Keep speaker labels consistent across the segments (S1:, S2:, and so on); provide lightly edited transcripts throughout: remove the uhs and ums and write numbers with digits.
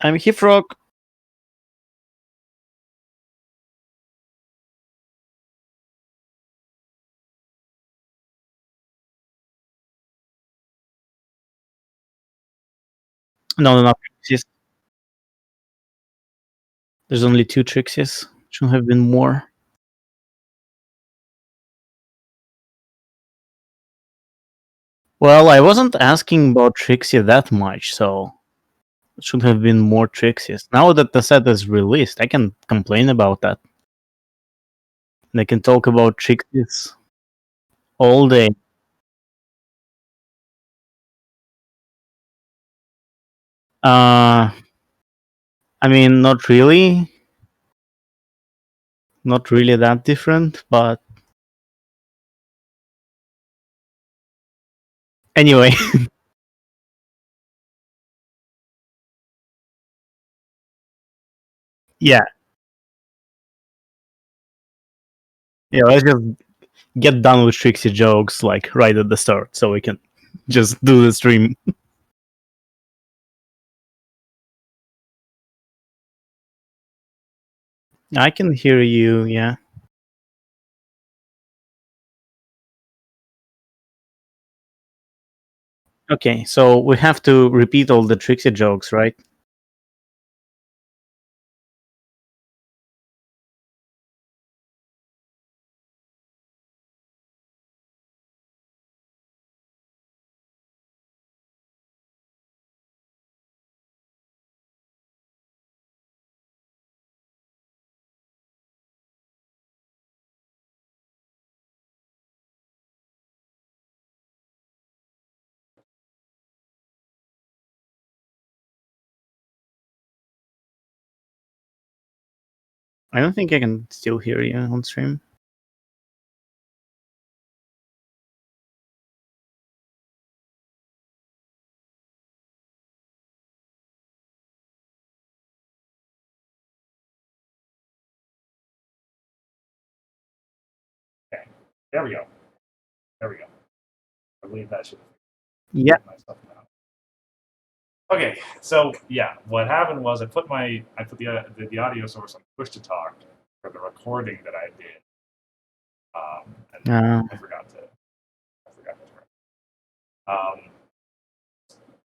S1: I'm Hifrog. No, not Trixies. There's only 2 Trixies. Should have been more. Well, I wasn't asking about Trixie that much, so it should have been more Trixies. Now that the set is released, I can complain about that. And I can talk about Trixies all day. Uh, I mean, not really. Not really that different, but anyway. Yeah. Yeah, let's just get done with Trixie jokes, like, right at the start, so we can just do the stream. I can hear you, yeah. Okay, so we have to repeat all the Trixie jokes, right? I don't think I can still hear you on stream.
S2: Okay, there we go. There we go. I believe that should.
S1: Yeah.
S2: Myself now. Okay, so yeah, what happened was I put the audio source on push to talk for the recording that I did, and I forgot to.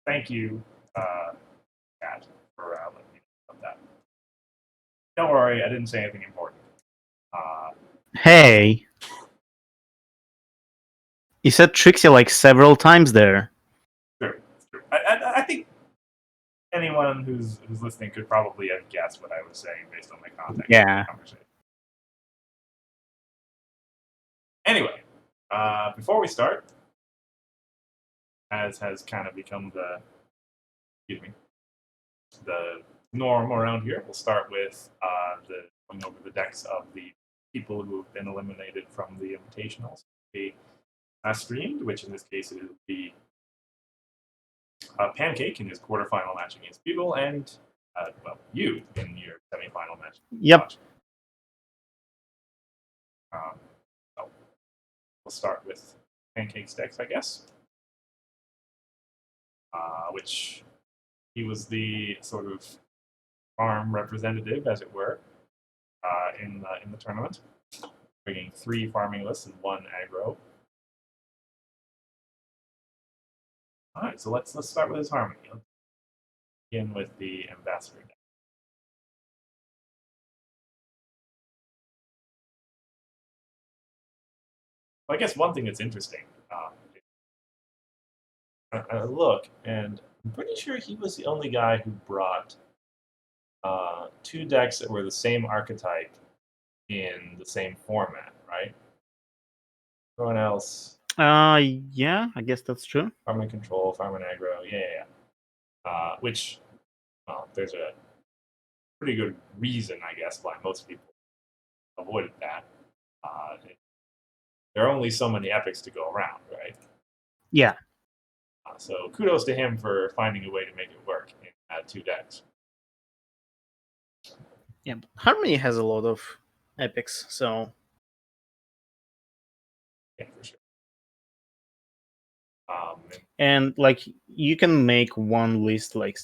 S2: Thank you, Kat, for letting me know that. Don't worry, I didn't say anything important.
S1: Hey. You said Trixie like several times there.
S2: True. I think anyone who's listening could probably have guessed what I was saying based on the context of the conversation. Anyway, before we start, as has kind of become the norm around here, we'll start with going over the decks of the people who have been eliminated from the invitationals they streamed, which in this case it would be Pancake in his quarterfinal match against Bugle, and you in your semifinal match.
S1: Yep.
S2: So we'll start with Pancake's decks, I guess, which he was the sort of farm representative, as it were, in the tournament, bringing 3 farming lists and 1 aggro. All right, so let's start with his harmony. Let's begin with the ambassador deck. Well, I guess one thing that's interesting, I look, and I'm pretty sure he was the only guy who brought 2 decks that were the same archetype in the same format, right? Everyone else.
S1: Yeah, I guess that's true.
S2: Farm and control, farm and aggro, yeah. Which, well, there's a pretty good reason, I guess, why most people avoided that. There are only so many epics to go around, right?
S1: Yeah.
S2: So kudos to him for finding a way to make it work in 2 decks.
S1: Yeah, Harmony has a lot of epics, so
S2: yeah, for sure.
S1: And like you can make one list like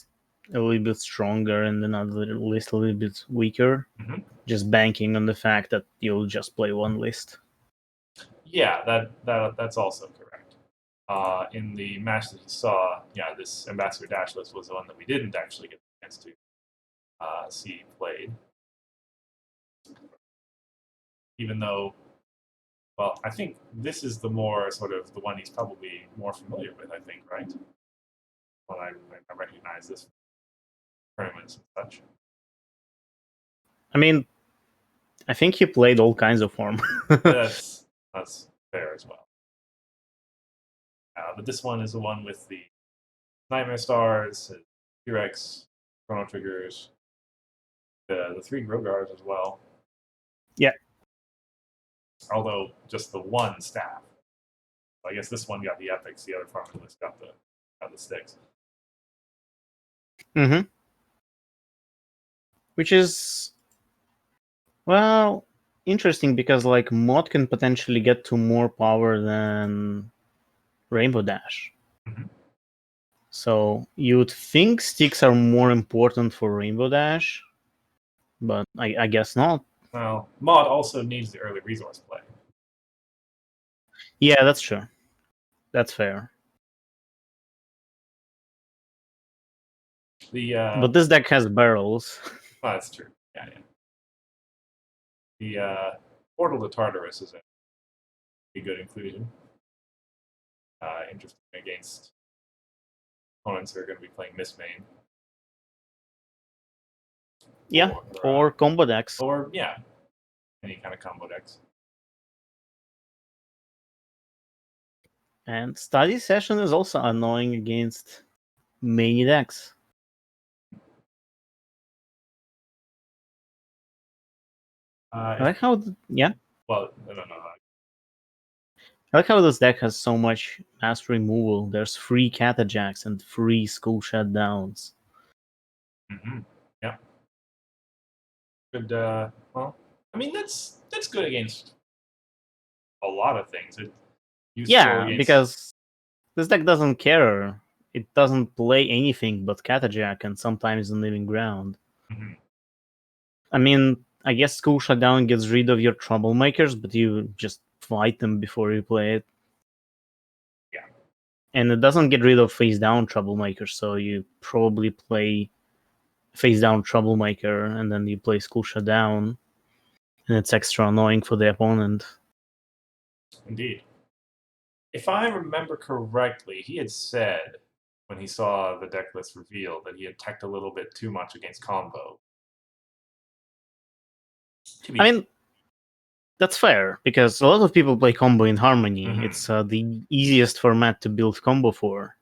S1: a little bit stronger and another list a little bit weaker.
S2: Mhm.
S1: Just banking on the fact that you'll just play one list.
S2: Yeah, that's also correct. In the match that he saw, yeah, this Ambassador Dash list was the one that we didn't actually get the chance to see played. Even though, well, I think this is the more sort of the one he's probably more familiar with, I think, right? When I recognize this tournaments and such.
S1: I mean, I think he played all kinds of form.
S2: That's fair as well. But this one is the one with the Nightmare Stars, T-Rex, Chrono Triggers, the three Grogars as well.
S1: Yeah.
S2: Although just the one staff. I guess this one got the epics, the other farming list got the sticks.
S1: Mm-hmm. Which is, well, interesting because like Mod can potentially get to more power than Rainbow Dash.
S2: Mm-hmm.
S1: So you'd think sticks are more important for Rainbow Dash, but I guess not.
S2: Well, Mod also needs the early resource play.
S1: Yeah, that's true. That's fair. But this deck has barrels.
S2: Oh, that's true. Yeah. The Portal to Tartarus is a good inclusion. Interesting against opponents who are going to be playing Mistmane.
S1: Yeah, or combo decks.
S2: Or, yeah, any kind of combo decks.
S1: And Study Session is also annoying against many decks. I like how, yeah.
S2: Well, no.
S1: I like how this deck has so much mass removal. There's free Catajacks and free school shutdowns.
S2: Mm-hmm. Yeah. Good. Well, I mean that's good against a lot of things. It's useful against.
S1: Because this deck doesn't care. It doesn't play anything but Catajack and sometimes the Living Ground.
S2: Mm-hmm.
S1: I mean, I guess School Shutdown gets rid of your troublemakers, but you just fight them before you play it.
S2: Yeah.
S1: And it doesn't get rid of face down troublemakers, so you probably play face down troublemaker and then you play School Shutdown, and it's extra annoying for the opponent.
S2: Indeed. If I remember correctly, he had said when he saw the deck list revealed that he had teched a little bit too much against combo.
S1: I mean, that's fair, because a lot of people play combo in Harmony.
S2: Mm-hmm.
S1: It's the easiest format to build combo for,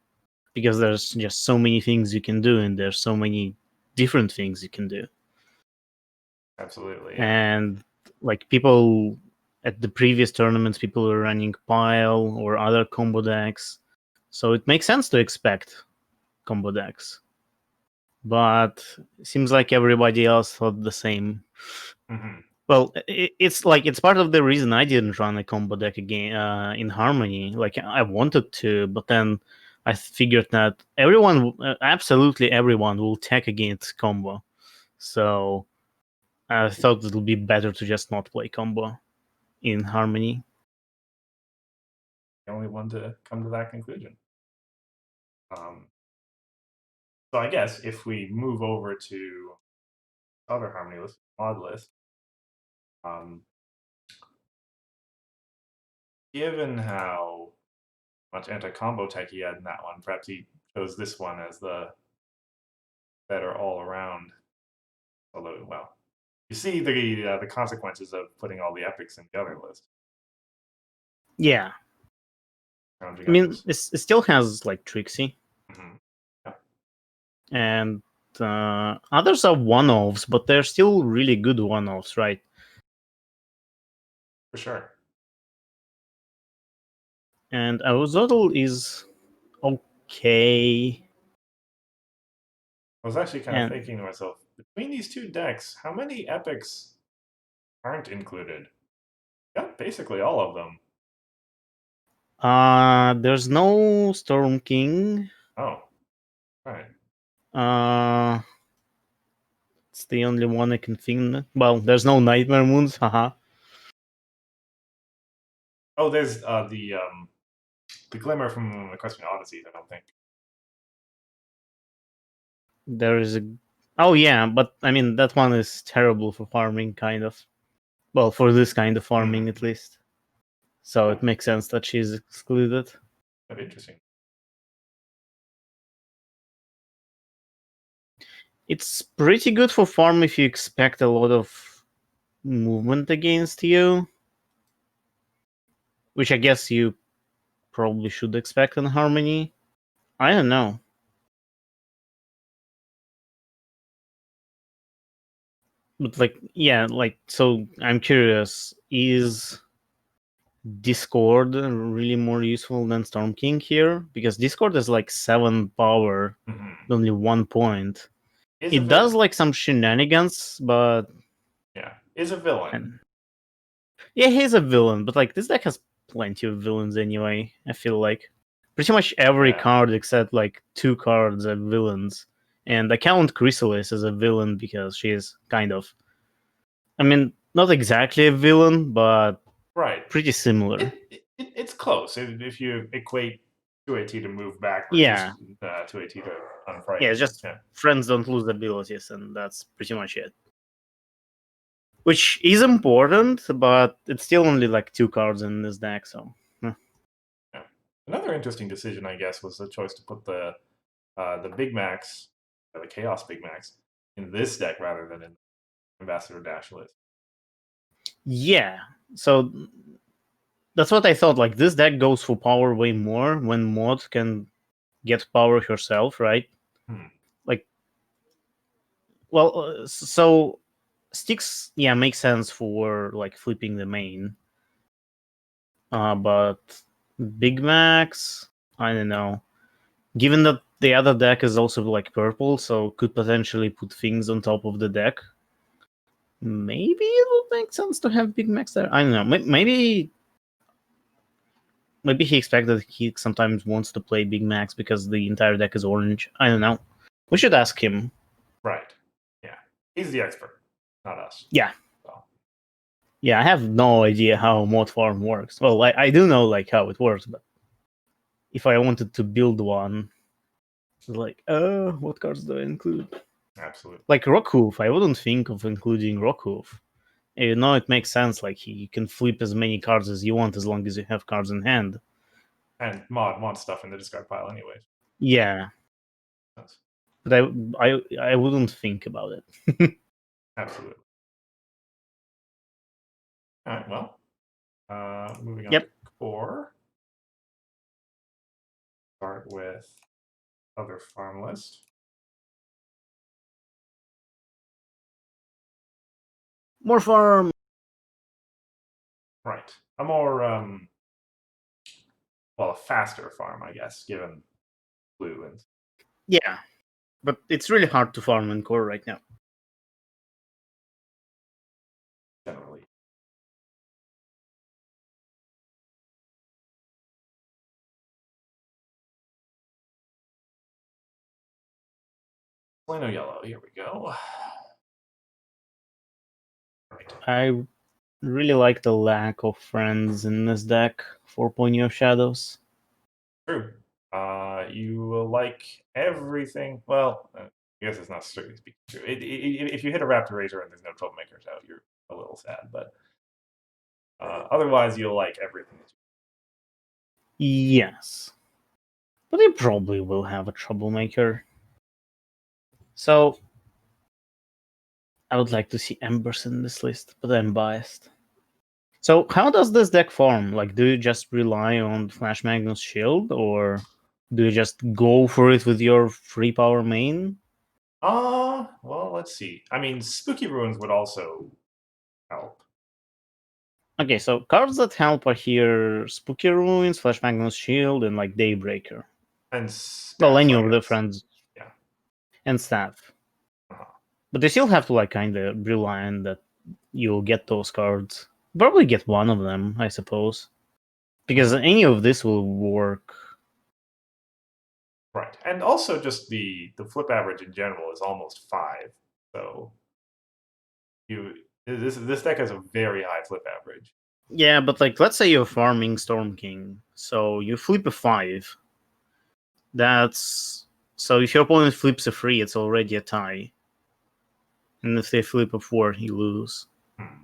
S1: because there's just so many things you can do, and there's so many different things you can do.
S2: Absolutely, yeah.
S1: And like people at the previous tournaments, people were running Pile or other combo decks, so it makes sense to expect combo decks. But it seems like everybody else thought the same.
S2: Mm-hmm.
S1: Well, it's like it's part of the reason I didn't run a combo deck again in Harmony. Like I wanted to, but then I figured that absolutely everyone, will tech against combo. So I thought it would be better to just not play combo in Harmony.
S2: The only one to come to that conclusion. So I guess if we move over to other Harmony list, Mod list, given how much anti-combo tech he had in that one, perhaps he chose this one as the better all around. Although, well, you see the consequences of putting all the epics in the other list.
S1: Yeah, I mean, it still has like Trixie,
S2: mm-hmm.
S1: and others are one-offs, but they're still really good one-offs, right?
S2: For sure.
S1: And Azotl is okay.
S2: I was actually kind of thinking to myself, between these two decks, how many epics aren't included? Got basically all of them.
S1: There's no Storm King.
S2: Oh, right.
S1: It's the only one I can think. Well, there's no Nightmare Moons, haha.
S2: Oh, there's the Glimmer from Equestrian Odyssey, I don't think.
S1: There is a. Oh yeah, but I mean that one is terrible for farming, kind of. Well, for this kind of farming at least. So it makes sense that she's excluded.
S2: That's interesting.
S1: It's pretty good for farm if you expect a lot of movement against you, which I guess you probably should expect in Harmony. I don't know. But like, yeah, like, so I'm curious, is Discord really more useful than Storm King here? Because Discord is like 7 power, only 1 point. It does like some shenanigans, but
S2: yeah, is a villain.
S1: Yeah, he's a villain, but like this deck has plenty of villains anyway. I feel like pretty much every card except like 2 cards are villains, and I count Chrysalis as a villain because she's kind of, I mean, not exactly a villain, but pretty similar.
S2: It's close if you equate 2AT to move back,
S1: Yeah.
S2: 2AT to unfrighten.
S1: Yeah, it's just friends don't lose abilities, and that's pretty much it. Which is important, but it's still only like 2 cards in this deck, so.
S2: Yeah. Another interesting decision, I guess, was the choice to put the Big Max, the Chaos Big Max, in this deck rather than in Ambassador Dash list.
S1: Yeah, so that's what I thought. Like this deck goes for power way more when Mod can get power herself, right? Like, well, so Sticks, yeah, makes sense for like flipping the main. But Big Max, I don't know. Given that the other deck is also like purple, so could potentially put things on top of the deck. Maybe it would make sense to have Big Max there. I don't know. Maybe he expected he sometimes wants to play Big Max because the entire deck is orange. I don't know. We should ask him.
S2: Right. Yeah. He's the expert, not us.
S1: Yeah. So. Yeah, I have no idea how mod farm works. Well, I do know like how it works, but if I wanted to build one, like, what cards do I include?
S2: Absolutely.
S1: Like Rockhoof, I wouldn't think of including Rockhoof. You know, it makes sense. Like you can flip as many cards as you want as long as you have cards in hand.
S2: And Mod wants stuff in the discard pile anyways.
S1: Yeah. Yes. But I wouldn't think about it.
S2: Absolutely. All right, well, moving on to core. Start with other farm list.
S1: More farm.
S2: Right. A more, well, a faster farm, I guess, given blue. And
S1: yeah, but it's really hard to farm in core right now.
S2: Generally. Plano yellow, here we go.
S1: Right. I really like the lack of friends in this deck for Pony of Shadows.
S2: True. You will like everything. Well, I guess it's not strictly speaking true. If you hit a Raptor Razor and there's no Troublemakers out, you're a little sad. But otherwise, you'll like everything.
S1: Yes. But you probably will have a Troublemaker. So, I would like to see Embers in this list, but I'm biased. So, how does this deck form? Like, do you just rely on Flash Magnus Shield, or do you just go for it with your free power main?
S2: Well, let's see. I mean, Spooky Ruins would also help.
S1: Okay, so cards that help are here: Spooky Ruins, Flash Magnus Shield, and like Daybreaker.
S2: And staff,
S1: well, any of the friends.
S2: Yeah.
S1: And staff. But they still have to like kind of rely on that you'll get those cards. Probably get one of them, I suppose. Because any of this will work.
S2: Right, and also just the flip average in general is almost 5. So you this deck has a very high flip average.
S1: Yeah, but like, let's say you're farming Storm King, so you flip a 5. That's so if your opponent flips a 3, it's already a tie, and if they flip a 4, you lose.
S2: Hmm.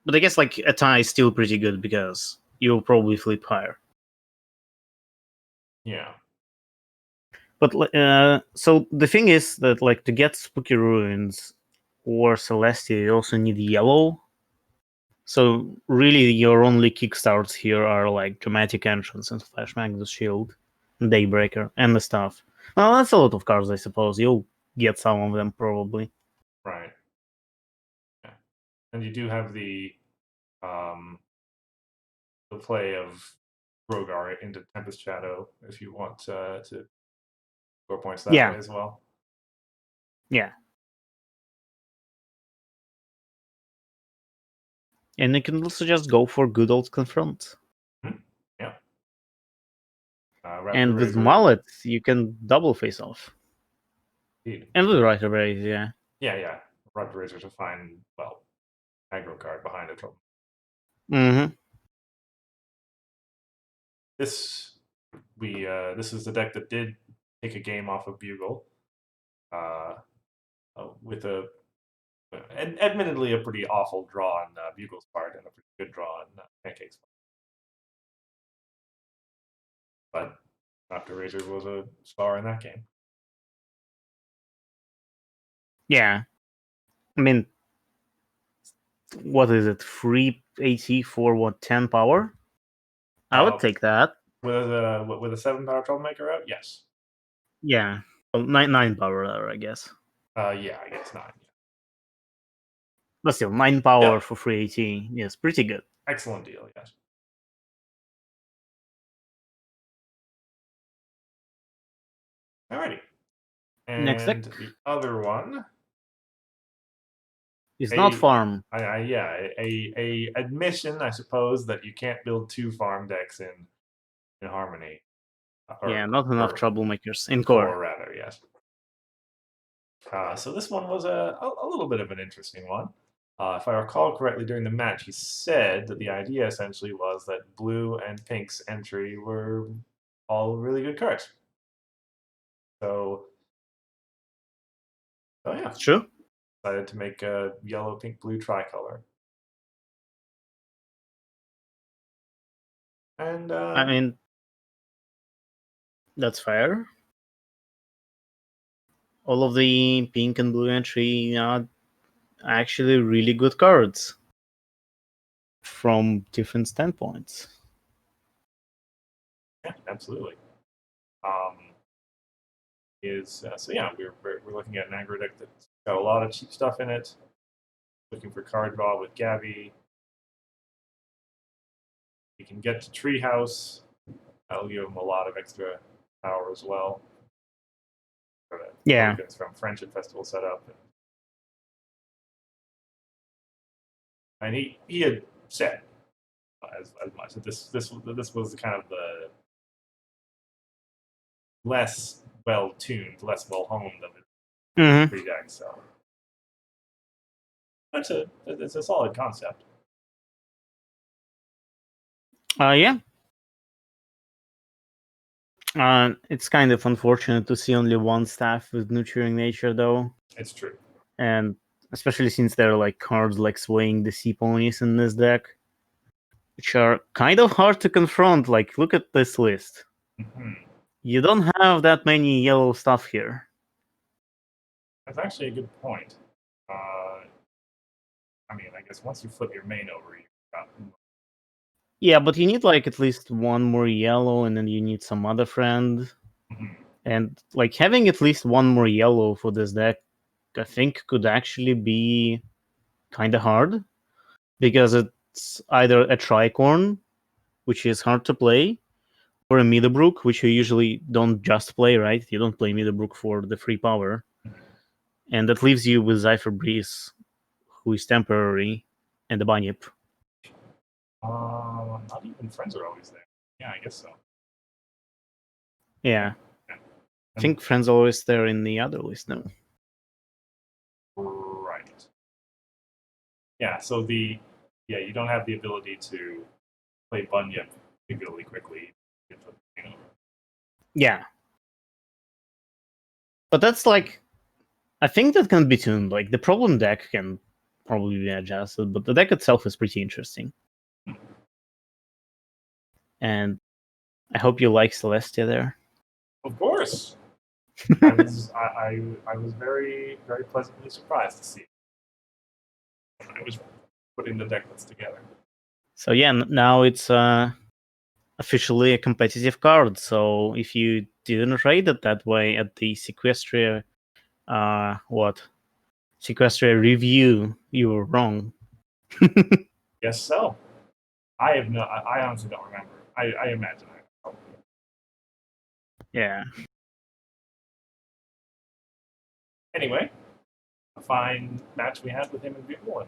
S1: But I guess like a tie is still pretty good because you'll probably flip higher.
S2: Yeah.
S1: But so the thing is that like to get Spooky Ruins or Celestia, you also need yellow. So really, your only kickstarts here are like Dramatic Entrance and Flash Magnus Shield, and Daybreaker, and the stuff. Well, that's a lot of cards, I suppose. You'll get some of them probably.
S2: Right. Yeah. And you do have um, the play of Rogar into Tempest Shadow if you want to score points that
S1: Yeah,
S2: way as well.
S1: yeah. And you can also just go for good old Confront.
S2: Hmm. Yeah. Raptor
S1: And with
S2: Razor.
S1: Mullet, you can double face off.
S2: Indeed.
S1: And with Writer Raise, yeah.
S2: Yeah. Raptor Razor to find, well, aggro card behind it.
S1: Mm-hmm.
S2: This this is the deck that did take a game off of Bugle, uh, with admittedly a pretty awful draw on Bugle's part and a pretty good draw on Pancake's part. But Raptor Razor was a star in that game.
S1: Yeah. I mean, what is it? 3 AC for what, 10 power? I would
S2: Uh,
S1: take that.
S2: with a 7 power troublemaker out, yes.
S1: Yeah. Well, 9 power, I guess.
S2: Yeah, I guess 9.
S1: But still, 9 power
S2: Yep,
S1: for 380 is pretty good.
S2: excellent deal. Yes. Alrighty.
S1: Next deck
S2: And the other one,
S1: is not
S2: a
S1: farm.
S2: yeah, a admission, I suppose, that you can't build 2 farm decks in Harmony,
S1: Yeah, not enough
S2: or
S1: troublemakers in
S2: core
S1: core.
S2: rather. Yes. So this one was a little bit of an interesting one. If I recall correctly, during the match, he said that the idea essentially was that blue and pink's entry were all really good cards. So, yeah,
S1: It's true.
S2: decided to make a yellow, pink, blue tricolor. And
S1: I mean, that's fair. All of the pink and blue entry are actually really good cards from different standpoints.
S2: yeah, absolutely. Um, so yeah, we're looking at an aggro deck that's got a lot of cheap stuff in it. Looking for card draw with Gabby. You can get to Treehouse. That'll give him a lot of extra power as well. For the
S1: Yeah.
S2: tokens from Friendship Festival setup. And he had said as much that this was kind of the less well tuned, less well honed of his
S1: Mm-hmm.
S2: pre deck. So it's a solid concept.
S1: Yeah. It's kind of unfortunate to see only one staff with nurturing nature, though,
S2: It's true.
S1: and especially since there are like cards like swaying the sea ponies in this deck, which are kind of hard to confront. Like, look at this list.
S2: Mm-hmm.
S1: You don't have that many yellow stuff here.
S2: That's actually a good point. I mean, I guess once you flip your main over, you've got.
S1: Yeah, but you need like at least one more yellow, and then you need some other friend.
S2: Mhm.
S1: And like having at least one more yellow for this deck, I think could actually be kind of hard because it's either a tricorn, which is hard to play, or a Middlebrook, which you usually don't just play, right? You don't play Middlebrook for the free power, and that leaves you with Zephyr Breeze, who is temporary, and the Bunyip.
S2: Not even friends are always there. Yeah, I guess so.
S1: Yeah. I
S2: And-
S1: think Friends always there in the other list, no?
S2: Right. Yeah, so you don't have the ability to play Bunyip particularly quickly.
S1: Yeah. But that's like, I think that can be tuned. Like, the problem deck can probably be adjusted, but the deck itself is pretty interesting. And I hope you like Celestia there.
S2: Of course. I was very, very pleasantly surprised to see it when I was putting the deck list together.
S1: So yeah, now it's officially a competitive card. So if you didn't rate it that way at the Sequestria, Sequestria review, you were wrong.
S2: Yes, so I have no. I honestly don't remember. I imagine I probably.
S1: Yeah.
S2: Anyway, a fine match we had with him and Bugle,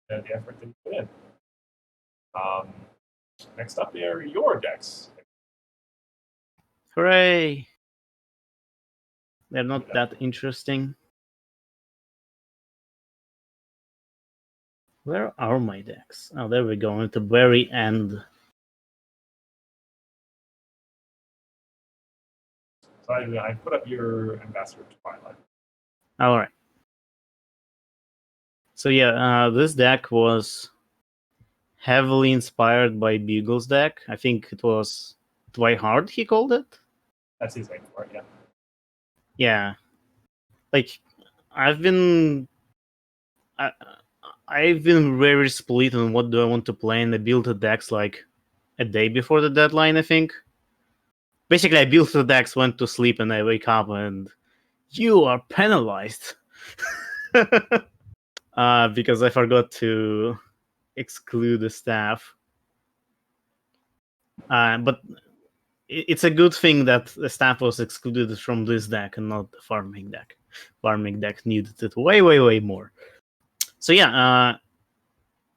S2: and the effort that he put in. Next up are your decks.
S1: Hooray! They're not that interesting. Where are my decks? Oh, there we go, at the very end.
S2: So I put up your Ambassador to Twilight.
S1: Alright. So yeah, this deck was heavily inspired by Bugle's deck. I think it was Twihard, he called it.
S2: That's his name for it, yeah.
S1: Yeah. Like, I've been I've been very split on what do I want to play, and I built the decks like a day before the deadline, I think. Basically, I built the decks, went to sleep, and I wake up and you are penalized. Because I forgot to exclude the staff. But it's a good thing that the staff was excluded from this deck and not the farming deck. Farming deck needed it way, way, way more. So yeah,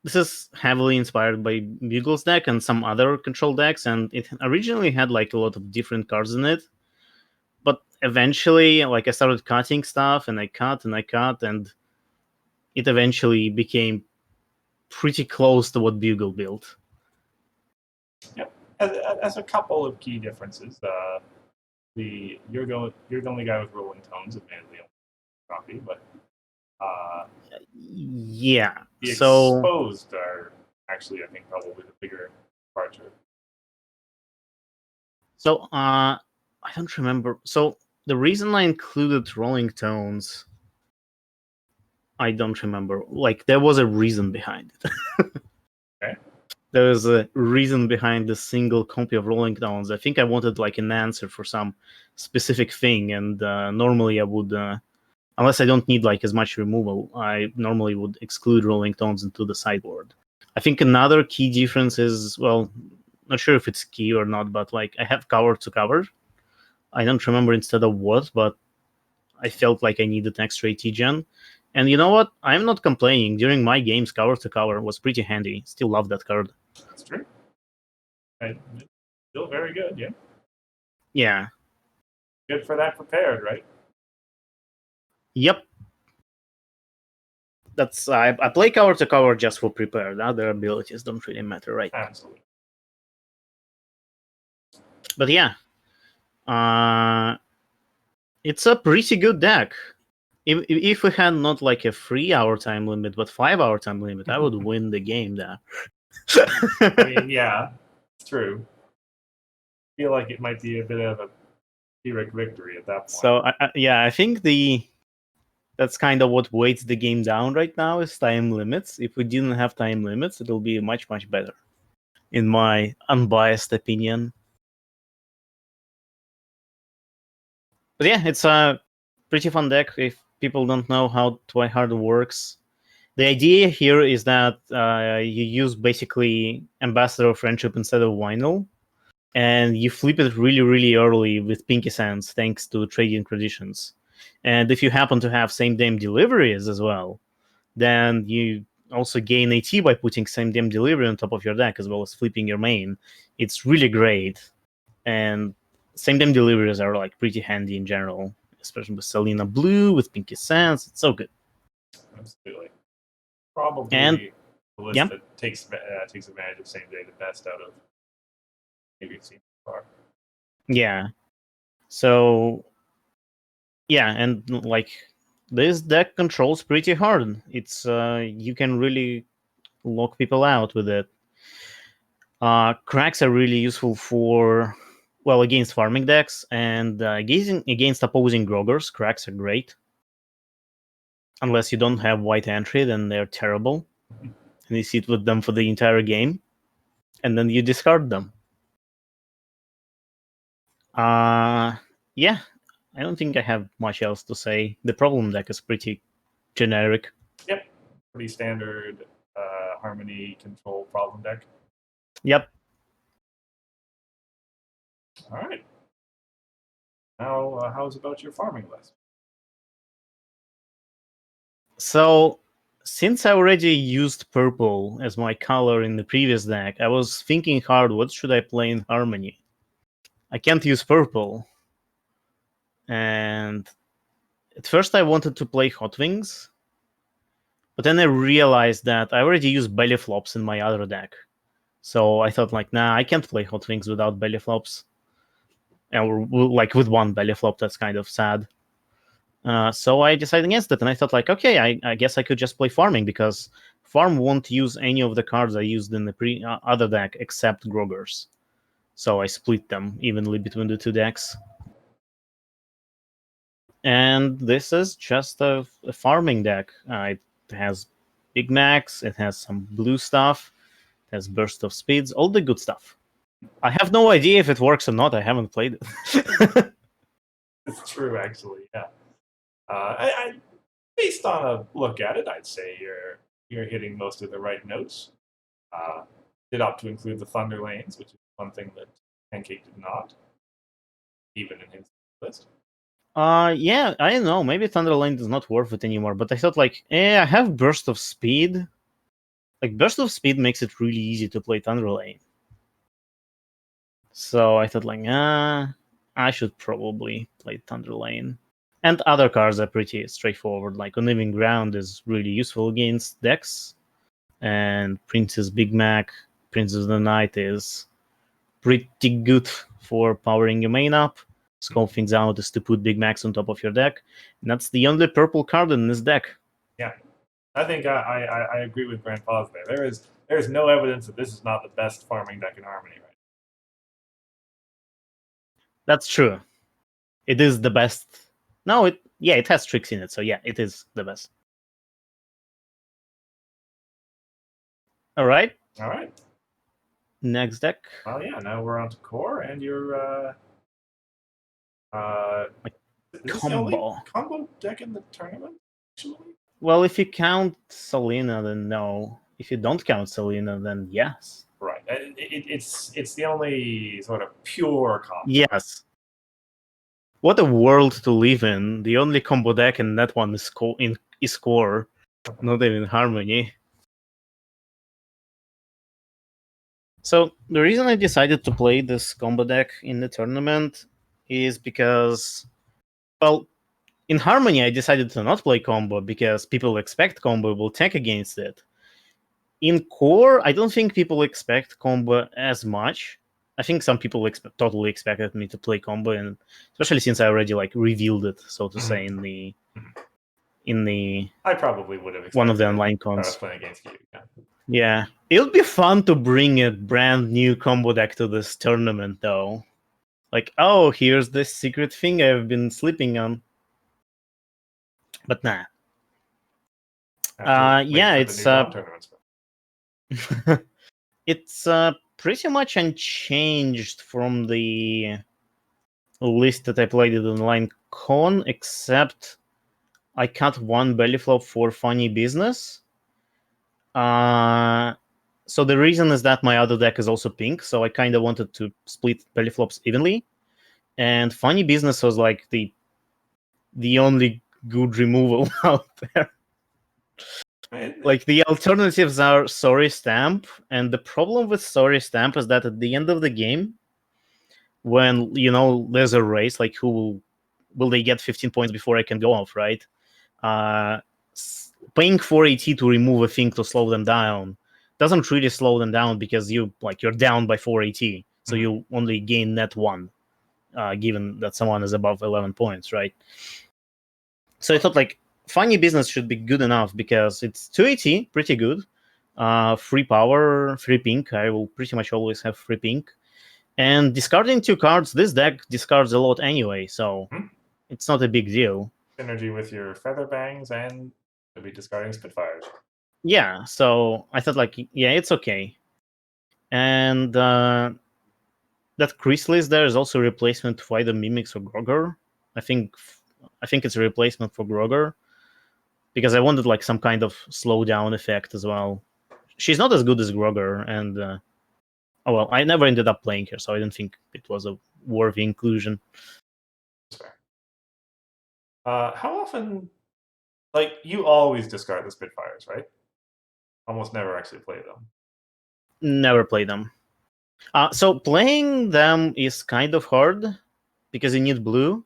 S1: this is heavily inspired by Bugle's deck and some other control decks, and it originally had like a lot of different cards in it. But eventually, like I started cutting stuff, and I cut and I cut, and it eventually became pretty close to what Bugle built.
S2: Yep. As a couple of key differences, you're the only guy with rolling tones, admittedly, copy, but
S1: Yeah.
S2: the
S1: So
S2: exposed are actually, I think, probably the bigger departure.
S1: So I don't remember. So the reason I included Rolling Tones, I don't remember. Like there was a reason behind it.
S2: Okay.
S1: There was a reason behind the single copy of Rolling Tones. I think I wanted like an answer for some specific thing, and normally I would, unless I don't need like as much removal, I normally would exclude Rolling Tones into the sideboard. I think another key difference is, well, not sure if it's key or not, but like I have cover to cover. I don't remember instead of what, but I felt like I needed extra AT gen. And you know what? I'm not complaining. During my games, cover to cover was pretty handy. Still love that card.
S2: That's true. And still very good, yeah.
S1: Yeah.
S2: Good for that prepared, right?
S1: Yep. That's I play cover to cover just for prepared. Other abilities don't really matter, right?
S2: Absolutely.
S1: But yeah, it's a pretty good deck. If we had not like a 3-hour time limit, but 5-hour time limit, I would win the game there.
S2: I mean, yeah, it's true. I feel like it might be a bit of a Pyrrhic victory at that point.
S1: So I think that's kind of what weights the game down right now is time limits. If we didn't have time limits, it'll be much, much better, in my unbiased opinion. But yeah, it's a pretty fun deck. If people don't know how Twihard works, the idea here is that you use basically Ambassador of Friendship instead of Vinyl, and you flip it really, really early with Pinky Sands thanks to trading traditions. And if you happen to have same damn deliveries as well, then you also gain AT by putting same damn delivery on top of your deck as well as flipping your main. It's really great. And same time deliveries are like pretty handy in general, especially with Selena Blue, with Pinky Sands. It's so good.
S2: Absolutely.
S1: And
S2: Probably the list
S1: yeah,
S2: that takes advantage of same day the best out of maybe you've seen so far.
S1: yeah. So yeah, and like this deck controls pretty hard. It's you can really lock people out with it. Cracks are really useful for against farming decks and against opposing Groggers. Cracks are great. Unless you don't have white entry, then they're terrible. And you sit with them for the entire game, and then you discard them. Yeah, I don't think I have much else to say. The problem deck is pretty generic.
S2: Yep, pretty standard Harmony control problem deck.
S1: Yep.
S2: All right. Now, how's about your farming list?
S1: So, since I already used purple as my color in the previous deck, I was thinking hard, what should I play in Harmony? I can't use purple. And at first I wanted to play Hot Wings, but then I realized that I already used belly flops in my other deck. So I thought like, nah, I can't play Hot Wings without belly flops. And like with one belly flop, that's kind of sad. So I decided against it, and I thought like, okay, I guess I could just play farming because farm won't use any of the cards I used in the other deck except Groggers. So I split them evenly between the two decks. And this is just a farming deck. It has Big Max, it has some blue stuff, it has burst of speeds, all the good stuff. I have no idea if it works or not. I haven't played it.
S2: It's true, actually. Yeah. I based on a look at it, I'd say you're hitting most of the right notes. Did opt to include the Thunder Lanes, which is one thing that Pancake did not, even in his list.
S1: Yeah, I don't know. Maybe Thunderlane is not worth it anymore. But I thought like, I have burst of speed. Like burst of speed makes it really easy to play Thunderlane. So I thought like, I should probably play Thunderlane. And other cards are pretty straightforward. Like Uneven Ground is really useful against decks, and Princess Big Mac, Princess of the Night is pretty good for powering your main up. Scope things out is to put Big Macs on top of your deck. And that's the only purple card in this deck.
S2: Yeah, I think I agree with Grandpa's there. There is no evidence that this is not the best farming deck in Harmony, right?
S1: That's true. It is the best. No, it has tricks in it, so yeah, it is the best. All right.
S2: All right.
S1: Next deck.
S2: Well, yeah. Now we're on to core, and your is this the only
S1: Combo.
S2: combo deck in the tournament? Actually,
S1: Well, if you count Selena, then no. If you don't count Selena, then yes.
S2: right. It's the only sort of pure combo.
S1: Yes. What a world to live in. The only combo deck in that one is core, not even Harmony. So the reason I decided to play this combo deck in the tournament is because, well, in Harmony I decided to not play combo because people expect combo will tech against it. In core, I don't think people expect combo as much. I think some people totally expected me to play combo, and especially since I already like revealed it, so to say, in the
S2: I probably would have
S1: one of the
S2: expected
S1: online
S2: it if I was
S1: cons.
S2: playing against you. Yeah.
S1: Yeah, it would be fun to bring a brand new combo deck to this tournament, though. Like, oh, here's this secret thing I've been sleeping on. But nah. Yeah, it's it's pretty much unchanged from the list that I played it online con, except I cut one belly flop for funny business. So the reason is that my other deck is also pink, so I kind of wanted to split belly flops evenly. And funny business was like the only good removal out there. Like the alternatives are Sorry Stamp, and the problem with Sorry Stamp is that at the end of the game, when there's a race, like who will they get 15 points before I can go off, right? Uh, paying 4 AT to remove a thing to slow them down doesn't really slow them down because you're down by 4 AT, so you only gain net 1, given that someone is above 11 points, right? So I thought like funny business should be good enough because it's 2 AT, pretty good. Free power, free pink. I will pretty much always have free pink. And discarding 2 cards, this deck discards a lot anyway, so it's not a big deal.
S2: Synergy with your feather bangs and you'll be discarding Spitfires.
S1: Yeah, so I thought like, yeah, it's okay. And that Chrysalis there is also a replacement for either Mimics or Grogger. I think it's a replacement for Grogger because I wanted like some kind of slowdown effect as well. She's not as good as Grogger, and oh well, I never ended up playing her, so I didn't think it was a worthy inclusion.
S2: How often, like, you always discard the Spitfires, right? Almost never actually play them.
S1: Never play them. So playing them is kind of hard because you need blue,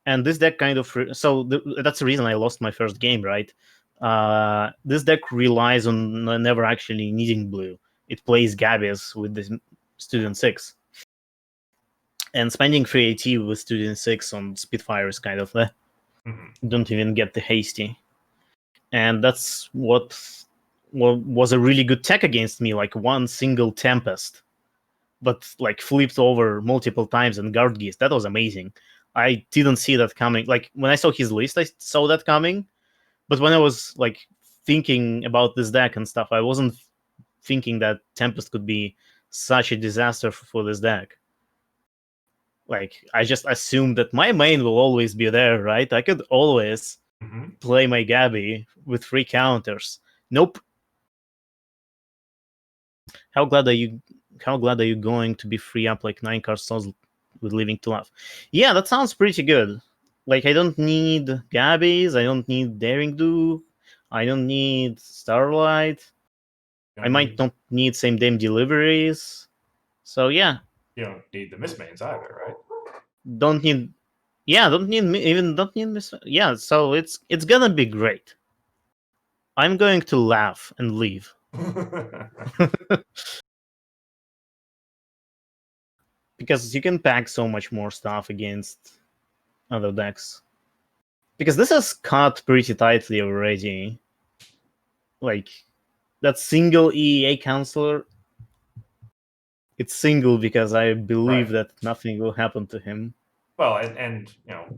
S1: and this deck kind of that's the reason I lost my first game, right? This deck relies on never actually needing blue. It plays Gabbies with the Student 6, and spending 3 AT with Student 6 on Spitfire is kind of don't even get the hasty, and that's what was a really good tech against me, like one single Tempest, but like flipped over multiple times and guard geese. That was amazing. I didn't see that coming. Like when I saw his list, I saw that coming, but when I was like thinking about this deck and stuff, I wasn't thinking that Tempest could be such a disaster for this deck. Like I just assumed that my main will always be there, right? I could always play my Gabby with 3 counters. Nope. How glad are you going to be free up like 9 card souls with Living to Love? Yeah, that sounds pretty good. Like I don't need Gabbies, I don't need Daring Do, I don't need Starlight. I might not need same damn deliveries. So yeah.
S2: You don't need the Mistmains either, right?
S1: Don't need Miss. Yeah, so it's gonna be great. I'm going to laugh and leave. Because you can pack so much more stuff against other decks. Because this is cut pretty tightly already. Like, that single EEA counselor, it's single because I believe that nothing will happen to him.
S2: Well, and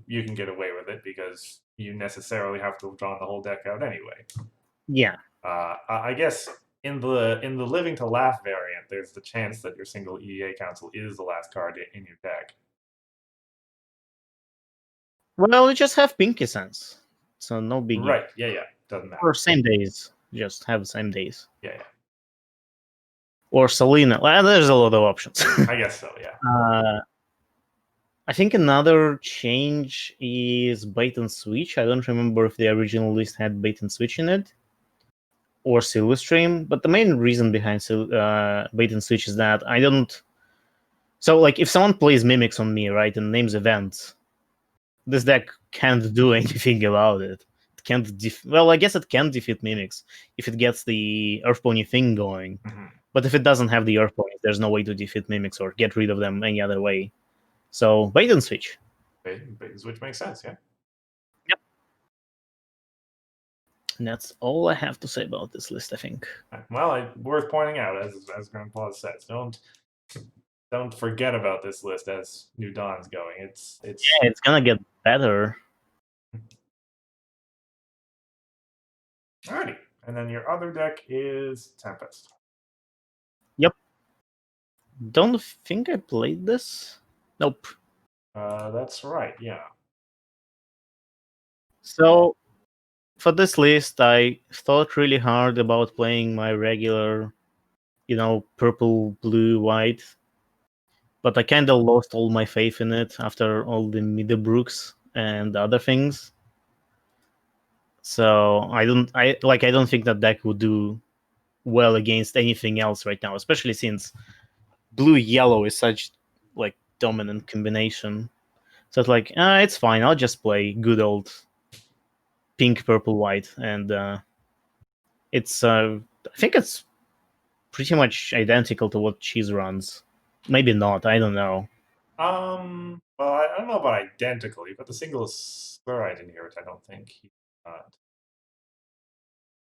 S2: you can get away with it because you necessarily have to draw the whole deck out anyway.
S1: Yeah.
S2: I guess in the Living to Laugh variant, there's the chance that your single EEA council is the last card in your deck.
S1: Well, you just have Pinky Sense, so no biggie.
S2: Right? Yeah. Doesn't matter.
S1: Or same days, just have same days.
S2: Yeah.
S1: Or Selena. Well, there's a lot of options.
S2: I guess so. Yeah.
S1: I think another change is bait and switch. I don't remember if the original list had bait and switch in it or Silver Stream, but the main reason behind bait and switch is that I don't. So, like, if someone plays Mimics on me, right, and names events, this deck can't do anything about it. It can't. Well, I guess it can defeat Mimics if it gets the Earth Pony thing going. But if it doesn't have the Earth Pony, there's no way to defeat Mimics or get rid of them any other way. So, bait and switch.
S2: Bait and switch makes sense, yeah.
S1: Yep. And that's all I have to say about this list, I think.
S2: Well, worth pointing out, as Grandpa says, don't forget about this list as New Dawn's going. It's
S1: gonna get better.
S2: Alrighty, and then your other deck is Tempest.
S1: Yep. Don't think I played this. Nope.
S2: That's right. Yeah.
S1: So for this list, I thought really hard about playing my regular, purple, blue, white. But I kind of lost all my faith in it after all the Middlebrooks and other things. So I don't think that deck would do well against anything else right now, especially since blue yellow is such like dominant combination. So it's like, it's fine. I'll just play good old pink, purple, white, and it's I think it's pretty much identical to what Cheese runs. Maybe not. I don't know.
S2: Well, I don't know about identically, but the single sclerite in here, which I don't think he got.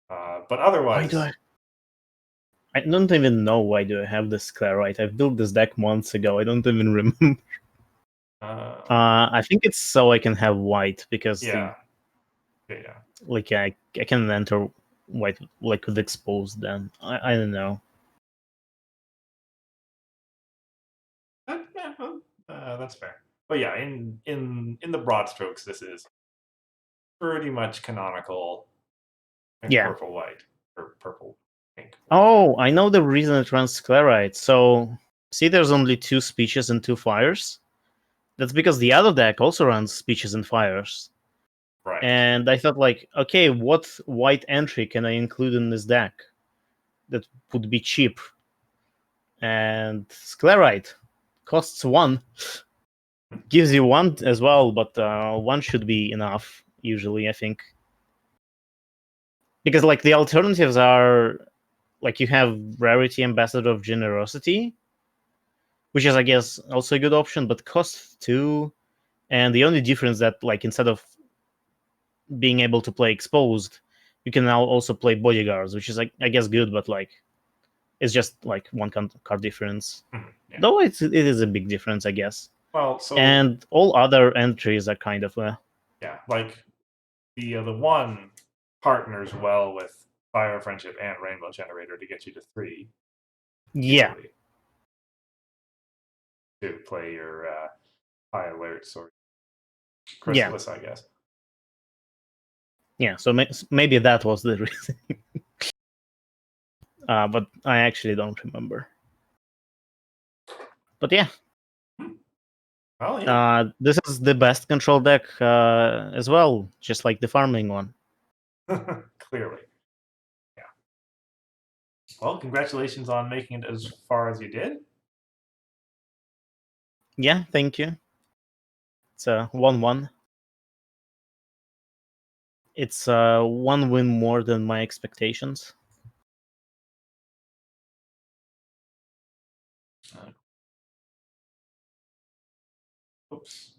S2: But
S1: Why do
S2: otherwise,
S1: I don't even know why do I have this Sclerite. I've built this deck months ago. I don't even remember. I think it's so I can have white because
S2: yeah, yeah.
S1: I can enter white like with exposed. Then I don't know.
S2: Yeah, that's fair. But yeah, in the broad strokes, this is pretty much canonical and
S1: Yeah.
S2: purple white or purple pink.
S1: Oh, I know the reason it runs Sclerite. So see, there's only 2 speeches and 2 fires. That's because the other deck also runs speeches and fires.
S2: Right.
S1: And I thought, like, okay, what white entry can I include in this deck that would be cheap? And Sclerite costs 1, gives you 1 as well, but 1 should be enough usually, I think, because like the alternatives are like you have Rarity Ambassador of Generosity, which is I guess also a good option, but costs 2. And the only difference that like instead of being able to play exposed, you can now also play bodyguards, which is like I guess good, but like it's just like 1 card difference.
S2: Yeah.
S1: Though it is a big difference, I guess.
S2: Well, so
S1: And all other entries are kind of
S2: yeah, like the one partners well with Fire Friendship and Rainbow Generator to get you to 3.
S1: yeah.
S2: Easily. To play your high alerts or Chrysalis, I guess.
S1: Yeah, so maybe that was the reason. But I actually don't remember. But yeah.
S2: Well, yeah.
S1: This is the best control deck as well, just like the farming one.
S2: Clearly. Yeah. Well, congratulations on making it as far as you did.
S1: Yeah, thank you. It's a 1-1. It's 1 win more than my expectations.
S2: Oops.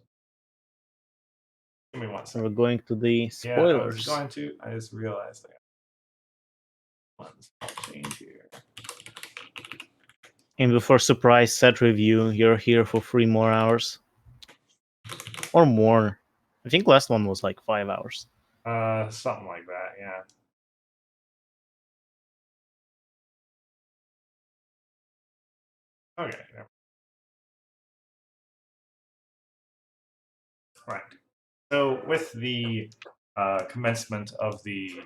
S2: Give me 1
S1: So we're
S2: second.
S1: going to the
S2: Yeah, I was
S1: spoilers.
S2: going to. I just realized I got 1 change here.
S1: And before surprise set review, you're here for 3 more hours. Or more. I think last one was like 5 hours.
S2: Something like that, yeah. Okay. Yeah. Right. So with the commencement of the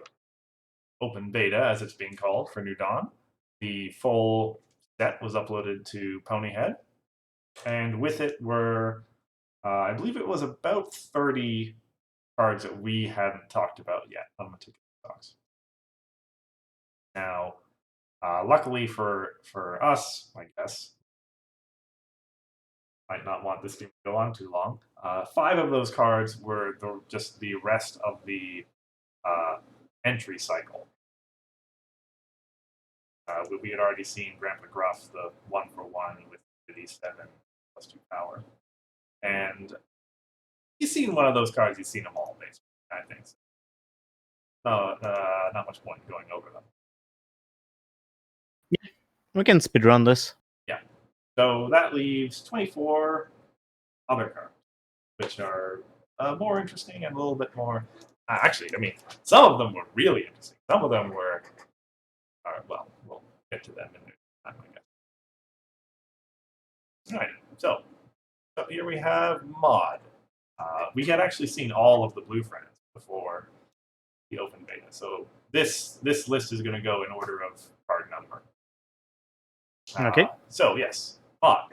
S2: open beta, as it's being called, for New Dawn, the full set was uploaded to Ponyhead, and with it were, I believe it was about 30 cards that we hadn't talked about yet on Meticulous Talks. Now, luckily for us, I guess, might not want this to go on too long. 5 of those cards were just the rest of the entry cycle. We had already seen Grandpa Gruff, the 1-for-1 with 57 plus 2 power. And you've seen one of those cards, you've seen them all, basically, I think. So. No, not much point going over them.
S1: Yeah, we can speedrun this.
S2: Yeah. So that leaves 24 other cards, which are more interesting and a little bit more. Actually, I mean, some of them were really interesting. Some of them were, well, we'll get to them in time, I guess. All right. So here we have Mod. We had actually seen all of the Blue Friends before the open beta, so this list is going to go in order of card number.
S1: Okay.
S2: So yes, Mod.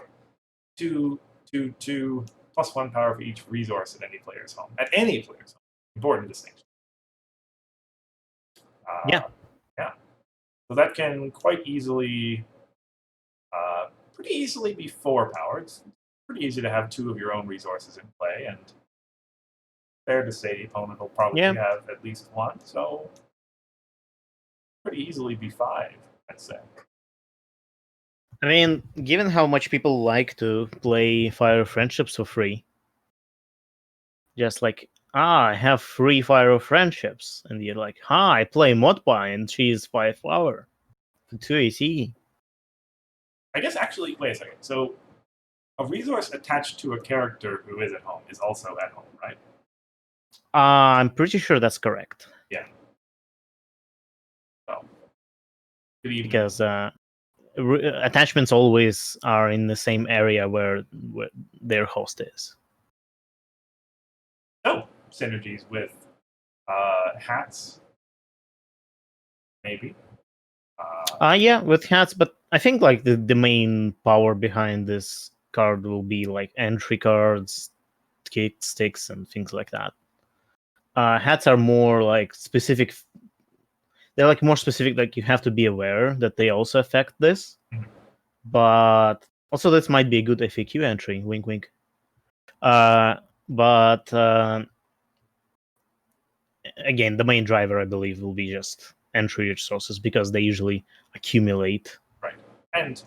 S2: 2, 2, 2, plus 1 power for each resource at any player's home. At any player's home. Important distinction.
S1: Yeah.
S2: Yeah. So that can quite easily, pretty easily be 4 power. It's pretty easy to have two of your own resources in play, and fair to say the opponent will probably
S1: Yeah.
S2: have at least one, so pretty easily be five, I'd say.
S1: I mean, given how much people like to play Fire of Friendships for free, just like, I have free Fire of Friendships, and you're like, I play Modpie, and she's 5 flower for 2 AC.
S2: I guess actually, wait a second. So a resource attached to a character who is at home is also at home, right?
S1: I'm pretty sure that's correct.
S2: Yeah. So, good evening.
S1: Because attachments always are in the same area where their host is.
S2: No synergies with hats, maybe.
S1: Yeah, with hats, but I think like the main power behind this card will be like entry cards, kick sticks, and things like that. Hats are more like specific. They're like more specific. Like you have to be aware that they also affect this.
S2: Mhm.
S1: But also this might be a good FAQ entry. Wink, wink. But again, the main driver, I believe, will be just entry resources because they usually accumulate.
S2: Right. And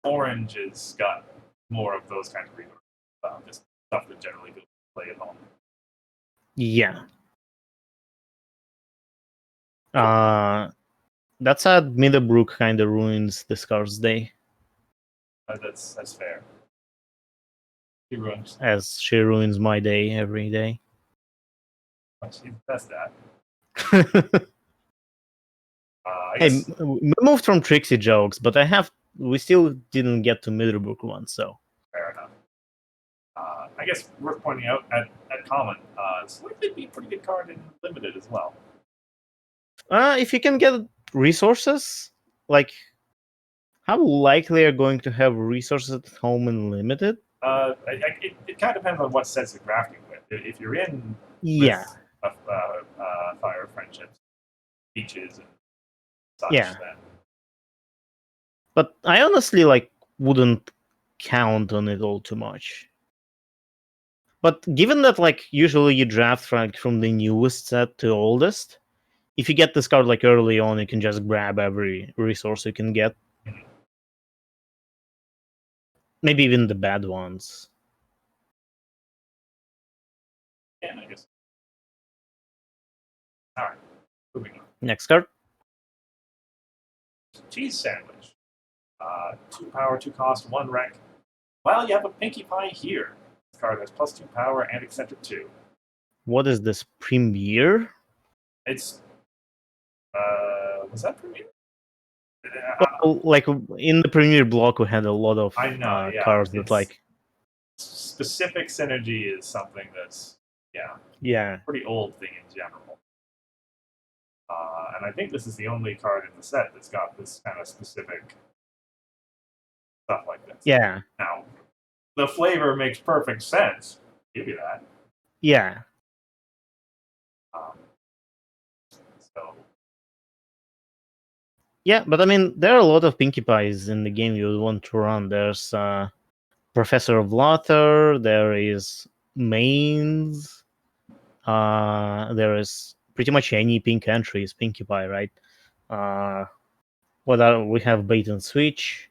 S2: orange has got more of those kinds of resources. Just stuff that generally people play at home.
S1: Yeah. That said, Middlebrook kind of ruins this card's day.
S2: That's fair. He ruins.
S1: As she ruins my day every day.
S2: That's that. I
S1: Hey,
S2: guess,
S1: we moved from Trixie jokes, but we still didn't get to Middlebrook one, so.
S2: fair enough. I guess worth pointing out at common, it's likely to be a pretty good card in limited as well.
S1: If you can get resources, like, how likely are going to have resources at home in limited?
S2: It kind of depends on what sets you're drafting with. If you're in
S1: Yeah.
S2: with Fire of Friendships, Beaches, and such,
S1: Yeah.
S2: then
S1: But I honestly wouldn't count on it all too much. But given that usually you draft from the newest set to oldest, if you get this card early on, you can just grab every resource you can get.
S2: Mhm.
S1: Maybe even the bad ones.
S2: Yeah, I guess. All right, moving on.
S1: Next card.
S2: Cheese sandwich. 2 power, 2 cost, 1 wreck. Well, you have a Pinkie Pie here. This card has +2 power and eccentric 2.
S1: What is this, Premier?
S2: It's was that Premier?
S1: Well, in the Premier block, we had a lot of
S2: I know, yeah.
S1: cards that
S2: specific synergy is something that's
S1: yeah.
S2: pretty old thing in general. And I think this is the only card in the set that's got this kind of specific stuff like this.
S1: Yeah.
S2: Now, the flavor makes perfect sense. Give you that.
S1: Yeah.
S2: So.
S1: Yeah, but I mean, there are a lot of Pinkie Pies in the game you want to run. There's Professor of Laughter, there is Mains, there is pretty much any pink entry is Pinkie Pie, right? We have Bait and Switch.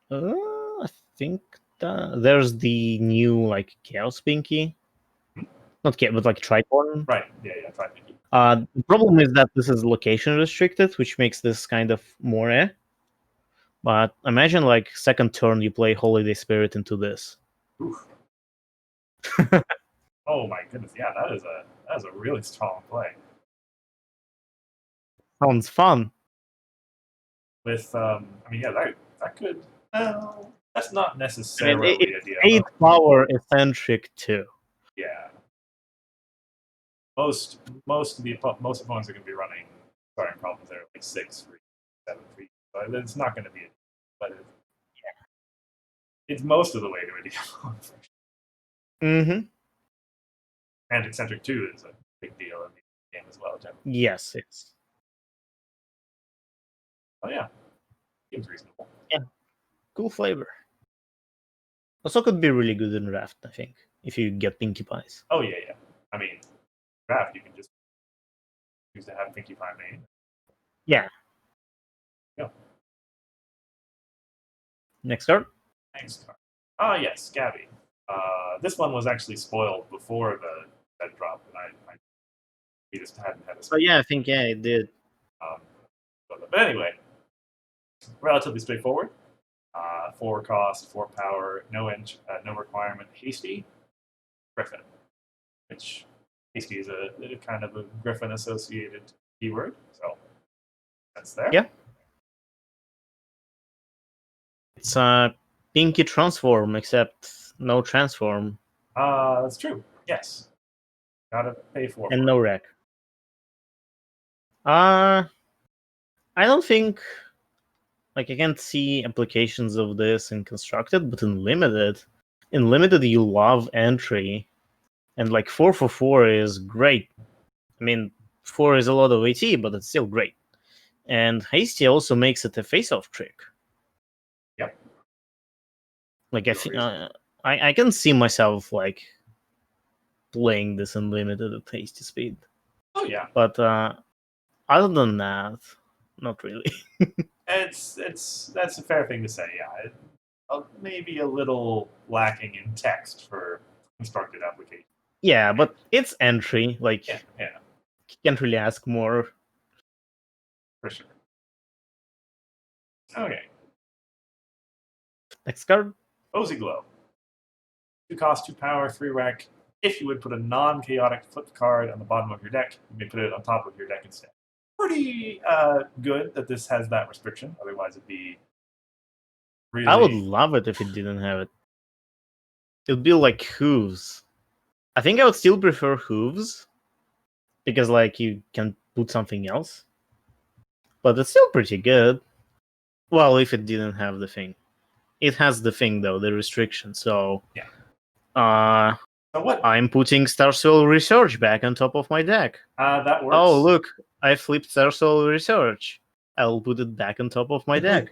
S1: I think there's the new Chaos Pinky. Not Chaos, but Tricorn.
S2: Right, yeah, try Pinkie.
S1: The problem is that this is location restricted, which makes this kind of more But imagine second turn you play Holiday Spirit into this.
S2: Oof. Oh my goodness, yeah, that is a really strong play.
S1: Sounds fun.
S2: With that could that's not necessarily
S1: It's
S2: ideal.
S1: 8 power eccentric too.
S2: Yeah. Most opponents are going to be running starting problems that are 6 for 7 for. But it's not going to be, but it's most of the way to a deal.
S1: Mm-hmm.
S2: And eccentric 2 is a big deal in the game as well, generally.
S1: Yes, it's.
S2: Oh yeah, seems reasonable.
S1: Yeah, cool flavor. Also, could be really good in draft. I think if you get Pinkie Pies.
S2: Oh yeah, yeah. I mean, draft you can just choose to have Pinkie Pie main.
S1: Yeah.
S2: Yeah.
S1: Next card.
S2: Next card. Ah yes, Gabby. This one was actually spoiled before the set drop, and we just hadn't had a.
S1: Oh yeah, I think it did.
S2: Um, but anyway, relatively straightforward. 4 cost, 4 power, no requirement, hasty, Griffin, which hasty is a kind of a Griffin associated keyword, so that's there.
S1: Yeah. It's a Pinky transform, except no transform.
S2: That's true. Yes. Gotta pay for
S1: And
S2: it.
S1: no wreck. I don't think I can't see applications of this in constructed, but in limited you love entry, and 4 for 4 is great. I mean, 4 is a lot of AT, but it's still great. And hasty also makes it a face-off trick.
S2: Yep.
S1: I can see myself playing this unlimited at hasty speed.
S2: Oh yeah.
S1: But other than that, not really.
S2: That's a fair thing to say. Yeah, maybe a little lacking in text for constructed application.
S1: Yeah, but it's entry.
S2: Yeah.
S1: Can't really ask more.
S2: For sure. Okay.
S1: Next card.
S2: Cozy Glow. 2 cost, 2 power, 3 rec. If you would put a non-chaotic flipped card on the bottom of your deck, you may put it on top of your deck instead. Pretty good that this has that restriction. Otherwise, it'd be really.
S1: I would love it if it didn't have it. It would be like Hooves. I think I would still prefer Hooves because you can put something else, but it's still pretty good. Well, if it didn't have the thing, it has the thing though, the restriction. So
S2: yeah.
S1: So what? I'm putting Star Soul Research back on top of my deck.
S2: That works.
S1: Oh look, I flipped Star Soul Research. I'll put it back on top of my deck.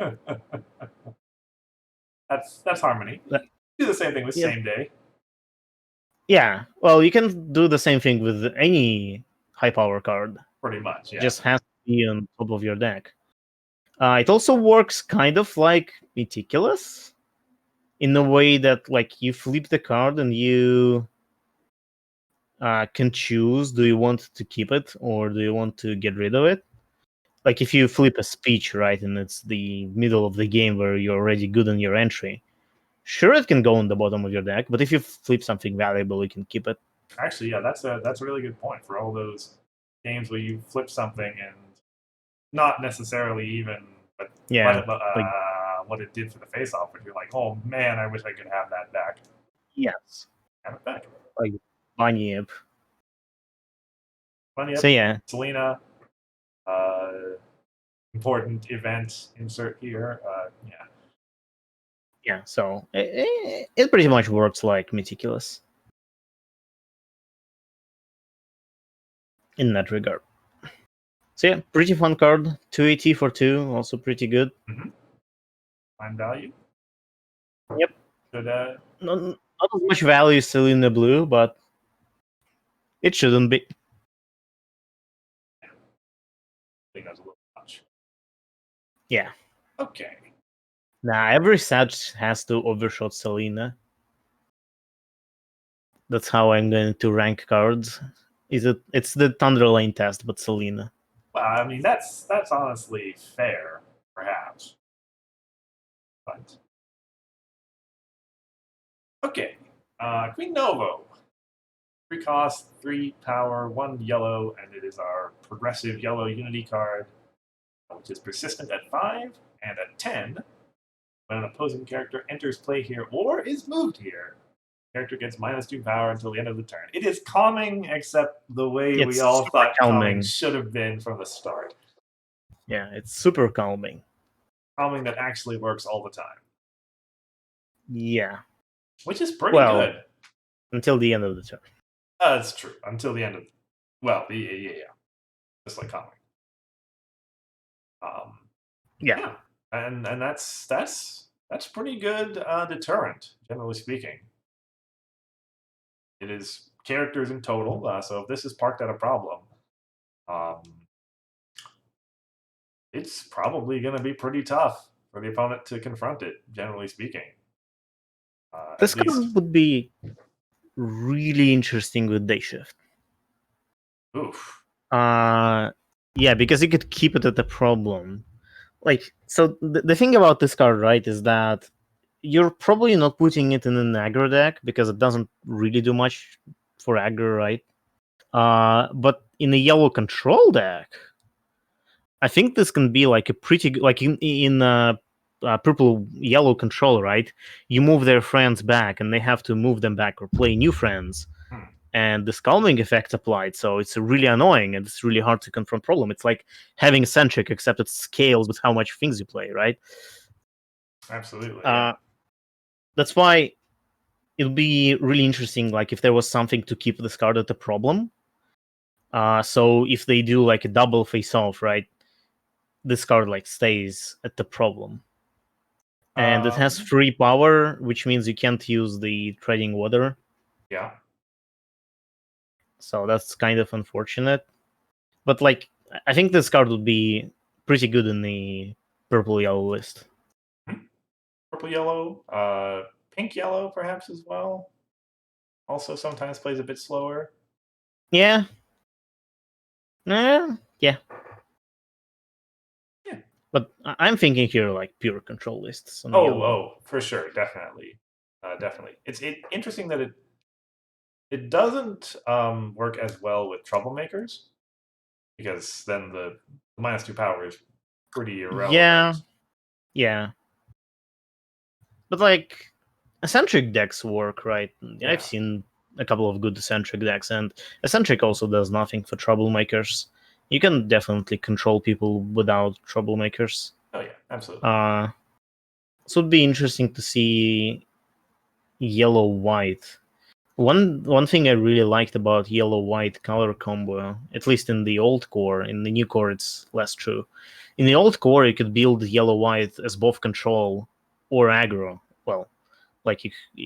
S2: That's harmony. Do the same thing with same day.
S1: Yeah, well, you can do the same thing with any high power card.
S2: Pretty much, yeah.
S1: Just has to be on top of your deck. It also works kind of like Meticulous, in a way that you flip the card and you can choose: do you want to keep it or do you want to get rid of it? If you flip a speech, right, and it's the middle of the game where you're already good on your entry, sure, it can go on the bottom of your deck, but if you flip something valuable, you can keep it.
S2: Actually, yeah, that's a really good point for all those games where you flip something and not necessarily even what it did for the face-off, but you're like, oh man, I wish I could have that back.
S1: Yes.
S2: Have it back.
S1: Like Bunny Up.
S2: So yeah. Selena, important event insert here. Yeah.
S1: Yeah, so it pretty much works like Meticulous in that regard. So yeah, pretty fun card. 280 for 2, also pretty good.
S2: Mm-hmm. Fine value.
S1: Yep.
S2: Should,
S1: not as much value still in the blue, but it shouldn't be.
S2: I think that's a little much.
S1: Yeah.
S2: Okay.
S1: Nah, every set has to overshot Selena. That's how I'm going to rank cards. It's the Thunderlane test, but Selena.
S2: Well, I mean that's honestly fair, perhaps. But okay. Queen Novo. 3 cost, 3 power, 1 yellow, and it is our progressive yellow unity card, which is persistent at 5 and at 10. When an opposing character enters play here or is moved here, the character gets -2 power until the end of the turn. It is calming, except the way we all thought calming should have been from the start.
S1: Yeah, it's super calming.
S2: Calming that actually works all the time.
S1: Yeah.
S2: Which is pretty good.
S1: Until the end of the turn.
S2: That's true. Until the end of... Well, yeah. Just like calming.
S1: Yeah.
S2: And that's That's pretty good deterrent, generally speaking. It is characters in total, so if this is parked at a problem, um, it's probably going to be pretty tough for the opponent to confront it, generally speaking.
S1: This
S2: At least,
S1: card would be really interesting with day shift.
S2: oof.
S1: Yeah, because you could keep it at the problem. Like, so the thing about this card, right, is that you're probably not putting it in an aggro deck because it doesn't really do much for aggro, right? But in a yellow control deck, I think this can be like a pretty good, like in purple yellow control, right? You move their friends back, and they have to move them back or play new friends,
S2: Hmm.
S1: and the calming effect applied. So it's really annoying and it's really hard to confront problem. It's like having eccentric, except it scales with how much things you play, right?
S2: Absolutely, yeah.
S1: Uh, that's why it'll be really interesting, like if there was something to keep this card at the problem. So if they do like a double face off, right, this card like stays at the problem. And it has
S2: Um,
S1: free power, which means you can't use the trading water.
S2: yeah.
S1: So that's kind of unfortunate. But like, I think this card would be pretty good in the purple yellow list.
S2: Hmm. Purple yellow, pink yellow, perhaps as well. Also, sometimes plays a bit slower.
S1: Yeah. Yeah.
S2: Yeah.
S1: But I'm thinking here like pure control lists on the
S2: Oh,
S1: yellow.
S2: oh, for sure, definitely, definitely. It's interesting that it doesn't work as well with troublemakers because then the -2 power is pretty
S1: Yeah.
S2: irrelevant.
S1: Yeah. But like, eccentric decks work, right? I've
S2: Yeah.
S1: seen a couple of good eccentric decks, and eccentric also does nothing for troublemakers. You can definitely control people without troublemakers.
S2: Oh yeah, absolutely.
S1: Uh, so it'd be interesting to see yellow white. One thing I really liked about yellow white color combo, at least in the old core, in the new core it's less true. In the old core, you could build yellow white as both control or aggro. Well, like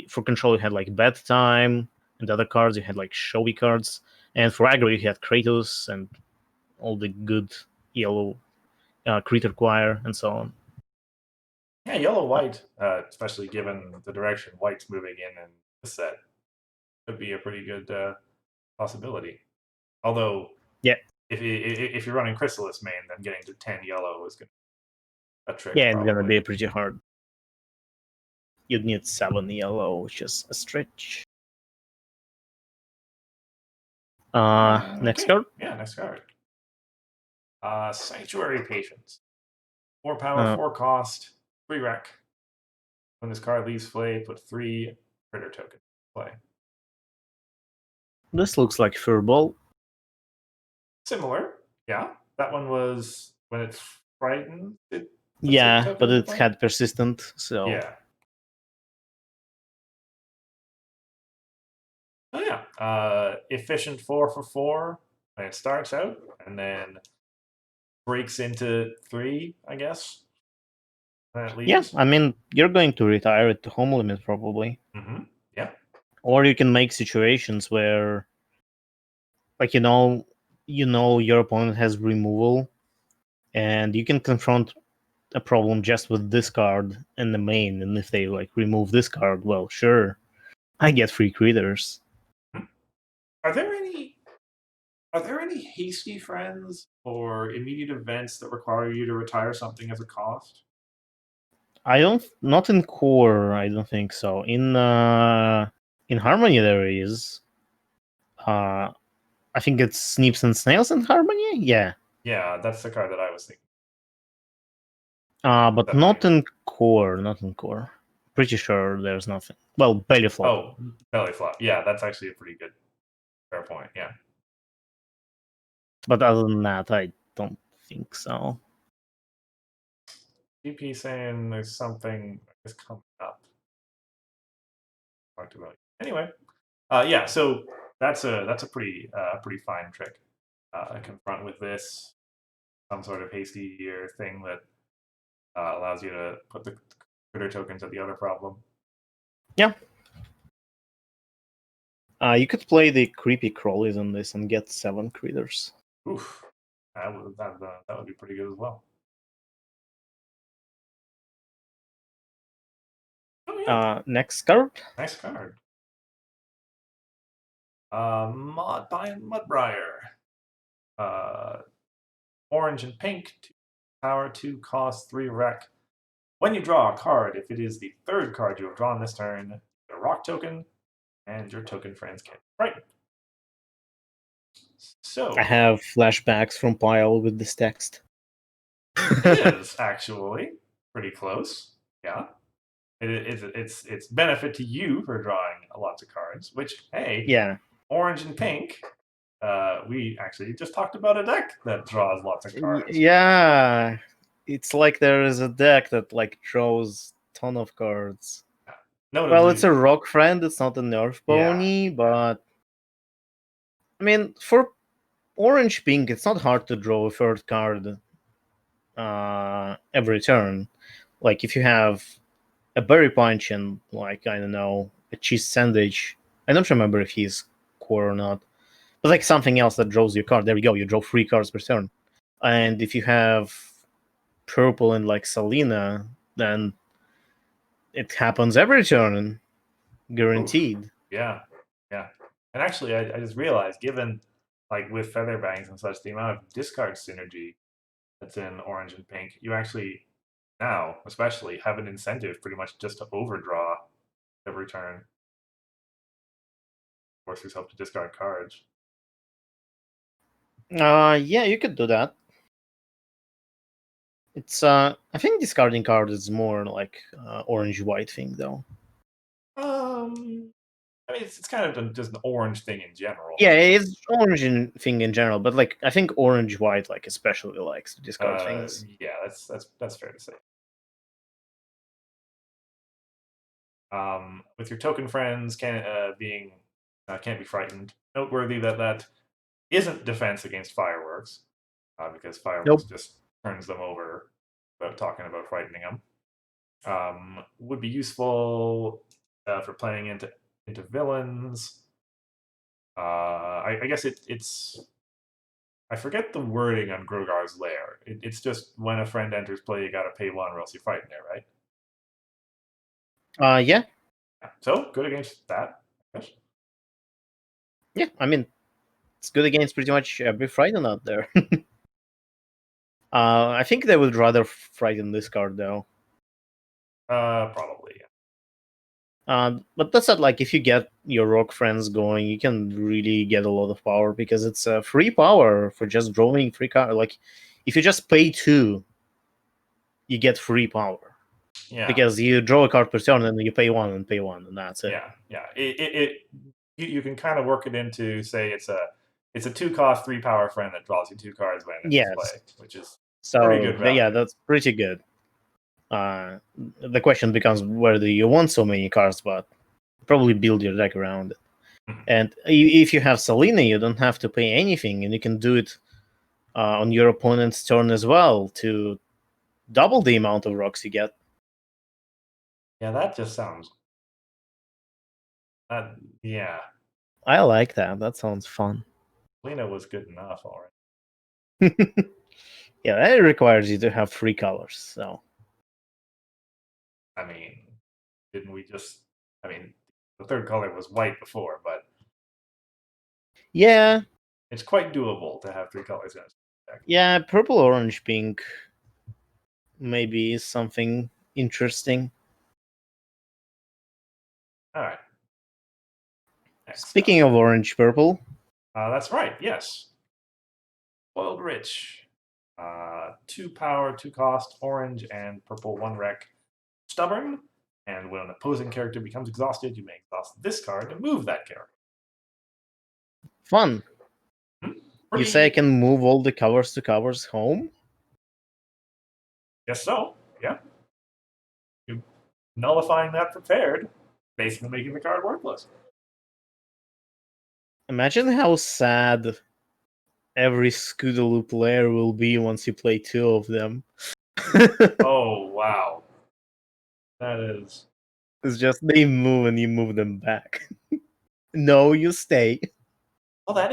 S1: for control you had like bedtime, and other cards you had like showy cards, and for aggro you had Kratos and all the good yellow creature choir and so on.
S2: Yeah, yellow white, especially given the direction white's moving in this set, could be a pretty good possibility. Although,
S1: Yeah,
S2: if you're running Chrysalis main, then getting to 10 yellow is a trick
S1: yeah, it's gonna
S2: probably.
S1: be pretty hard. You'd need 7 yellow, which is a stretch. Next
S2: Okay,
S1: card.
S2: yeah, next card. Sanctuary Patience. 4 power,
S1: Uh,
S2: 4 cost, 3 rec. When this card leaves play, put 3 critter tokens in play.
S1: this looks like Furball.
S2: Similar, yeah. That one was when it's frightened, it puts a
S1: Yeah,
S2: token
S1: but
S2: into
S1: it
S2: play.
S1: had persistent, so
S2: Yeah. Oh yeah. Efficient 4 for 4 when it starts out, and then breaks into 3, I guess. And it
S1: yeah.
S2: leaves.
S1: I mean, you're going to retire it to home limit probably,
S2: Mm-hmm. Yeah.
S1: or you can make situations where, like your opponent has removal, and you can confront a problem just with this card in the main. And if they like remove this card, well, sure, I get free critters.
S2: Hmm. Are there any hasty friends or immediate events that require you to retire something as a cost?
S1: I don't, not in core. I don't think so. In Harmony there is. Uh, I think it's Sneeps and Snails in Harmony. Yeah.
S2: Yeah, that's the card that I was thinking.
S1: But
S2: That might.
S1: not in core. Not in core. Pretty sure there's nothing. Well, belly flop.
S2: Oh, belly flop. Yeah, that's actually a pretty good fair point. Yeah.
S1: But other than that, I don't think so.
S2: DP saying there's something is coming up. Talked about. Anyway, yeah. So that's a pretty fine trick. Confront with this some sort of hasty or thing that allows you to put the critter tokens are the other problem.
S1: You could play the creepy crawlies on this and get 7 critters.
S2: Oof, that would be pretty good as well. Oh yeah,
S1: Next card.
S2: nice card. Mudbriar. Orange and pink, 2 power, 2 cost, 3 wreck. When you draw a card, if it is the third card you have drawn this turn, a rock token, and your token friends can frighten. So
S1: I have flashbacks from Pile with this text.
S2: it is actually pretty close. Yeah. It's benefit to you for drawing lots of cards, which hey,
S1: Yeah.
S2: orange and pink. We actually just talked about a deck that draws lots of cards.
S1: Yeah. It's like there is a deck that like draws ton of cards.
S2: Notably,
S1: Well, it's a rock friend, it's not a nerf
S2: Yeah.
S1: pony, but I mean for orange pink it's not hard to draw a third card every turn. Like if you have a berry punch and like I don't know, a cheese sandwich. I don't remember if he's core or not. But like something else that draws your card. There we go, you draw 3 cards per turn. And if you have purple and like Selena, then it happens every turn, guaranteed.
S2: Oof. Yeah, yeah. And actually, I just realized, given like with feather bangs and such, the amount of discard synergy that's in orange and pink, you actually now, especially, have an incentive pretty much just to overdraw every turn, force yourself to discard cards.
S1: Yeah, you could do that. It's I think discarding cards is more like orange white thing though.
S2: I mean, it's kind of just an orange thing in general.
S1: Yeah, it's orange thing in general, but like I think orange white like especially likes to discard things.
S2: Yeah, that's fair to say. With your token friends can't be frightened. Noteworthy that isn't defense against fireworks, because fireworks
S1: Nope.
S2: just turns them over without talking about frightening them. Would be useful for playing into villains. I guess it's I forget the wording on Grogar's Lair. It's just when a friend enters play, you gotta pay 1 or else you're fighting it, right?
S1: Yeah.
S2: So good against that. I guess.
S1: Yeah, I mean it's good against pretty much every Frighten out there. I think they would rather frighten this card though.
S2: Probably.
S1: But that's not like if you get your rock friends going, you can really get a lot of power because it's free power for just drawing 3 cards. Like if you just pay 2, you get free power.
S2: Yeah.
S1: Because you draw a card per turn and you pay 1 and pay 1 and that's it.
S2: Yeah. You can kind of work it into say it's a 2 cost 3 power friend that draws you 2 cards when it enters play, which is pretty good value.
S1: Yeah, that's pretty good. The question becomes whether you want so many cards, but probably build your deck around it. And if you have Selena, you don't have to pay anything, and you can do it on your opponent's turn as well to double the amount of rocks you get.
S2: Yeah, that just sounds. Yeah.
S1: I like that. That sounds fun.
S2: Lena was good enough already.
S1: Yeah, that requires you to have 3 colors. So
S2: I mean, didn't we just? I mean, the third color was white before, but
S1: yeah,
S2: it's quite doable to have 3 colors in a deck.
S1: yeah, purple, orange, pink maybe is something interesting.
S2: All right. Next
S1: Speaking of orange, purple.
S2: that's right. Yes. Spoiled Rich. 2 power, 2 cost, orange and purple, 1 wreck. Stubborn. And when an opposing character becomes exhausted, you may exhaust this card to move that character.
S1: Fun. You say I can move all the covers to covers home?
S2: Guess so. Yeah. You're nullifying that prepared, basically making the card worthless.
S1: Imagine how sad every Scootaloo player will be once you play 2 of them.
S2: Oh, wow. That is.
S1: It's just they move and you move them back. No, you stay.
S2: Oh, that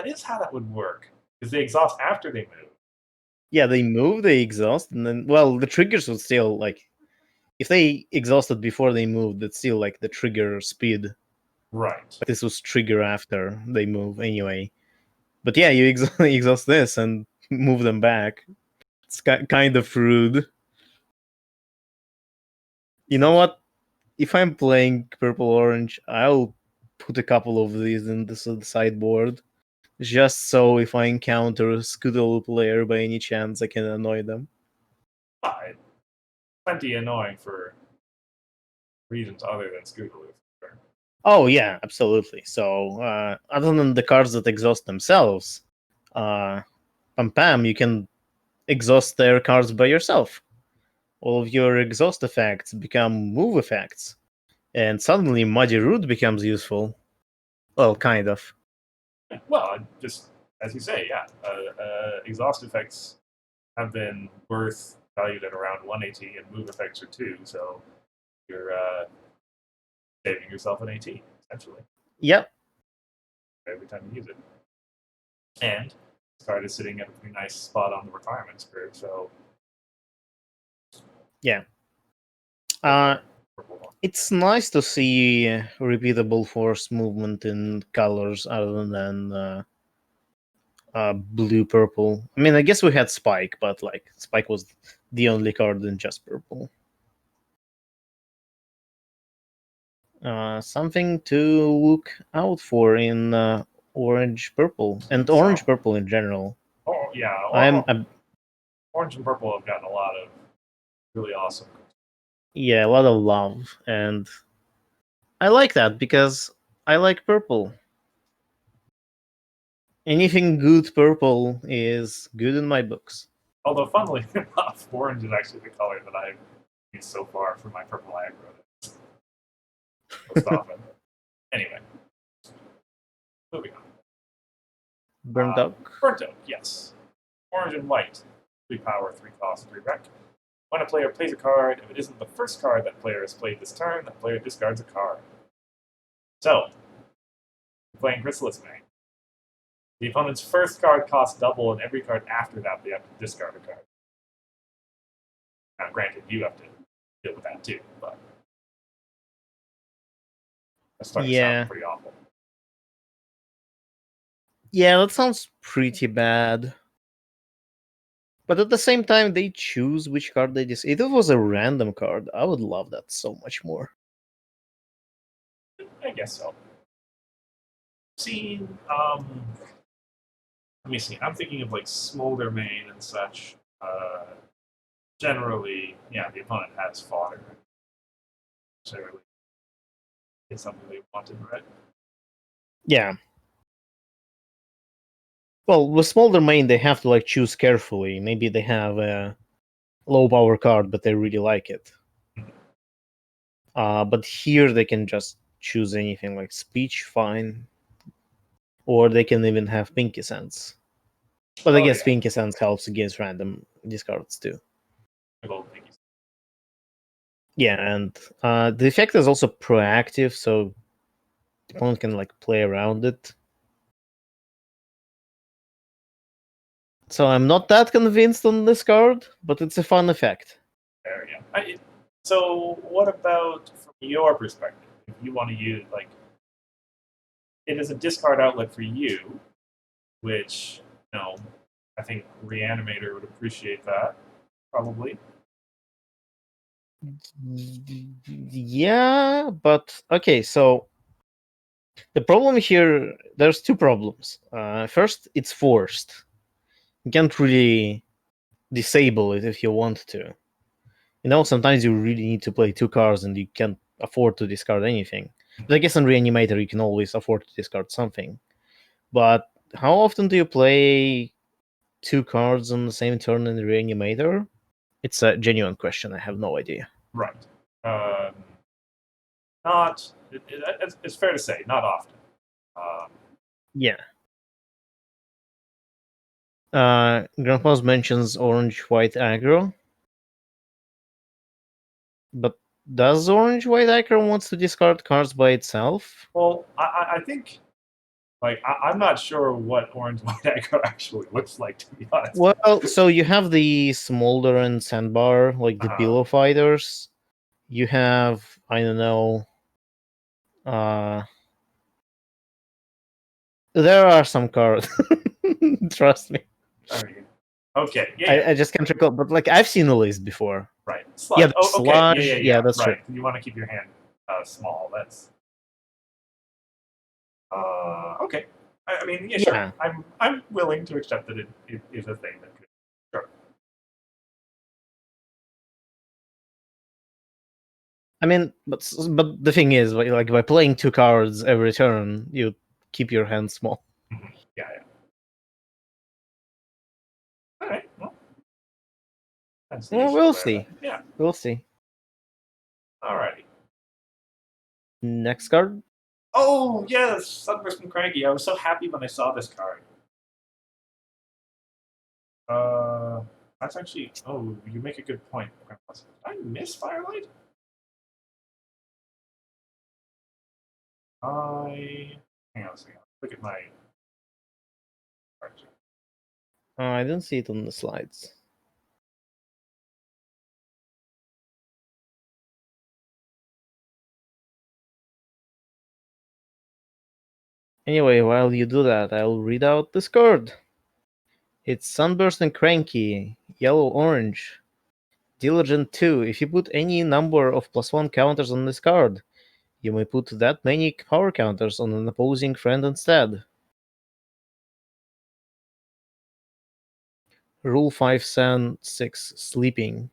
S2: is how that would work. Because they exhaust after they move.
S1: Yeah, they move, they exhaust, and then the triggers would still like if they exhausted before they moved, that's still like the trigger speed.
S2: Right.
S1: But this was trigger after they move anyway. But yeah, you exhaust this and move them back. It's kind of rude. You know what? If I'm playing purple orange, I'll put a couple of these in the sideboard, just so if I encounter a Scuttle player by any chance, I can annoy them.
S2: Fine. Plenty annoying for reasons other than Scootaloo. Sure.
S1: Oh yeah, absolutely. So other than the cards that exhaust themselves, Pam Pam, you can exhaust their cards by yourself. All of your exhaust effects become move effects, and suddenly Muddy Root becomes useful. Well, kind of.
S2: Well, just as you say, yeah. Exhaust effects have been worth valued at around 1 AT, and move effects are 2, so you're saving yourself an AT, essentially,
S1: Yep.
S2: every time you use it. And this card is sitting at a pretty nice spot on the requirements curve, so.
S1: Yeah. It's nice to see repeatable force movement in colors other than blue purple. I mean, I guess we had Spike, but like Spike was the only card in just purple. Something to look out for in orange purple and orange purple in general.
S2: Oh yeah, orange and purple have gotten a lot of really awesome.
S1: Yeah, a lot of love, and I like that because I like purple. Anything good purple is good in my books.
S2: Although, funnily enough, orange is actually the color that I've used so far for my purple aggro most often. Anyway, moving on.
S1: Burnt oak.
S2: Burnt oak, yes. Orange and white. 3 power, 3 cost, 3 wreck. When a player plays a card, if it isn't the first card that player has played this turn, that player discards a card. So, playing Chrysalis Mane. The opponent's first card costs double, and every card after that they have to discard a card. Now, granted, you have to deal with that too, but that's starting to sound pretty awful.
S1: Yeah, that sounds pretty bad. But at the same time, they choose which card they decide. If it was a random card, I would love that so much more.
S2: I guess so. See, let me see. I'm thinking of like Smolder Mane and such. Generally, yeah, the opponent has fodder. So it's something they wanted, right?
S1: Yeah. Well, with Smolder Main, they have to like choose carefully. Maybe they have a low power card, but they really like it. But here they can just choose anything like Speech, fine. Or they can even have Pinky Sense. But I guess Pinky Sense helps against random discards too. Yeah, and the effect is also proactive, so the opponent can like play around it. So I'm not that convinced on this card, but it's a fun effect.
S2: There, yeah. So what about from your perspective? If you want to use like it is a discard outlet for you, which I think Reanimator would appreciate that probably.
S1: Yeah, but okay, so the problem here, there's two problems. First, it's forced. You can't really disable it if you want to. Sometimes you really need to play two cards and you can't afford to discard anything. But I guess in Reanimator you can always afford to discard something. But how often do you play two cards on the same turn in Reanimator? It's a genuine question. I have no idea.
S2: Right. Not. It's fair to say, not often.
S1: Yeah. Grandpa's mentions orange-white aggro, but Does Orange White Icon wants to discard cards by itself?
S2: Well, I think like I'm not sure what orange white aggro actually looks like, to be honest.
S1: Well, so you have the Smolder and Sandbar, like the Pillow Fighters. You have, I don't know, there are some cards. Trust me.
S2: I mean, okay, yeah,
S1: I just can't recall, but like I've seen the list before.
S2: right. Sludge.
S1: Yeah, the
S2: Oh, okay,
S1: Sludge. Yeah, that's
S2: right.
S1: true.
S2: You want to keep your hand small. That's okay. I mean, yeah,
S1: Yeah.
S2: sure. I'm willing to accept that it is a thing that could. Sure.
S1: I mean, but the thing is, like by playing 2 cards every turn, you keep your hand small.
S2: Yeah, yeah. All right. Well, that's the
S1: Well,
S2: issue
S1: we'll
S2: there,
S1: see.
S2: then. Yeah.
S1: We'll see.
S2: All righty.
S1: Next card.
S2: Oh yes, Sunburst from Cranky. I was so happy when I saw this card. That's actually. Oh, you make a good point. Did I miss Firelight? Hang on a second. Look at my card.
S1: I didn't see it on the slides. Anyway, while you do that, I'll read out this card. It's Sunburst and Cranky, yellow-orange. Diligent 2. If you put any number of +1 counters on this card, you may put that many power counters on an opposing friend instead. Rule 5-6, Sleeping.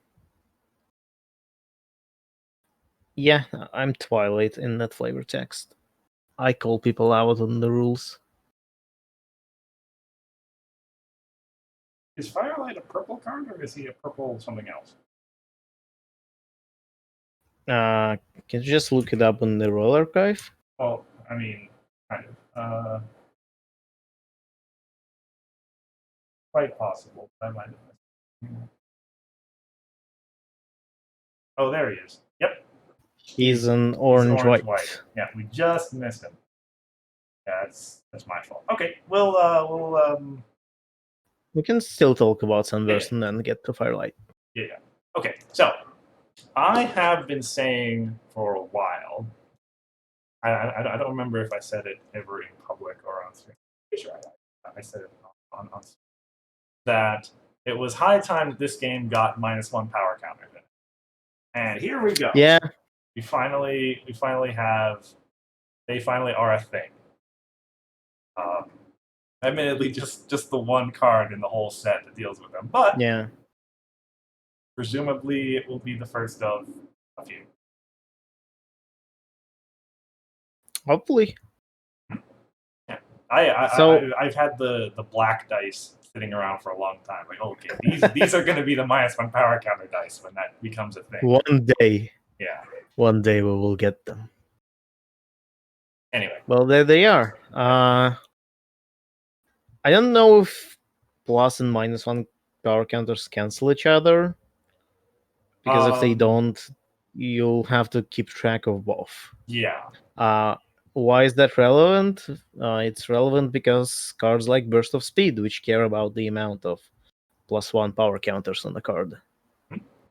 S1: Yeah, I'm Twilight in that flavor text. I call people out on the rules.
S2: Is Firelight a purple card or is he a purple something else?
S1: Can you just look it up on the Roll Archive?
S2: Well, I mean, kind of. Quite possible. I might have missed. Oh, there he is. Yep.
S1: He's an
S2: He's
S1: orange-white.
S2: Yeah, we just missed him. Yeah, that's my fault. Okay, we'll
S1: We can still talk about Sunburst and then get to Firelight.
S2: yeah. Okay, so I have been saying for a while. I don't remember if I said it ever in public or on stream. Pretty sure I said it on that it was high time that this game got -1 power counter. And here we go.
S1: Yeah.
S2: We finally have. They finally are a thing. Admittedly, just the one card in the whole set that deals with them, but
S1: yeah,
S2: presumably it will be the first of a few.
S1: hopefully.
S2: Yeah,
S1: So-
S2: I've had the black dice sitting around for a long time. Like, okay, these are going to be the -1 power counter dice when that becomes a thing.
S1: One day.
S2: Yeah.
S1: One day we will get them.
S2: Anyway,
S1: Well, there they are. I don't know if plus and -1 power counters cancel each other. Because if they don't, you'll have to keep track of both.
S2: Yeah.
S1: Why is that relevant? It's relevant because cards like Burst of Speed, which care about the amount of +1 power counters on the card.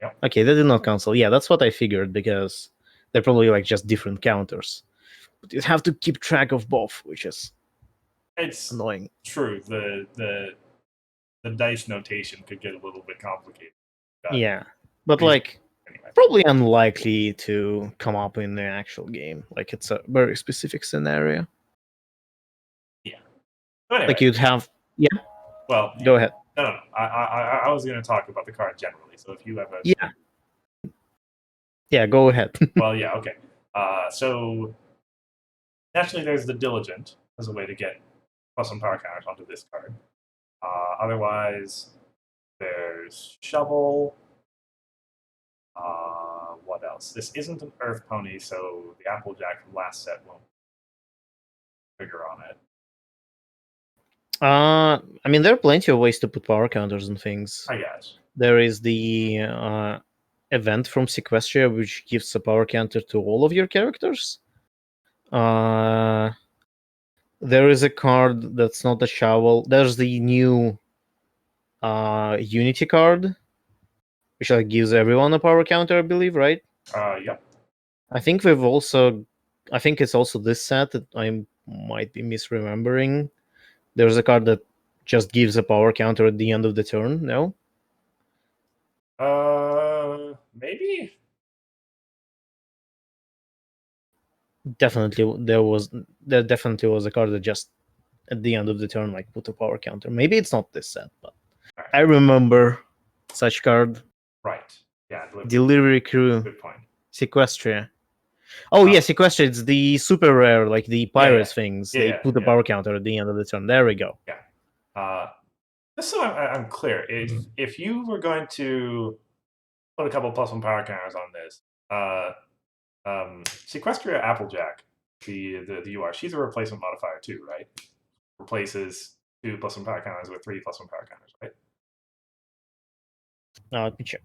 S2: Yep.
S1: Okay, they did not cancel. Yeah, that's what I figured, because they're probably like just different counters. But you have to keep track of both, which is annoying.
S2: True. The dice notation could get a little bit complicated.
S1: Yeah, but
S2: anyway.
S1: Probably unlikely to come up in the actual game. Like, it's a very specific scenario.
S2: Yeah. Anyway,
S1: like you'd have. Yeah.
S2: Well,
S1: go ahead.
S2: No. I was going to talk about the card generally. So if you have a.
S1: Yeah. Yeah, go ahead.
S2: Well, yeah, okay. So naturally, there's the Diligent as a way to get +1 power counters onto this card. Otherwise, there's Shovel. What else? This isn't an Earth Pony, so the Applejack from last set won't figure on it.
S1: I mean, there are plenty of ways to put power counters on things.
S2: I guess.
S1: There is the event from Sequestria which gives a power counter to all of your characters. There is a card that's not a shovel. There's the new Unity card, which gives everyone a power counter, I believe, right?
S2: Yep.
S1: I think we've also, I think it's also this set that I might be misremembering. There's a card that just gives a power counter at the end of the turn. No,
S2: Maybe.
S1: there definitely was a card that just at the end of the turn like put a power counter. Maybe it's not this set, but
S2: Right.
S1: I remember such card.
S2: Right. Yeah.
S1: Delivery Crew,
S2: Good point.
S1: Sequestria. Oh yeah, Sequestria. It's the super rare, like the pirates things. They put a power counter at the end of the turn. There we go.
S2: Yeah. Just so I'm clear, if you were going to put a couple +1 power counters on this, Sequestria Applejack, the UR, she's a replacement modifier too, right? Replaces 2 +1 power counters with 3 +1 power counters, right?
S1: Let me check.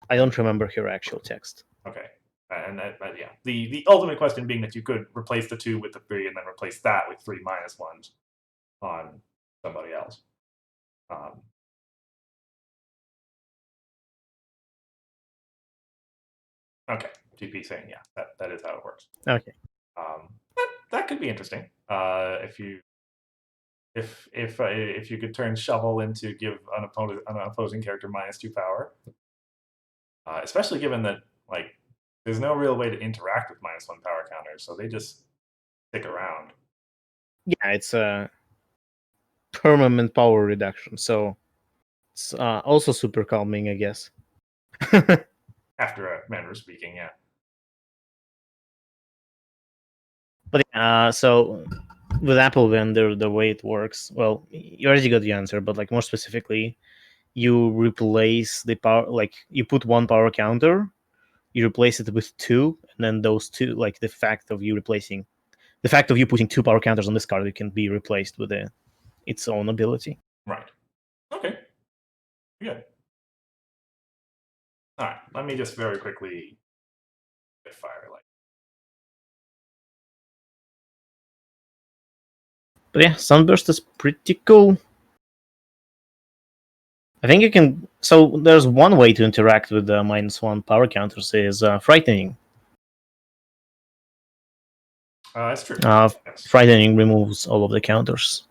S1: I don't remember her actual text.
S2: Okay. And yeah, the ultimate question being that you could replace the 2 with the 3 and then replace that with 3 -1s on somebody else. Okay, GP saying yeah, that is how it works.
S1: Okay.
S2: That could be interesting. If you could turn shovel into give an opposing character -2 power, especially given that like there's no real way to interact with -1 power counters, so they just stick around.
S1: Yeah, it's a permanent power reduction, so it's also super calming, I guess.
S2: After a manner of speaking, yeah.
S1: But so with Apple Vendor, the way it works, well, you already got the answer, but like more specifically, you replace the power, like you put 1 power counter, you replace it with 2, and then those 2, like the fact of you putting 2 power counters on this card, it can be replaced with its own ability.
S2: Right. Okay. Good. All right. Let me just very quickly get Firelight.
S1: But yeah, Sunburst is pretty cool. I think you can. So there's one way to interact with the -1 power counters is frightening.
S2: That's true. Yes.
S1: Frightening removes all of the counters.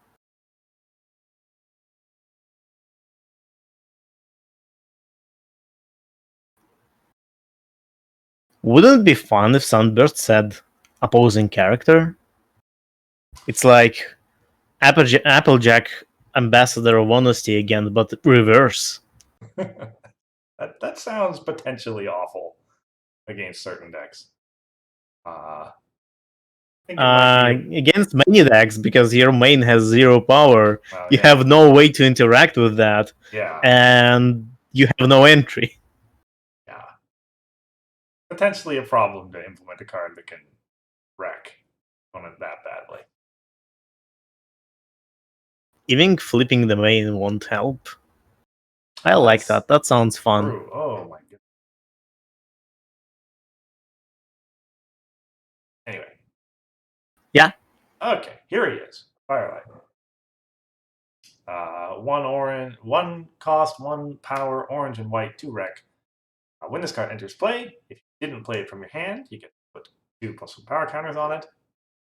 S1: Wouldn't it be fun if Sunburst said opposing character? It's like Applejack, Ambassador of Honesty again, but reverse.
S2: That sounds potentially awful against certain decks.
S1: Against many decks, because your main has 0 power, you have no way to interact with that.
S2: Yeah.
S1: And you have no entry.
S2: Yeah. Potentially a problem to implement a card that can wreck opponent that badly.
S1: Even flipping the main won't help. I like that. That sounds fun.
S2: True. Oh my goodness. Anyway.
S1: Yeah.
S2: Okay, here he is. Firelight. 1 orange, 1 cost, 1 power, orange and white, 2 wreck. When this card enters play, if you didn't play it from your hand, you get to put 2 +1 power counters on it.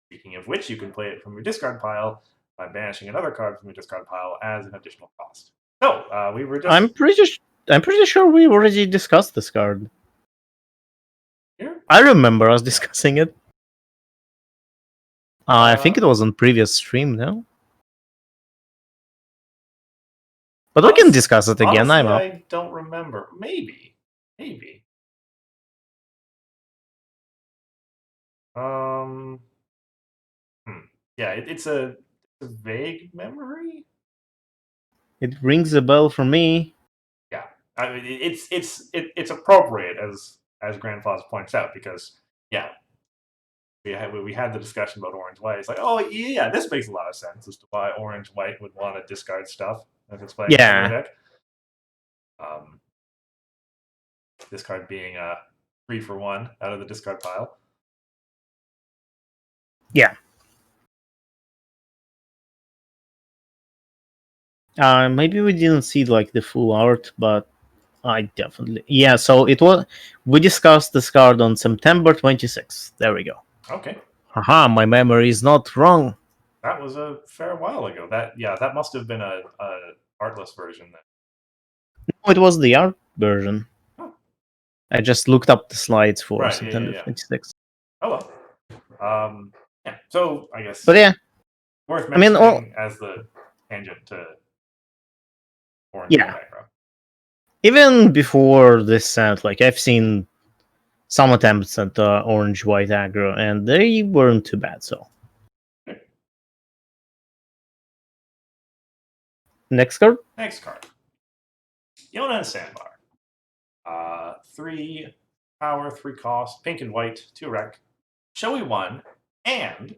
S2: Speaking of which, you can play it from your discard pile by banishing another card from your discard pile as an additional cost. So we were just.
S1: I'm pretty sure we already discussed this card.
S2: Here?
S1: I remember us discussing it. I think it was on previous stream, no? But we can discuss it again.
S2: Honestly,
S1: I'm up.
S2: I don't remember. Maybe. Yeah, it's a vague memory.
S1: It rings a bell for me.
S2: Yeah, I mean it's appropriate as Grandfather points out because yeah, we had the discussion about orange white. It's like, oh yeah, this makes a lot of sense as to why orange white would want to discard stuff if it's playing in their deck. This card being a 3 for 1 out of the discard pile.
S1: Yeah. Maybe we didn't see like the full art, but I definitely So it was. We discussed this card on September 26th. There we go.
S2: Okay.
S1: Haha, my memory is not wrong.
S2: That was a fair while ago. That must have been a artless version then.
S1: No, it was the art version.
S2: Oh.
S1: I just looked up the slides for
S2: Right,
S1: September
S2: yeah.
S1: 26th.
S2: Oh well. Yeah. So I guess.
S1: But yeah,
S2: Worth
S1: I mean,
S2: mentioning as the tangent to orange
S1: yeah.
S2: aggro.
S1: Even before this set, like I've seen some attempts at orange white aggro, and they weren't too bad. So next card.
S2: Next card. Yona and Sandbar. 3 power, 3 cost, pink and white, 2 rec. Showy 1, and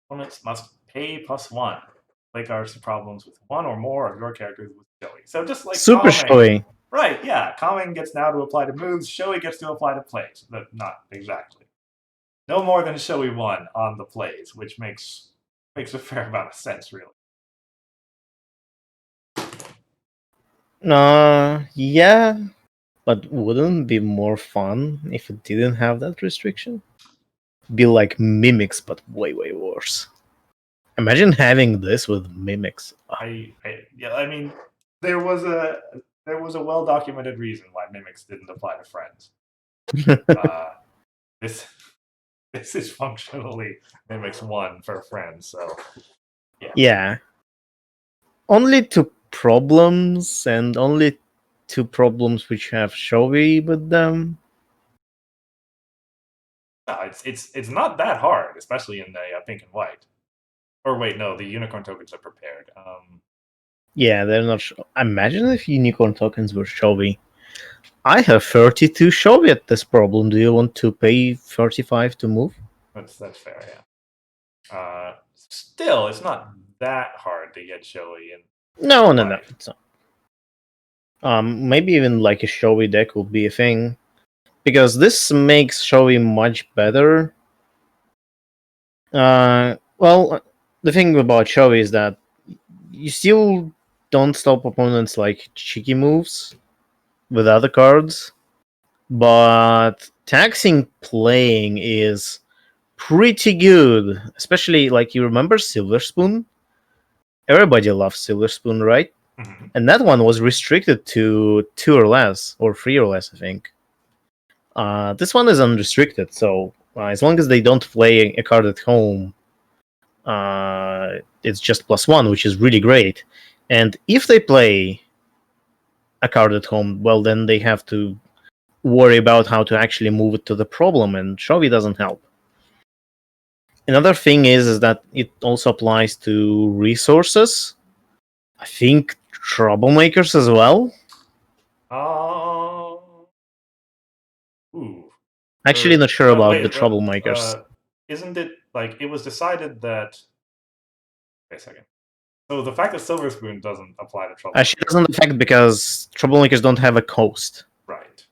S2: opponents must pay +1. Play cards to problems with 1 or more of your characters with Showy. So just like
S1: Super
S2: calming,
S1: showy.
S2: Right, yeah. Calming gets now to apply to moves, Showy gets to apply to plays. But not exactly. No more than Showy 1 on the plays, which makes a fair amount of sense, really.
S1: Yeah, but wouldn't it be more fun if it didn't have that restriction? Be like mimics, but way worse. Imagine having this with mimics.
S2: I mean, there was a well documented reason why mimics didn't apply to friends. This is functionally mimics 1 for friends, so
S1: Yeah. Only 2 problems, and only 2 problems which have showy with them.
S2: No, it's not that hard, especially in the pink and white. Or wait, no, the unicorn tokens are prepared.
S1: Yeah, they're not. Imagine if unicorn tokens were showy. I have 32 showy at this problem. Do you want to pay 35 to move?
S2: That's fair, yeah. Still, it's not that hard to get showy.
S1: No, it's not. Maybe even like a showy deck would be a thing, because this makes showy much better. Well, the thing about showy is that you still don't stop opponents like cheeky moves with other cards, but taxing playing is pretty good. Especially like, you remember Silver Spoon? Everybody loves Silver Spoon, right?
S2: Mm-hmm.
S1: And that one was restricted to 2 or less, or 3 or less, I think. This one is unrestricted, so as long as they don't play a card at home, it's just +1, which is really great. And if they play a card at home, well, then they have to worry about how to actually move it to the problem, and showy doesn't help. Another thing is that it also applies to resources. I think troublemakers as well. Actually, not sure about the troublemakers.
S2: Isn't it like it was decided that? Wait a second. So the fact that Silver Spoon doesn't apply to troublemakers
S1: actually doesn't affect, because troublemakers don't have a cost.
S2: Right.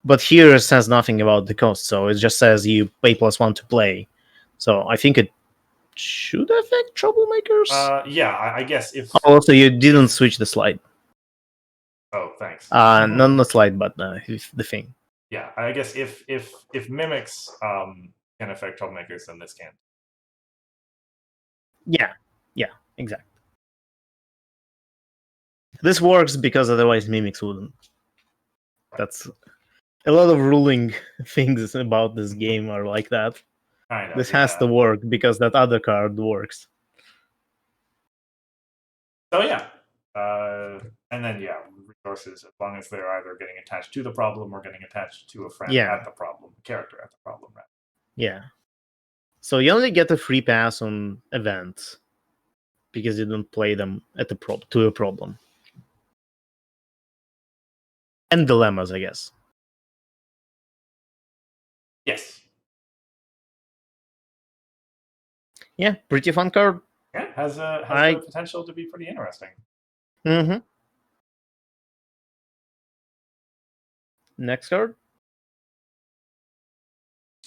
S1: But here it says nothing about the cost, so it just says you pay +1 to play. So I think it should affect troublemakers.
S2: Yeah, I guess if.
S1: Also, you didn't switch the slide.
S2: Oh, thanks.
S1: Not the slide, but the thing.
S2: Yeah, I guess if mimics can affect troublemakers, then this can.
S1: Yeah, exactly. This works because otherwise mimics wouldn't. Right. That's a lot of ruling things about this game are like that.
S2: Kind of,
S1: this has to work because that other card works.
S2: So yeah, and then resources, as long as they're either getting attached to the problem or getting attached to a friend at the problem, character at the problem. Right?
S1: Yeah. So you only get a free pass on events because you don't play them at to a problem. And dilemmas, I guess.
S2: Yes.
S1: Yeah, pretty fun card.
S2: Yeah, has the potential to be pretty interesting.
S1: Mm-hmm. Next card.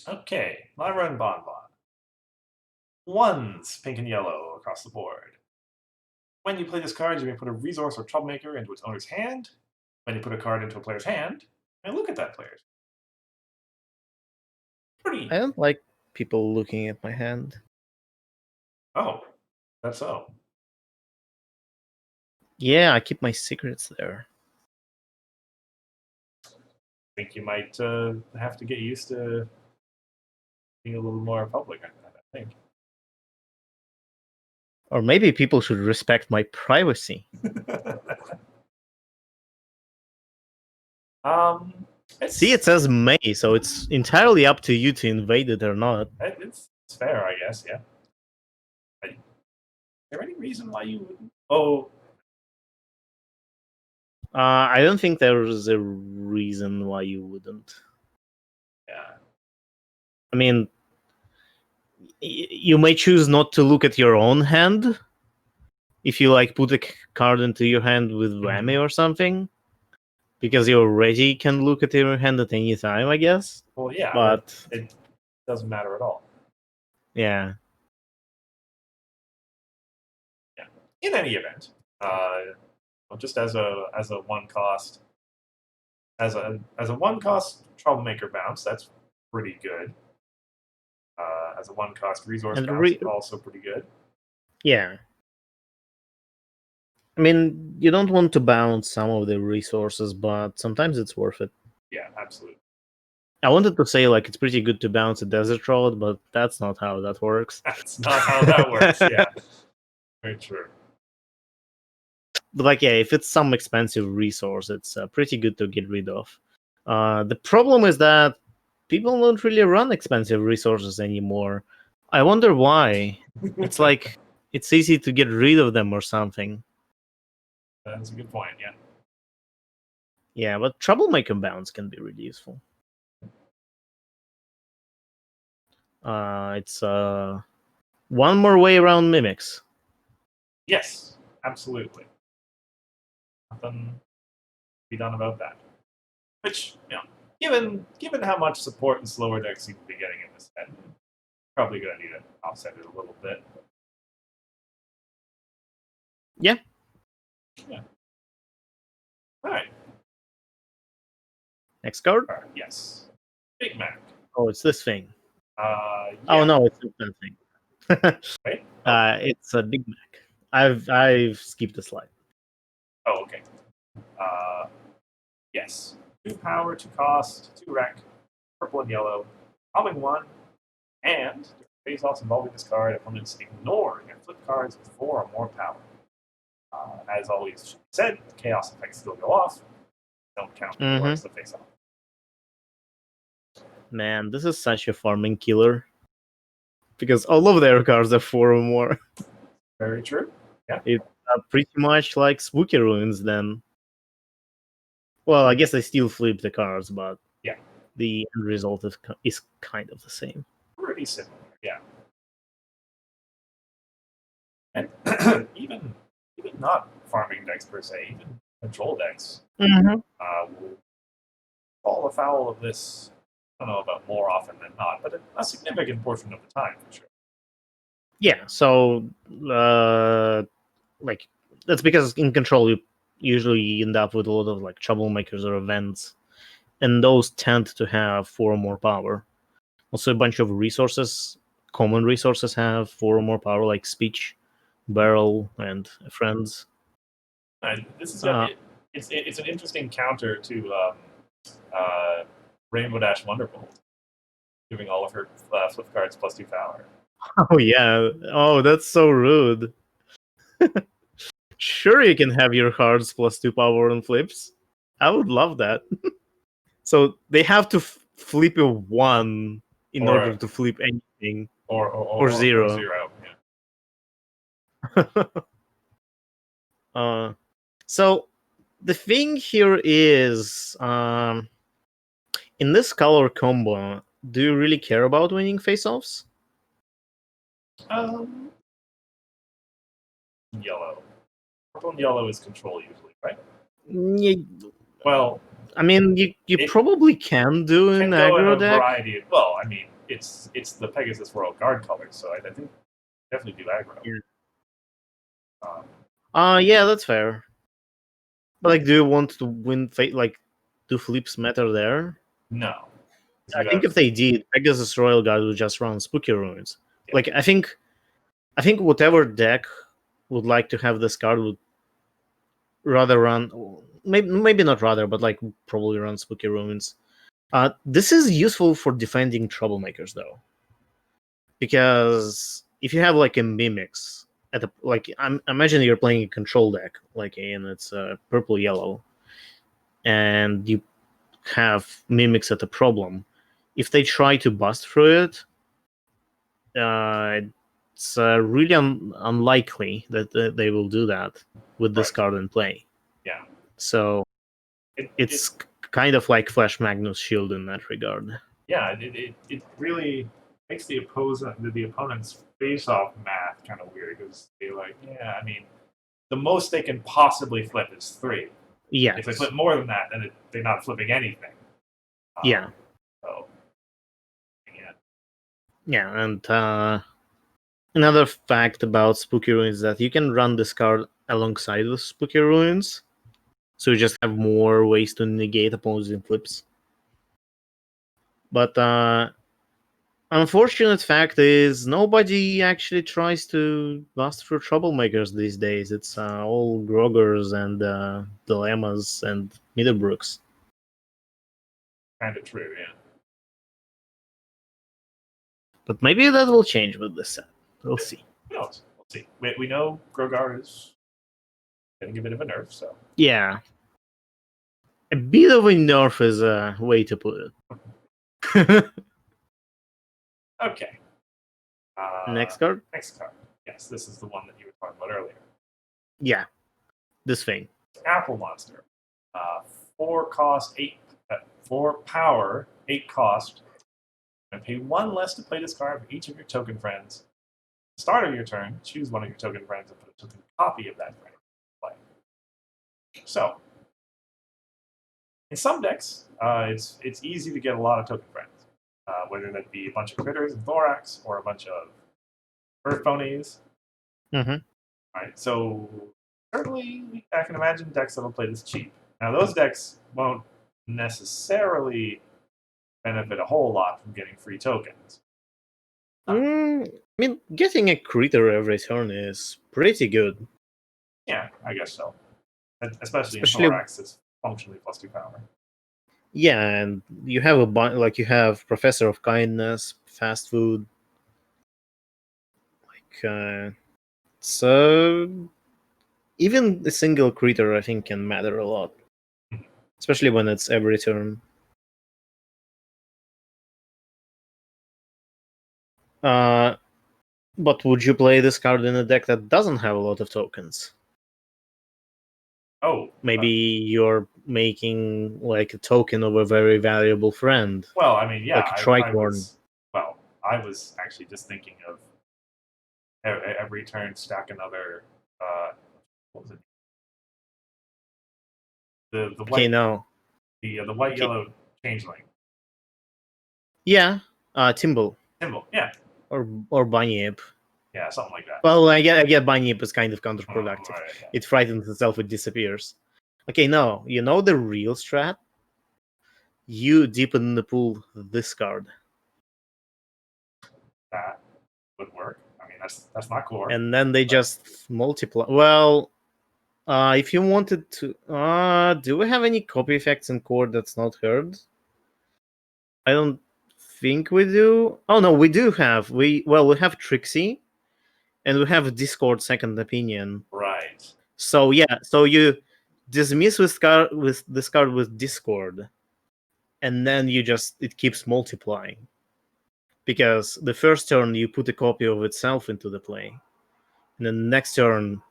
S2: Okay, Lyra and Bonbon. Ones, pink and yellow across the board. When you play this card, you may put a resource or troublemaker into its owner's hand. When you put a card into a player's hand, and look at that player's. Pretty.
S3: I don't like people looking at my hand.
S2: Oh, that's so.
S3: Yeah, I keep my secrets there.
S2: I think you might have to get used to being a little more public. I think.
S3: Or maybe people should respect my privacy. See, it says May, so it's entirely up to you to invade it or not.
S2: It's fair, I guess. Yeah. Is there any reason why you wouldn't? Oh,
S3: I don't think there's a reason why you wouldn't.
S2: yeah.
S3: I mean, you may choose not to look at your own hand if you like put a card into your hand with whammy or something, because you already can look at your hand at any time, I guess.
S2: Well, yeah,
S3: but
S2: it doesn't matter at all.
S3: Yeah.
S2: Yeah. In any event, just as a one cost, as a one cost troublemaker bounce, that's pretty good. As a one cost resource
S3: And
S2: bounce, also pretty good.
S3: Yeah. I mean, you don't want to bounce some of the resources, but sometimes it's worth it.
S2: Yeah, absolutely.
S3: I wanted to say like it's pretty good to bounce a desert road, but that's not how that works.
S2: That's not how that works. Yeah, very true.
S3: But like, yeah, if it's some expensive resource, it's pretty good to get rid of. The problem is that people don't really run expensive resources anymore. I wonder why. It's like it's easy to get rid of them or something.
S2: That's a good point. Yeah.
S3: Yeah, but troublemaker bounce can be really useful. It's one more way around mimics.
S2: Yes, absolutely. Nothing to be done about that. Which, given how much support the slower decks seem to be getting in this set, probably going to need to offset it a little bit.
S3: Yeah.
S2: Yeah. All right.
S3: Next card?
S2: Yes. Big Mac.
S3: Oh, it's this thing.
S2: Yeah.
S3: Oh no, it's not that thing.
S2: Right?
S3: It's a Big Mac. I've skipped a slide.
S2: Oh, okay. Yes. 2 power, 2 cost, 2 wreck, purple and yellow, humming 1, and face offs involving this card, opponents ignore and flip cards with 4 or more power. As always said, the chaos effects still go off. Don't count towards the face off.
S3: Man, this is such a farming killer. Because all of their cards are 4 or more.
S2: Very true. Yeah.
S3: It's pretty much like Spooky Ruins then. Well, I guess they still flip the cards, but
S2: yeah,
S3: the end result is kind of the same.
S2: Pretty similar, yeah. And even not farming decks per se, even control decks will fall afoul of this. I don't know about more often than not, but a significant portion of the time for sure.
S3: Yeah, so like that's because in control you usually end up with a lot of like troublemakers or events, and those tend to have 4 or more power. Also, a bunch of resources, common resources, have 4 or more power, like speech, barrel, and friends.
S2: This is it's an interesting counter to Rainbow Dash Wonderbolt, giving all of her flip cards plus 2 power.
S3: Oh yeah! Oh, that's so rude. Sure, you can have your cards plus 2 power on flips. I would love that. So they have to flip a 1 in order to flip anything, or 0.
S2: Or 0.
S3: Yeah. So the thing here is, in this color combo, do you really care about winning face-offs?
S2: Yellow. Purple and yellow is control usually, right?
S3: Yeah.
S2: Well,
S3: I mean, you
S2: It
S3: probably can do
S2: can
S3: an
S2: go in
S3: aggro
S2: a
S3: deck.
S2: variety. Well, I mean, it's the Pegasus Royal Guard colors, so I think definitely do aggro.
S3: Yeah. Yeah, that's fair. But like, do you want to win? Like, do flips matter there?
S2: No.
S3: I think if they did, Pegasus Royal Guard would just run Spooky Ruins.
S2: Yeah.
S3: Like, I think whatever deck would like to have this card would rather run, maybe not rather, but like probably run Spooky Ruins. This is useful for defending Troublemakers though, because if you have like a Mimics at the imagine you're playing a control deck and it's purple yellow, and you have Mimics at the problem. If they try to bust through it, it's really unlikely that they will do that with this card in play.
S2: Yeah.
S3: So it's kind of like Flash Magnus Shield in that regard.
S2: Yeah, it really makes the opponent's face-off math kind of weird because they're like, yeah, I mean, the most they can possibly flip is 3.
S3: Yeah.
S2: If they flip more than that, then they're not flipping anything.
S3: Yeah.
S2: So, yeah.
S3: Yeah, and another fact about Spooky Ruins is that you can run this card alongside with Spooky Ruins, so you just have more ways to negate opposing flips. But unfortunate fact is nobody actually tries to bust through Troublemakers these days. It's all Groggers and Dilemmas and Middlebrooks.
S2: Kind of true, yeah.
S3: But maybe that will change with this set. We'll see.
S2: Who knows? We'll see. We know Grogar is getting a bit of a nerf, so.
S3: Yeah. A bit of a nerf is a way to put it.
S2: Okay.
S3: Next card?
S2: Next card. Yes, this is the one that you were talking about earlier.
S3: Yeah. This thing.
S2: Apple Monster. 4 power, 8 cost. And pay 1 less to play this card for each of your token friends. At the start of your turn, choose one of your token friends and put a token copy of that friend in play. So, in some decks, it's easy to get a lot of token friends. Whether that be a bunch of critters and thorax or a bunch of earth ponies.
S3: Mm-hmm.
S2: Right, so certainly I can imagine decks that'll play this cheap. Now those decks won't necessarily benefit a whole lot from getting free tokens.
S3: I mean, getting a critter every turn is pretty good.
S2: Yeah, I guess so. Especially in thorax, it's functionally +2 power.
S3: Yeah, and you have you have Professor of Kindness, fast food. So even a single critter, I think, can matter a lot, especially when it's every turn. But would you play this card in a deck that doesn't have a lot of tokens?
S2: Oh,
S3: maybe you're making like a token of a very valuable friend.
S2: Well, I mean, yeah,
S3: like a tricorn.
S2: I was actually just thinking of every turn stack another. What was it? The white.
S3: Okay, no.
S2: The white yellow changeling.
S3: Yeah, Timble.
S2: Timble, yeah.
S3: Or Bunyip.
S2: Yeah, something like that.
S3: Well, I get Bunyip is kind of counterproductive.
S2: Right, yeah.
S3: It frightens itself, it disappears. Okay, no, you know the real strat? You deepen in the pool this card.
S2: That would work. I mean, that's not core.
S3: And then they just multiply. Well, if you wanted to, do we have any copy effects in core that's not heard? I don't think we do. Oh no, we do have. We have Trixie, and we have Discord Second Opinion.
S2: Right.
S3: So yeah, so you dismiss this card with Discord, and then it keeps multiplying. Because the first turn you put a copy of itself into the play, and then the next turn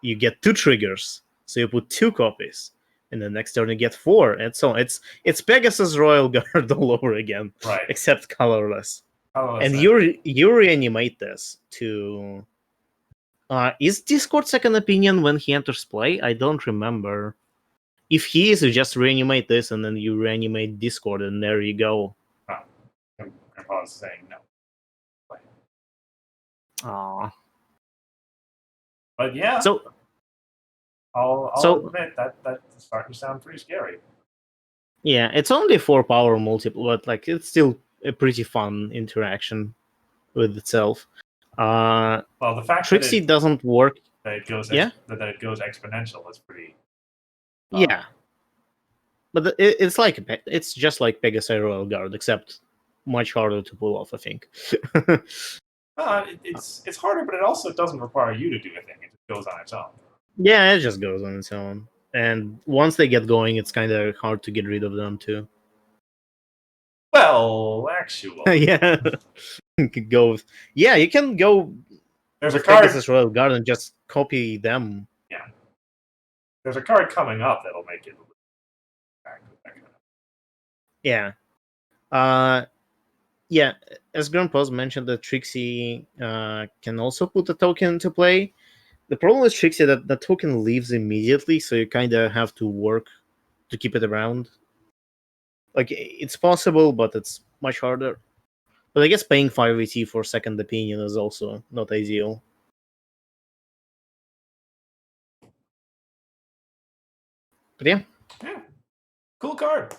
S3: you get 2 triggers, so you put 2 copies, and the next turn you get 4, and so on. It's Pegasus Royal Guard all over again,
S2: right?
S3: Except colorless. And you reanimate this to. Is Discord Second Opinion when he enters play? I don't remember. If he is, you just reanimate this, and then you reanimate Discord, and there you go.
S2: Grandpa's saying no.
S3: Aww.
S2: But yeah,
S3: So
S2: I'll admit that's starting to sound pretty scary.
S3: yeah, it's only 4 power multiple, but like it's still a pretty fun interaction with itself.
S2: Well, the fact
S3: Trixie
S2: that
S3: doesn't work.
S2: it goes
S3: Yeah?
S2: that it goes exponential is pretty.
S3: Yeah, but it's just like Pegasus Royal Guard, except much harder to pull off, I think.
S2: It's harder, but it also doesn't require you to do anything. It just goes on its own.
S3: Yeah, it just goes on its own. And once they get going, it's kind of hard to get rid of them too.
S2: Well, actually,
S3: Yeah, you can go. Yeah, you can go.
S2: There's a
S3: with
S2: card.
S3: Pegasus Royal Guard and just copy them.
S2: Yeah, there's a card coming up that'll make it.
S3: Yeah. Yeah, as Grandpa's mentioned, that Trixie can also put a token into play. The problem with Trixie that the token leaves immediately, so you kind of have to work to keep it around. Like, it's possible, but it's much harder. But I guess paying 5 ET for second opinion is also not ideal. But yeah.
S2: Yeah, cool card.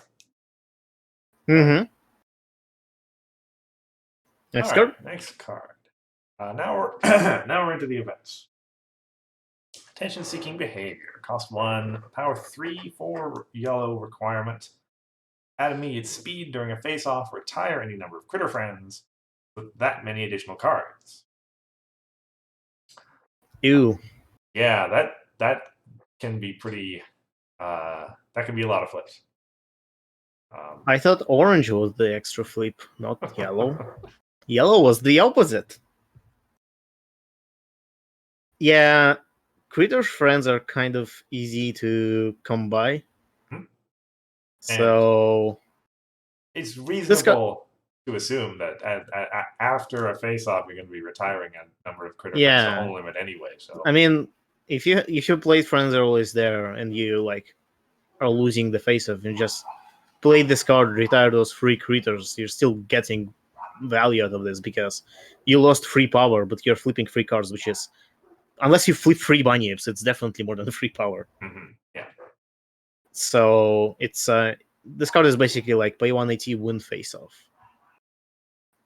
S3: Mm-hmm. Next card.
S2: Next card. Now we're now we're into the events. Attention-seeking behavior. Cost 1. Power 3 for yellow requirement. At immediate speed during a face-off, retire any number of critter friends with that many additional cards.
S3: Ew.
S2: Yeah, that can be pretty. That can be a lot of flips.
S3: I thought orange was the extra flip, not yellow. Yellow was the opposite. Yeah, critter friends are kind of easy to come by. So
S2: it's reasonable to assume that after a face-off, you're going to be retiring a number of critter friends to home limit anyway. So
S3: I mean, if you play friends are always there, and you like are losing the face-off, and just play this card, retire those 3 critters, you're still getting value out of this because you lost 3 power, but you're flipping 3 cards, which is, unless you flip 3 bunyips, it's definitely more than 3 power.
S2: Yeah.
S3: So it's this card is basically like pay 180, win face off.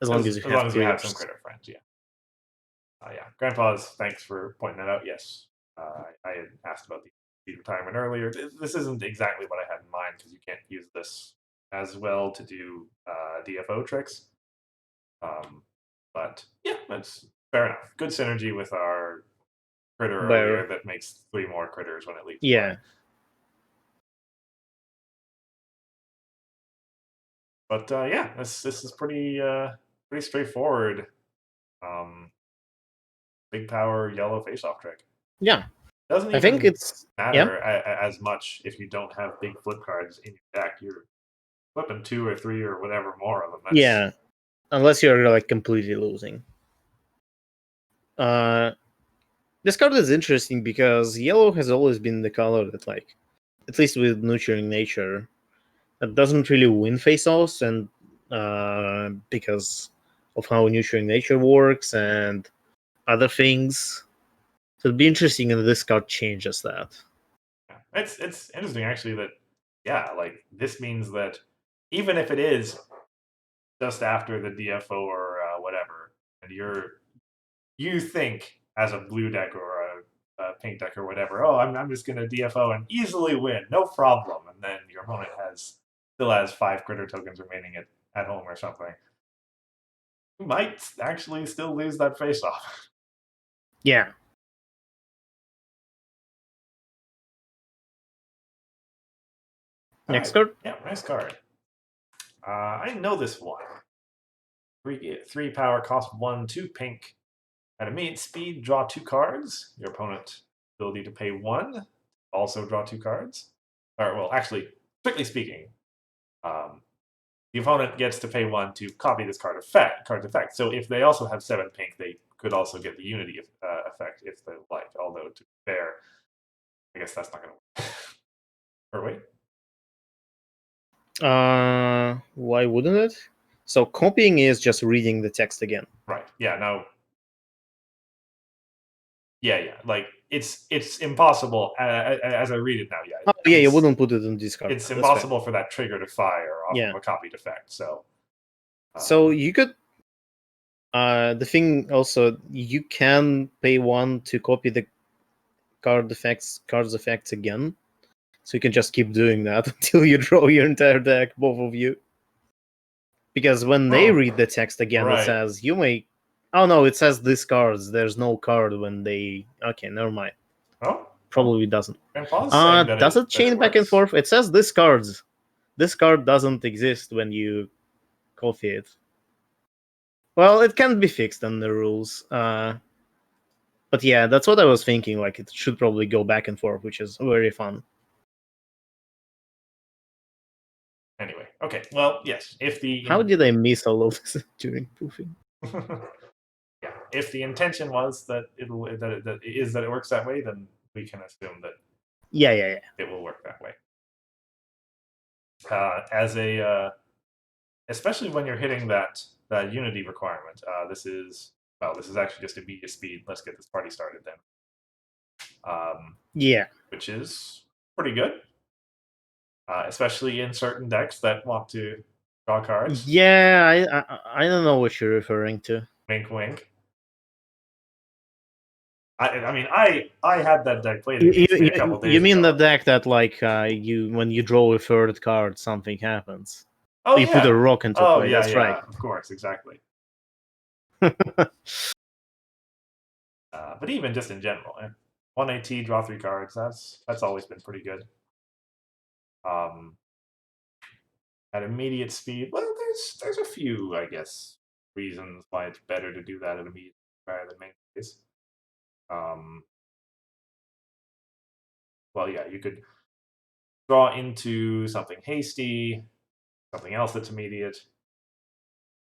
S3: As long as you have
S2: some critter friends, yeah. Yeah. Grandpa's, thanks for pointing that out. Yes. I had asked about the retirement earlier. This isn't exactly what I had in mind because you can't use this as well to do DFO tricks. But yeah, that's fair enough. Good synergy with our critter earlier that makes 3 more critters when it leaves.
S3: Yeah.
S2: But yeah, this is pretty straightforward. Big power yellow face-off trick.
S3: Yeah.
S2: Doesn't even
S3: I think it's
S2: matter as much if you don't have big flip cards in your deck. You're flipping 2 or 3 or whatever more of them.
S3: Yeah, unless you're like completely losing. This card is interesting because yellow has always been the color that, like, at least with nurturing nature, that doesn't really win face-offs, and because of how nurturing nature works and other things. So it'd be interesting if this card changes that.
S2: It's interesting actually that like this means that even if it is just after the DFO or whatever, and you think as a blue deck or a pink deck or whatever, oh, I'm just gonna DFO and easily win, no problem, and then your opponent still has 5 critter tokens remaining at home or something. You might actually still lose that face off.
S3: Yeah. Next card?
S2: Yeah, nice card. I know this one. 3 power, cost 1, 2 pink. At immediate speed, draw 2 cards. Your opponent ability to pay 1. Also draw 2 cards. Or, well, actually, strictly speaking, the opponent gets to pay 1 to copy this card's effect. So if they also have 7 pink, they could also get the unity effect if they like. Although, to be fair, I guess that's not going to work. Or wait.
S3: Why wouldn't it? So copying is just reading the text again.
S2: Right. Yeah. Now. Yeah. Like it's impossible as I read it now. Yeah.
S3: Oh yeah, you
S2: it's-
S3: wouldn't put it in discard.
S2: It's
S3: That's
S2: impossible for that trigger to fire off
S3: Yeah.
S2: of a copied effect. So.
S3: So you could. The thing also, you can pay one to copy the cards effects again. So you can just keep doing that until you draw your entire deck, both of you. Because when they read the text again,
S2: Right.
S3: it says you may. Oh no, it says discards. There's no card when they. Okay, never mind.
S2: Oh.
S3: Probably doesn't.
S2: Grandpa's saying that
S3: Does it chain back and
S2: works.
S3: forth? It says discards. This card doesn't exist when you copy it. Well, it can be fixed in the rules. But yeah, that's what I was thinking. Like, it should probably go back and forth, which is very fun.
S2: Anyway, okay. Well, yes. If the
S3: How did I miss all of this during proofing?
S2: yeah, if the intention was that it works that way, then we can assume that
S3: Yeah.
S2: it will work that way. Especially when you're hitting that unity requirement. This is actually just immediate speed. Let's get this party started then.
S3: Yeah.
S2: Which is pretty good, especially in certain decks that want to draw cards.
S3: Yeah, I don't know what you're referring to.
S2: Wink, wink. I mean, I had that deck played
S3: You,
S2: against me a couple days
S3: you mean
S2: ago.
S3: the deck that, like, when you draw a third card, something happens?
S2: Oh,
S3: you put a rock into play.
S2: yeah,
S3: That's right.
S2: Of course, exactly. But even just in general, 1 AT, draw 3 cards. That's always been pretty good. At immediate speed, well, there's a few, I guess, reasons why it's better to do that at immediate rather than main phase. Well, yeah, you could draw into something hasty, something else that's immediate.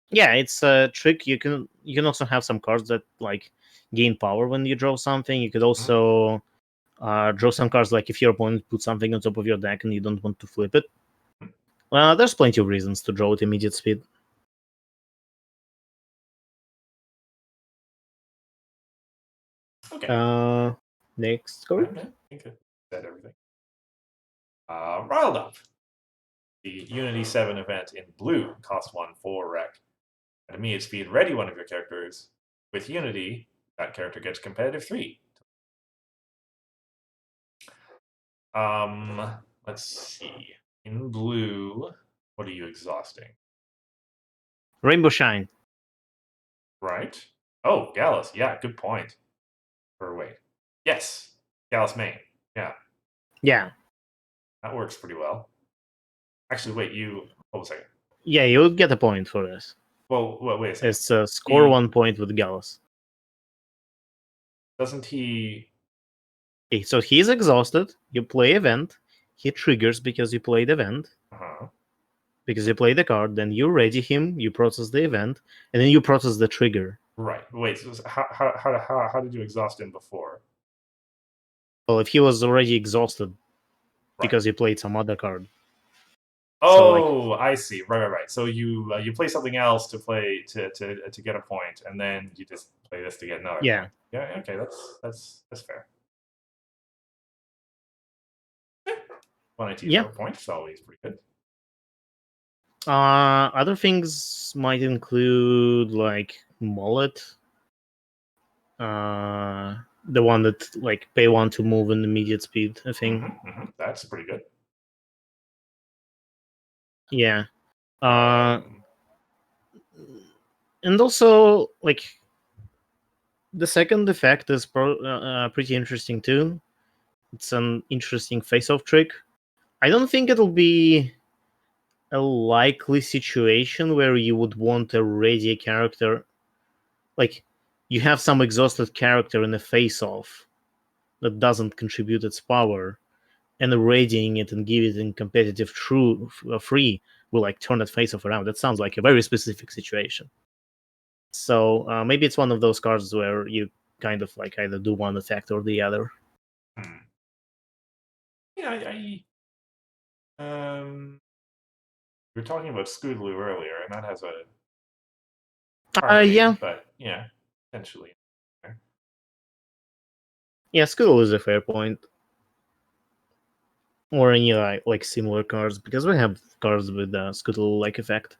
S3: Yeah, it's a trick. You can also have some cards that, like, gain power when you draw something. You could also draw some cards, like if your opponent puts something on top of your deck and you don't want to flip it. Well, there's plenty of reasons to draw at immediate speed.
S2: Okay.
S3: Next card.
S2: I think I said everything. Riled Up. The Unity 7 event in blue cost 1 for rec. At immediate speed, ready one of your characters. With Unity, that character gets competitive 3. Let's see. In blue, what are you exhausting?
S3: Rainbow Shine.
S2: Right. Oh, Gallus. Yeah, good point. Or wait. Yes. Gallus main. Yeah.
S3: Yeah.
S2: That works pretty well. Actually, wait, hold a second.
S3: Yeah, you would get a point for this.
S2: Well, wait a second.
S3: It's score 1 point with Gallus.
S2: Doesn't he...
S3: Okay, so he's exhausted. You play event. He triggers because you played event. Because you play the card, then you ready him, you process the event, and then you process the trigger.
S2: Right. Wait, so how did you exhaust him before?
S3: Well, if he was already exhausted because you played some other card.
S2: Oh, I see. Right. So you play something else to play to get a point, and then you just play this to get another point. Yeah. Okay, that's fair. 180 points, always pretty good.
S3: Other things might include, like, Mullet. The one that, like, pay 1 to move in immediate speed, I think.
S2: That's pretty good.
S3: Yeah. And also, like, the second effect is pretty interesting too. It's an interesting face-off trick. I don't think it'll be a likely situation where you would want a ready character. Like, you have some exhausted character in a face-off that doesn't contribute its power, and readying it and give it in competitive free will, like, turn that face-off around. That sounds like a very specific situation. So maybe it's one of those cards where you kind of, like, either do one effect or the other.
S2: Yeah, We were talking about Scootaloo earlier, and that has a targeting,
S3: Yeah.
S2: but yeah, potentially.
S3: Yeah, Scuttle is a fair point. Or any like similar cards, because we have cards with Scuttle-like effect.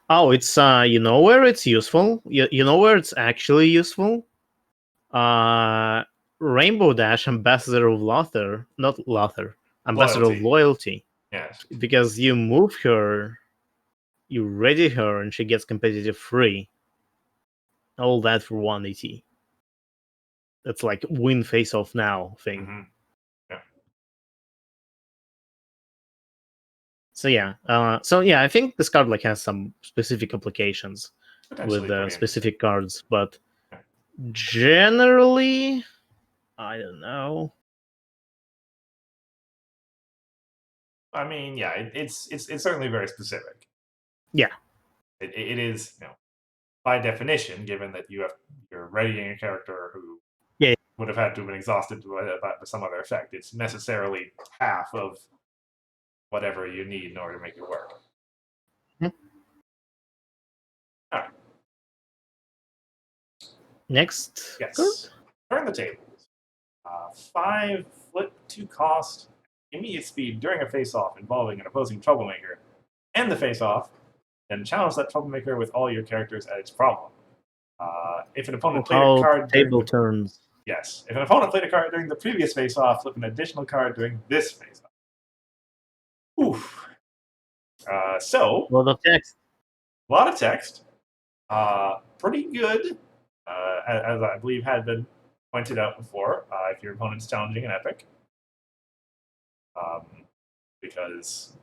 S3: Oh, it's you know where it's useful? You know where it's actually useful? Rainbow Dash, Ambassador of Lothar. Not Lothar. Ambassador of Loyalty.
S2: Yes.
S3: Because you move her, you ready her, and she gets competitive free. All that for 1 AT. That's like win face off now thing.
S2: Mm-hmm. Yeah.
S3: So yeah, I think this card like has some specific applications with specific cards, but generally, I don't know.
S2: I mean, yeah, it's certainly very specific.
S3: Yeah,
S2: it is, by definition, given that you're readying a character who would have had to have been exhausted by some other effect. It's necessarily half of whatever you need in order to make it work.
S3: Mm-hmm.
S2: All right.
S3: Next.
S2: Yes. Turn the tables. 5 flip 2 cost, immediate speed during a face-off involving an opposing troublemaker, end the face-off, then challenge that troublemaker with all your characters at its problem. If an opponent played a card
S3: table turns.
S2: Yes. If an opponent played a card during the previous face-off, flip an additional card during this face-off. Oof. So.
S3: A lot of text.
S2: A lot of text. Pretty good, as I believe had been pointed out before, if your opponent's challenging an epic. Because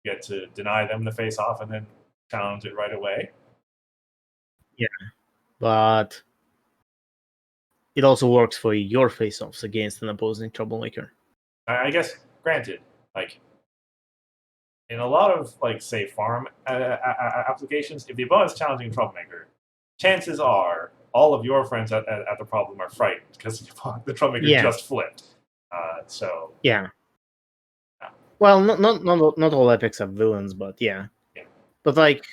S2: you get to deny them the face-off and then challenge it right away.
S3: Yeah, but it also works for your face-offs against an opposing troublemaker.
S2: I guess, granted, like in a lot of say farm applications, if the opponent's challenging a troublemaker, chances are all of your friends at the problem are frightened because the troublemaker just flipped. So
S3: yeah. Well, not all epics have villains, but yeah. But like,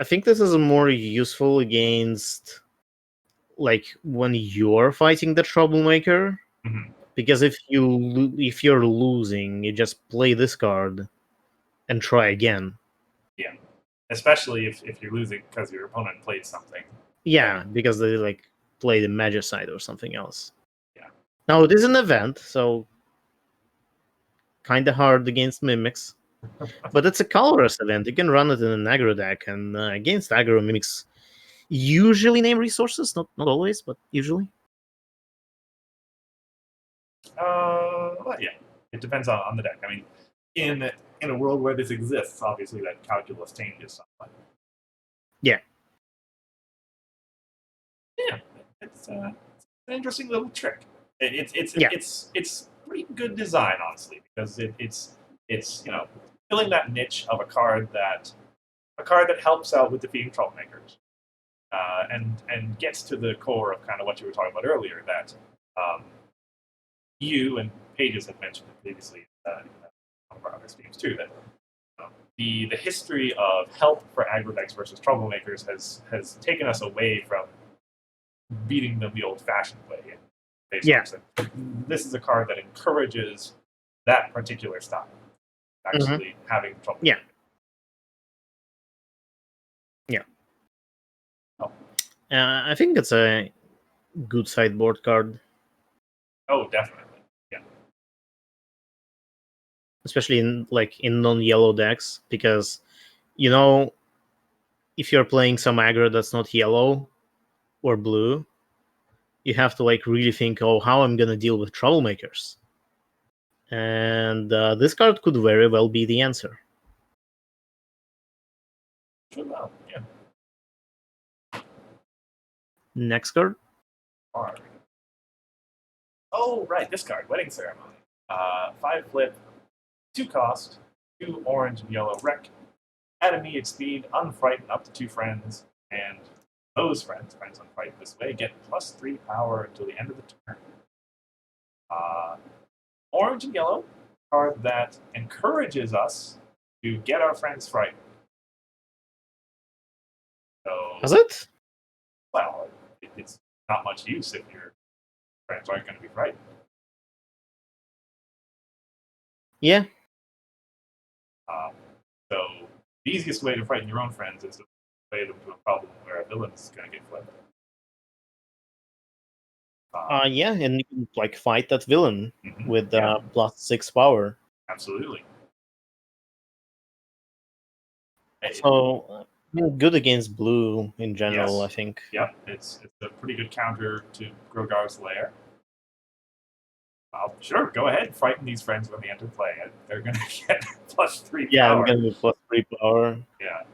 S3: I think this is more useful against like when you're fighting the troublemaker, because if you're losing, you just play this card and try again.
S2: Yeah, especially if you're losing because your opponent played something.
S3: Yeah, because they like play the Magicite or something else.
S2: Yeah.
S3: Now it is an event, so kind of hard against mimics, but it's a colorless event. You can run it in an aggro deck, and against aggro mimics usually name resources, not always, but usually.
S2: Well, yeah, it depends on the deck. I mean, in a world where this exists, obviously that calculus changes somewhat.
S3: Yeah.
S2: Yeah, it's an interesting little trick. It's pretty good design, honestly, because it's filling that niche of a card that helps out with defeating troublemakers, and gets to the core of kind of what you were talking about earlier, that you and Pages had mentioned it previously in one of our other streams too, that the history of help for aggro decks versus troublemakers has taken us away from beating them the old-fashioned way.
S3: Yeah.
S2: This is a card that encourages that particular style, actually having trouble.
S3: Yeah. Yeah.
S2: Oh.
S3: I think it's a good sideboard card.
S2: Oh, definitely. Yeah.
S3: Especially in non-yellow decks, because if you're playing some aggro that's not yellow or blue, you have to really think, how I'm gonna deal with troublemakers. And this card could very well be the answer.
S2: Well, yeah.
S3: Next card.
S2: Card. Oh, right, this card, Wedding Ceremony. 5 flip, 2 cost, 2 orange and yellow wreck. At immediate speed, unfrighten up to 2 friends, and those friends unfrightened this way, get +3 power until the end of the turn. Orange and yellow card that encourages us to get our friends frightened. So,
S3: Is it?
S2: well, it's not much use if your friends aren't going to be frightened.
S3: Yeah.
S2: So the easiest way to frighten your own friends is to play them to a problem where a villain is going to get flipped.
S3: Yeah, and you can like fight that villain with
S2: Yeah,
S3: +6 power.
S2: absolutely.
S3: So good against blue in general,
S2: Yes.
S3: I think.
S2: Yep, it's a pretty good counter to Grogar's Lair. Sure, go ahead, frighten these friends when they enter play. They're going to get +3
S3: Yeah,
S2: power.
S3: I'm gonna be +3 power.
S2: Yeah.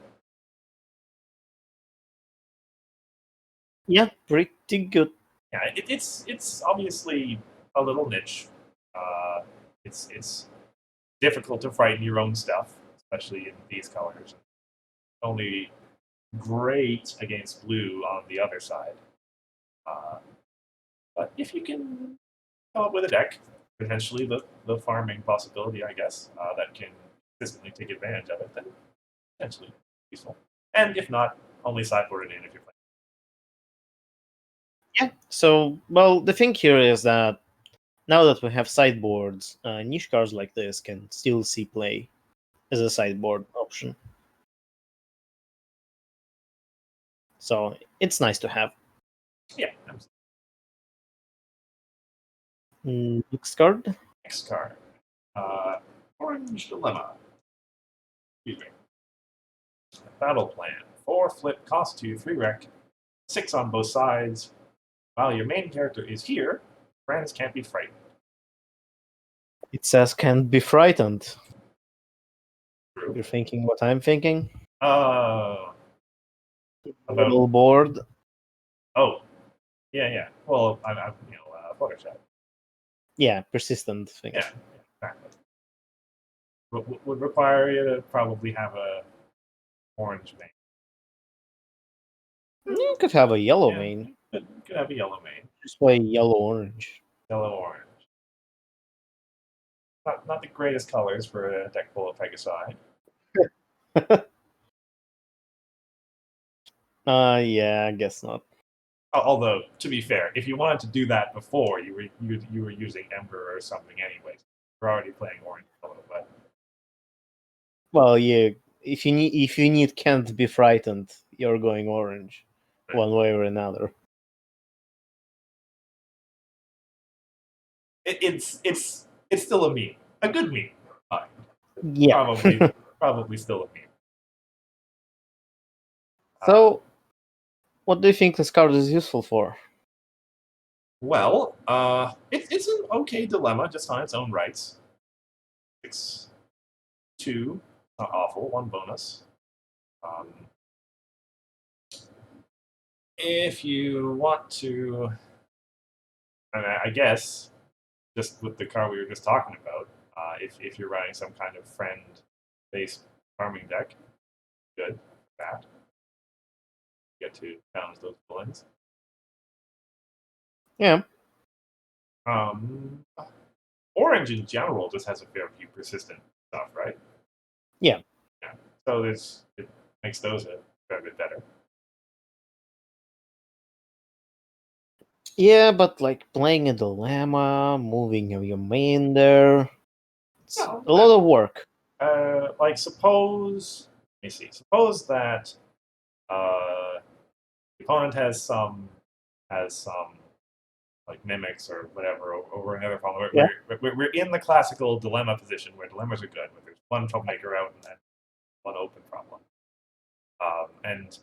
S3: Yeah, pretty good.
S2: Yeah, it's obviously a little niche. It's difficult to frighten your own stuff, especially in these colors. Only great against blue on the other side. But if you can come up with a deck, potentially the farming possibility, I guess, that can consistently take advantage of it, then potentially useful. And if not, only sideboard it in if you're playing.
S3: Yeah. So, well, the thing here is that now that we have sideboards, niche cards like this can still see play as a sideboard option. So it's nice to have.
S2: Yeah, absolutely.
S3: Next card.
S2: Next card. Orange Dilemma. Excuse me. Battle Plan. 4 flip, cost 2, 3 rec, 6 on both sides. While your main character is here, friends can't be frightened.
S3: It says can't be frightened.
S2: True.
S3: You're thinking what I'm thinking?
S2: About
S3: Little board.
S2: Oh, yeah. Well, I'm Photoshop.
S3: Yeah, persistent thing.
S2: Yeah, exactly. Would require you to probably have a orange main.
S3: You could have a yellow
S2: Yeah,
S3: main.
S2: you could have a yellow main.
S3: Just play yellow-orange.
S2: Yellow-orange. Not the greatest colors for a deck full of Pegasi.
S3: Yeah, I guess not.
S2: Although, to be fair, if you wanted to do that before, you were using Ember or something anyway. You're already playing orange color, but
S3: Well, yeah. If you need can't be frightened, you're going orange, one way or another.
S2: it's still a meme, a good meme.
S3: Yeah.
S2: Probably still a meme.
S3: So, what do you think this card is useful for?
S2: Well, it's an okay dilemma just on its own rights. 6/2, not awful. 1 bonus. If you want to, and I guess, just with the card we were just talking about, if you're running some kind of friend-based farming deck, good, bad. You get to challenge those villains.
S3: Yeah.
S2: Orange in general just has a fair few persistent stuff, right?
S3: Yeah.
S2: So it makes those a fair bit better.
S3: Yeah, but like playing a dilemma, moving your main there, it's a lot of work.
S2: Like suppose, let me see. Suppose that the opponent has some like mimics or whatever over another problem. We're in the classical dilemma position where dilemmas are good, where there's one troublemaker out and then one open problem. And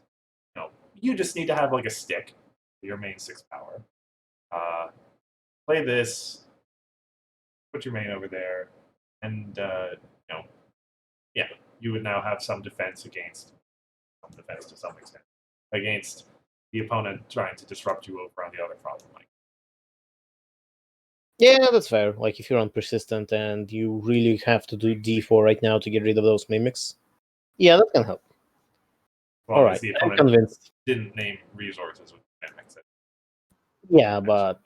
S2: you just need to have like a stick for your main 6 power. Play this, put your main over there, and you would now have some defense against to some extent against the opponent trying to disrupt you over on the other problem.
S3: Yeah, that's fair. Like if you're on persistent and you really have to do D4 right now to get rid of those mimics. Yeah, that can help.
S2: All right, the
S3: I'm
S2: opponent
S3: convinced.
S2: didn't name resources with mimics.
S3: Yeah, but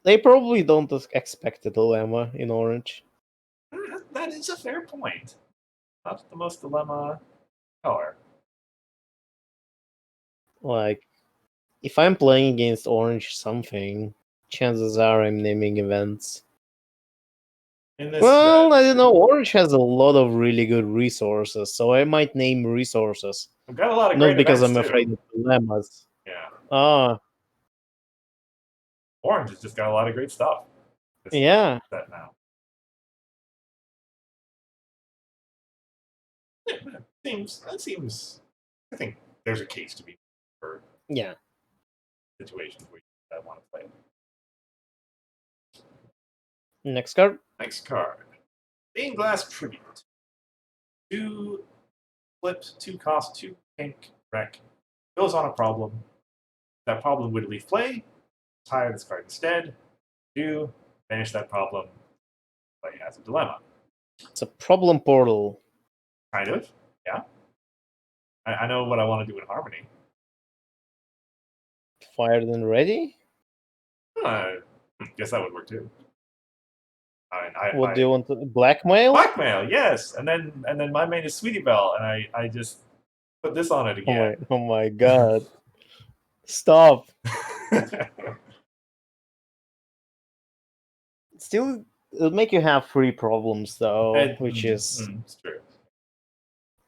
S3: they probably don't expect a dilemma in orange.
S2: That is a fair point. Not the most dilemma color.
S3: Like, if I'm playing against orange something, chances are I'm naming events.
S2: In this
S3: Well,
S2: red,
S3: I don't know. Orange has a lot of really good resources, so I might name resources.
S2: we've got a lot of
S3: Not
S2: great
S3: because
S2: events
S3: I'm
S2: too.
S3: afraid of dilemmas.
S2: Yeah,
S3: Ah,
S2: Orange has just got a lot of great stuff. This
S3: yeah.
S2: set now. That seems. I think there's a case to be for
S3: Yeah.
S2: situations where you want to play it.
S3: Next card.
S2: Next card. Stained Glass Tribute. 2 flips, 2 cost, 2 pink, wreck. Goes on a problem. That problem would leave play. Tire this card instead. Do finish that problem. Play has a dilemma.
S3: It's a problem portal.
S2: Kind of. Yeah. I know what I want to do in Harmony.
S3: Fired and ready?
S2: Guess that would work too.
S3: What do you want to blackmail?
S2: Blackmail, yes. And then my main is Sweetie Belle, and I just put this on it again.
S3: Oh my god. Stop. Still, it'll make you have 3 problems though, which is
S2: it's true.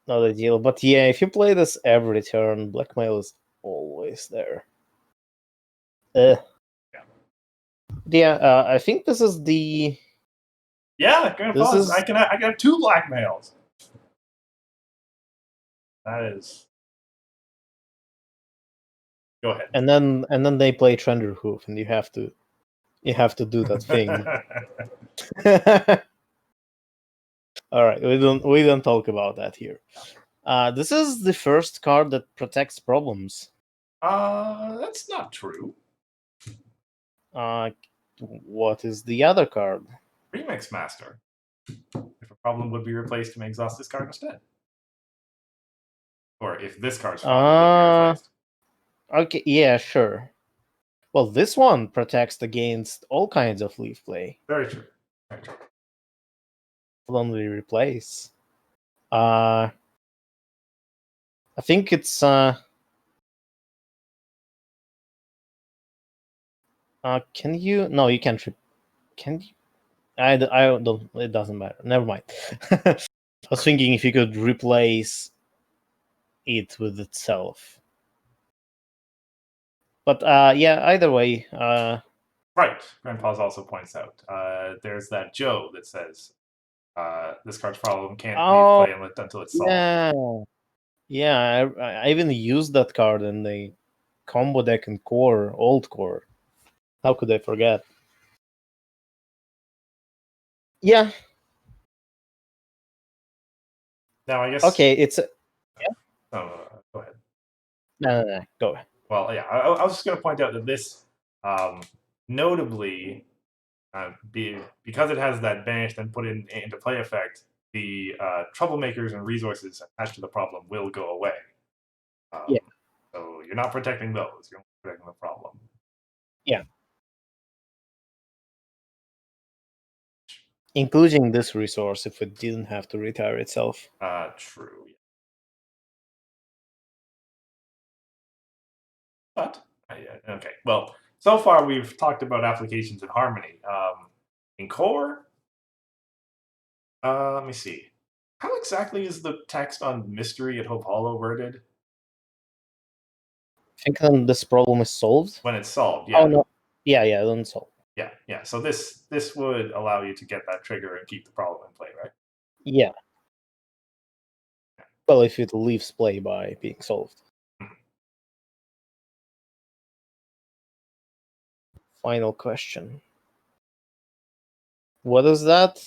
S3: not a deal. But yeah, if you play this every turn, blackmail is always there.
S2: Yeah.
S3: Yeah, I think this is the.
S2: Yeah, Grand
S3: This
S2: Falls.
S3: is-
S2: I can have 2 blackmails. That is. Go ahead.
S3: And then they play Trenderhoof, and you have to do that thing. All right, we don't talk about that here. This is the first card that protects problems.
S2: That's not true.
S3: What is the other card?
S2: Remix Master. If a problem would be replaced, you may exhaust this card instead. Or if this card's problem would be replaced.
S3: Okay, yeah, sure. Well, this one protects against all kinds of leaf play.
S2: Very true. Very true.
S3: Only replace. I think it's can you? No, you can't. Can you? I don't. It doesn't matter. Never mind. I was thinking if you could replace it with itself. But yeah, either way.
S2: Right. Grandpa's also points out there's that Joe that says this card's problem can't
S3: Oh,
S2: leave play until it's solved.
S3: Yeah. I even used that card in the combo deck and core, old core. How could I forget? Yeah.
S2: Now I guess.
S3: Okay, it's.
S2: Go ahead.
S3: No. Go ahead.
S2: Well, yeah, I was just going to point out that this, notably, because it has that banished and put into play effect, the troublemakers and resources attached to the problem will go away.
S3: Yeah.
S2: So you're not protecting those; you're only protecting the problem.
S3: Yeah. Including this resource if it didn't have to retire itself.
S2: True. But okay. Well, so far we've talked about applications in Harmony. In Core, let me see. How exactly is the text on Mystery at Hope Hollow worded?
S3: I think then this problem is solved.
S2: When it's solved, yeah.
S3: Oh no. Yeah, then it's solved.
S2: Yeah. So this would allow you to get that trigger and keep the problem in play, right?
S3: Yeah. Well, if it leaves play by being solved. Final question. What is that?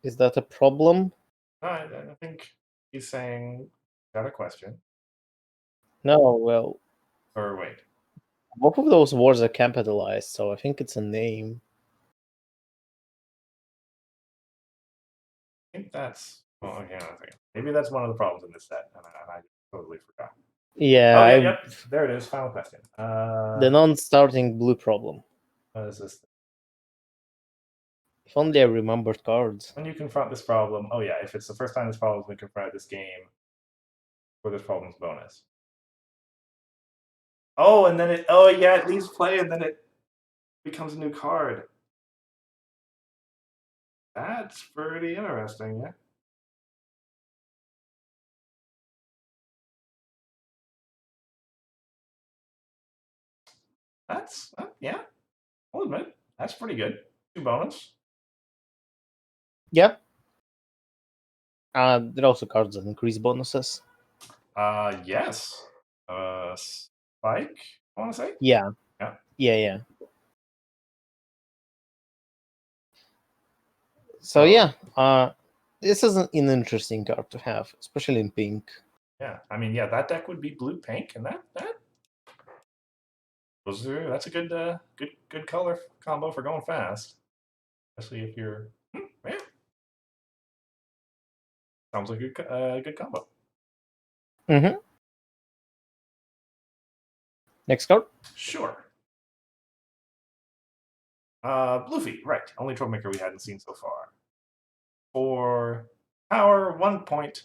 S3: Is that a problem?
S2: I think he's saying, got a question.
S3: No, well,
S2: Or wait.
S3: both of those words are capitalized, so I think it's a name.
S2: I think that's. Well, hang on a second. Maybe that's one of the problems in this set, and I totally forgot.
S3: Yeah,
S2: Oh, yep. There it is. Final question.
S3: The non-starting blue problem.
S2: What is this?
S3: If only I remembered cards.
S2: When you confront this problem, oh yeah, if it's the first time this problem's been confronted this game, or this problem's bonus. Oh, and then it leaves play and then it becomes a new card. That's pretty interesting, yeah. That's yeah. I'll admit that's pretty good. 2 bonus.
S3: Yep. There are also cards that increase bonuses.
S2: Yes. Spike. I want to say.
S3: Yeah.
S2: Yeah.
S3: Yeah. So yeah, this is an interesting card to have, especially in pink.
S2: Yeah, I mean, yeah, that deck would be blue pink, and that's a good color combo for going fast, especially if you're yeah. Sounds like a good combo.
S3: Mm-hmm. Next card.
S2: Sure. Bluefy, right? Only troublemaker we hadn't seen so far. 4 power, 1 point.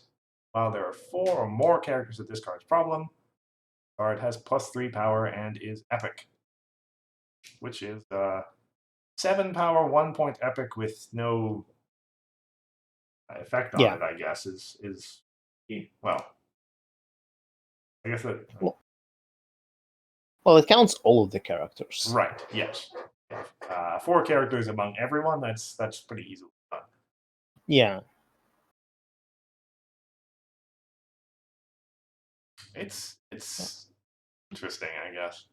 S2: While there are 4 or more characters with this card's problem, card has +3 power and is epic, which is 7 power, 1 point epic with no effect on it. I guess is well. I guess that.
S3: Well, it counts all of the characters.
S2: Right. Yes. 4 characters among everyone. That's pretty easily done.
S3: Yeah.
S2: It's interesting, I guess.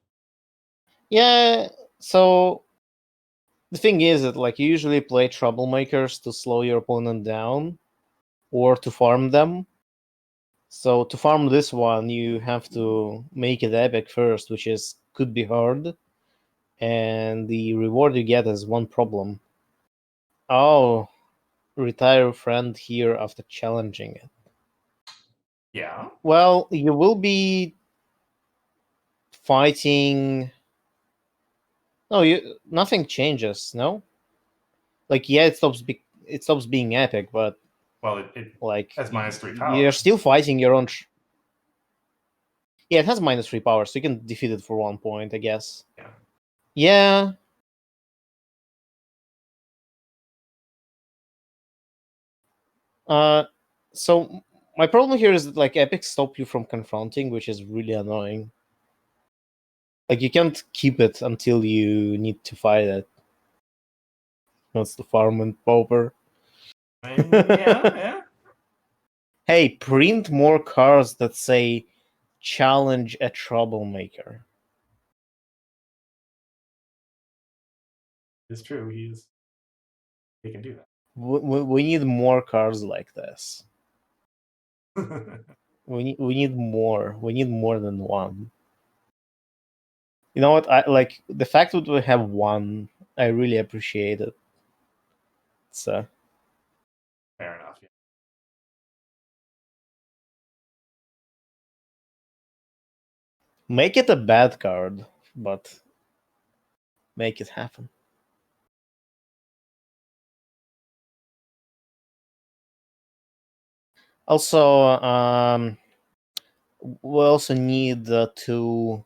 S3: Yeah. So the thing is that like you usually play troublemakers to slow your opponent down or to farm them. So to farm this one, you have to make it epic first, which could be hard. And the reward you get is 1 problem. Oh, retire friend here after challenging it.
S2: Yeah.
S3: Well, you will be fighting. No, nothing changes. No, like yeah, it stops being epic, but
S2: well, it
S3: like
S2: has -3 power.
S3: You're still fighting your own. Yeah, it has -3 power, so you can defeat it for 1 point, I guess.
S2: Yeah.
S3: Yeah. So my problem here is that like epics stop you from confronting, which is really annoying. Like you can't keep it until you need to fight it. That's the farm and pauper.
S2: Yeah.
S3: Hey, print more cards that say challenge a troublemaker.
S2: It's true. He can do that.
S3: We need more cards like this. We need more. We need more than 1. You know what? I like the fact that we have 1. I really appreciate it. So
S2: fair enough. Yeah.
S3: Make it a bad card, but make it happen. Also, we also need to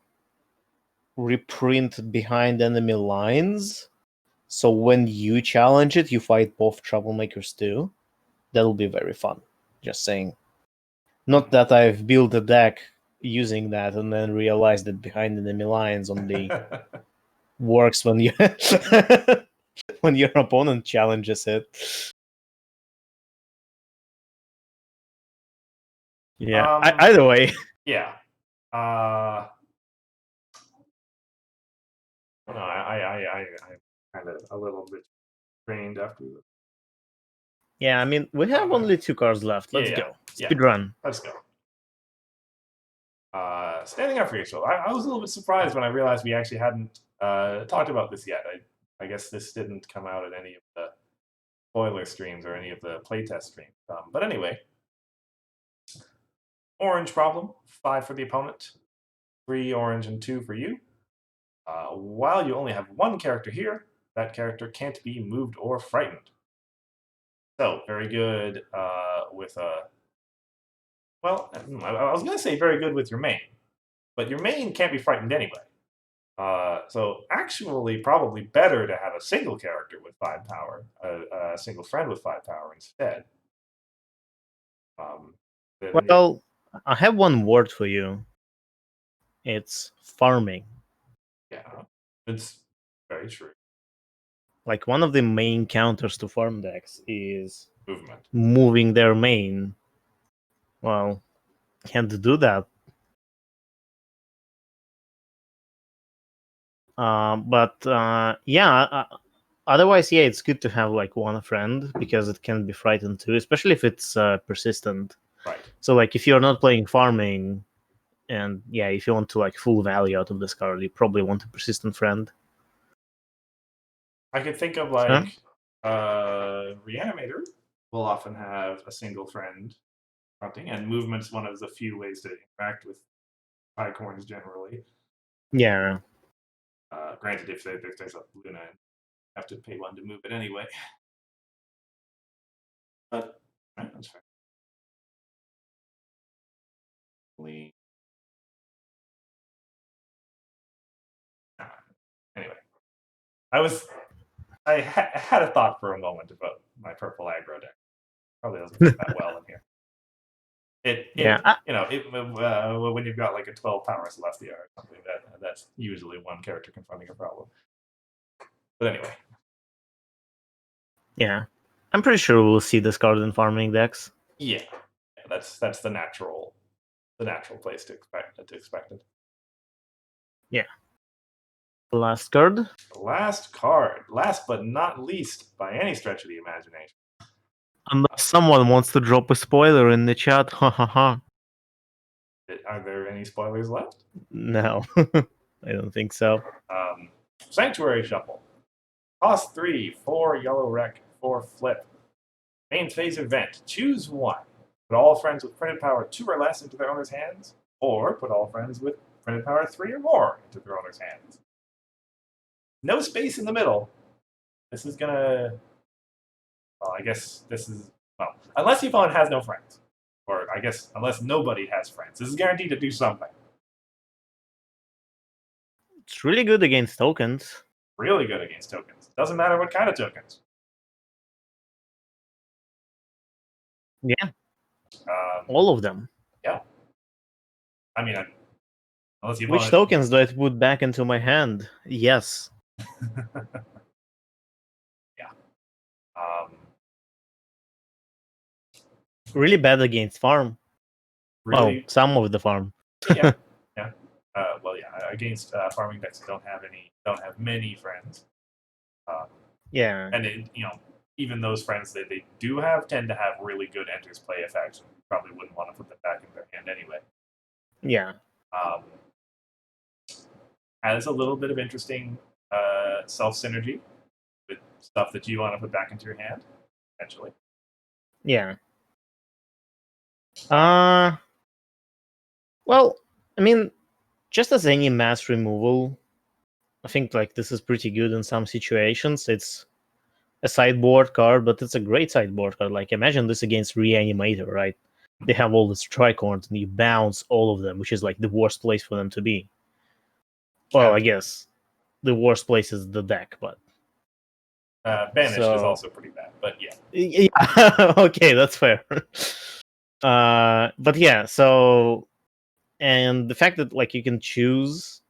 S3: reprint behind enemy lines. So when you challenge it, you fight both troublemakers too. That'll be very fun. Just saying. Not that I've built a deck using that and then realized that behind enemy lines only works when you when your opponent challenges it. Yeah. Either way.
S2: Yeah. No, I'm kind of a little bit drained after this.
S3: Yeah, I mean, we have only 2 cards left. Let's go. Speed run.
S2: Let's go. Standing up for yourself. I was a little bit surprised when I realized we actually hadn't talked about this yet. I guess this didn't come out in any of the spoiler streams or any of the playtest streams. But anyway, orange problem, 5 for the opponent, 3 orange and 2 for you. While you only have 1 character here, that character can't be moved or frightened. So very good with a. Well, I was going to say very good with your main, but your main can't be frightened anyway. So actually, probably better to have a single character with 5 power, a single friend with 5 power instead.
S3: Well, I have one word for you. It's farming.
S2: Yeah, it's very true.
S3: Like one of the main counters to farm decks is
S2: Movement.
S3: moving their main. Well, can't do that. Otherwise, yeah, it's good to have like one friend because it can be frightened too, especially if it's persistent.
S2: Right.
S3: So like if you're not playing farming, and yeah, if you want to like full value out of this card, you probably want a persistent friend.
S2: I could think of
S3: Huh?
S2: Reanimator will often have a single friend fronting, and movement's one of the few ways to interact with Tricorns generally.
S3: Yeah.
S2: Granted, if there's a Luna, you have to pay one to move it anyway. But that's fair. Anyway, I had a thought for a moment about my purple aggro deck. Probably doesn't fit that well in here. When you've got like a 12 power Celestia or something, that's usually one character confronting a problem. But anyway.
S3: Yeah. I'm pretty sure we'll see this card in farming decks.
S2: Yeah. That's the natural place to expect it.
S3: Yeah. Last card.
S2: Last card. Last but not least, by any stretch of the imagination.
S3: Unless someone wants to drop a spoiler in the chat, ha ha ha.
S2: Are there any spoilers left?
S3: No, I don't think so.
S2: Sanctuary Shuffle. Cost 3, 4 yellow wreck, 4 flip. Main phase event. Choose one. Put all friends with printed power 2 or less into their owner's hands, or put all friends with printed power 3 or more into their owner's hands. No space in the middle. This is gonna. Well, I guess this is. Well, unless your opponent has no friends. Or I guess unless nobody has friends. This is guaranteed to do something.
S3: It's really good against tokens.
S2: Really good against tokens. Doesn't matter what kind of tokens.
S3: Yeah. All of them.
S2: Yeah. I mean, unless you
S3: Which tokens do I put back into my hand? Yes.
S2: Yeah.
S3: Really bad against farm.
S2: Really?
S3: Well, some of the farm.
S2: Yeah. Yeah. Against farming decks that don't have many friends.
S3: Yeah.
S2: And even those friends that they do have tend to have really good enters play effects. And probably wouldn't want to put them back in their hand anyway.
S3: Yeah.
S2: Has a little bit of interesting self synergy with stuff that you want to put back into your hand, eventually.
S3: Yeah. Well, I mean, just as any mass removal, I think like this is pretty good in some situations. It's a sideboard card, but it's a great sideboard card. Like imagine this against Reanimator, right? They have all these tricorns and you bounce all of them, which is like the worst place for them to be. Well, I guess the worst place is the deck, but
S2: Banished is also pretty bad, but yeah.
S3: Yeah, okay, that's fair. But yeah, so and the fact that like you can choose,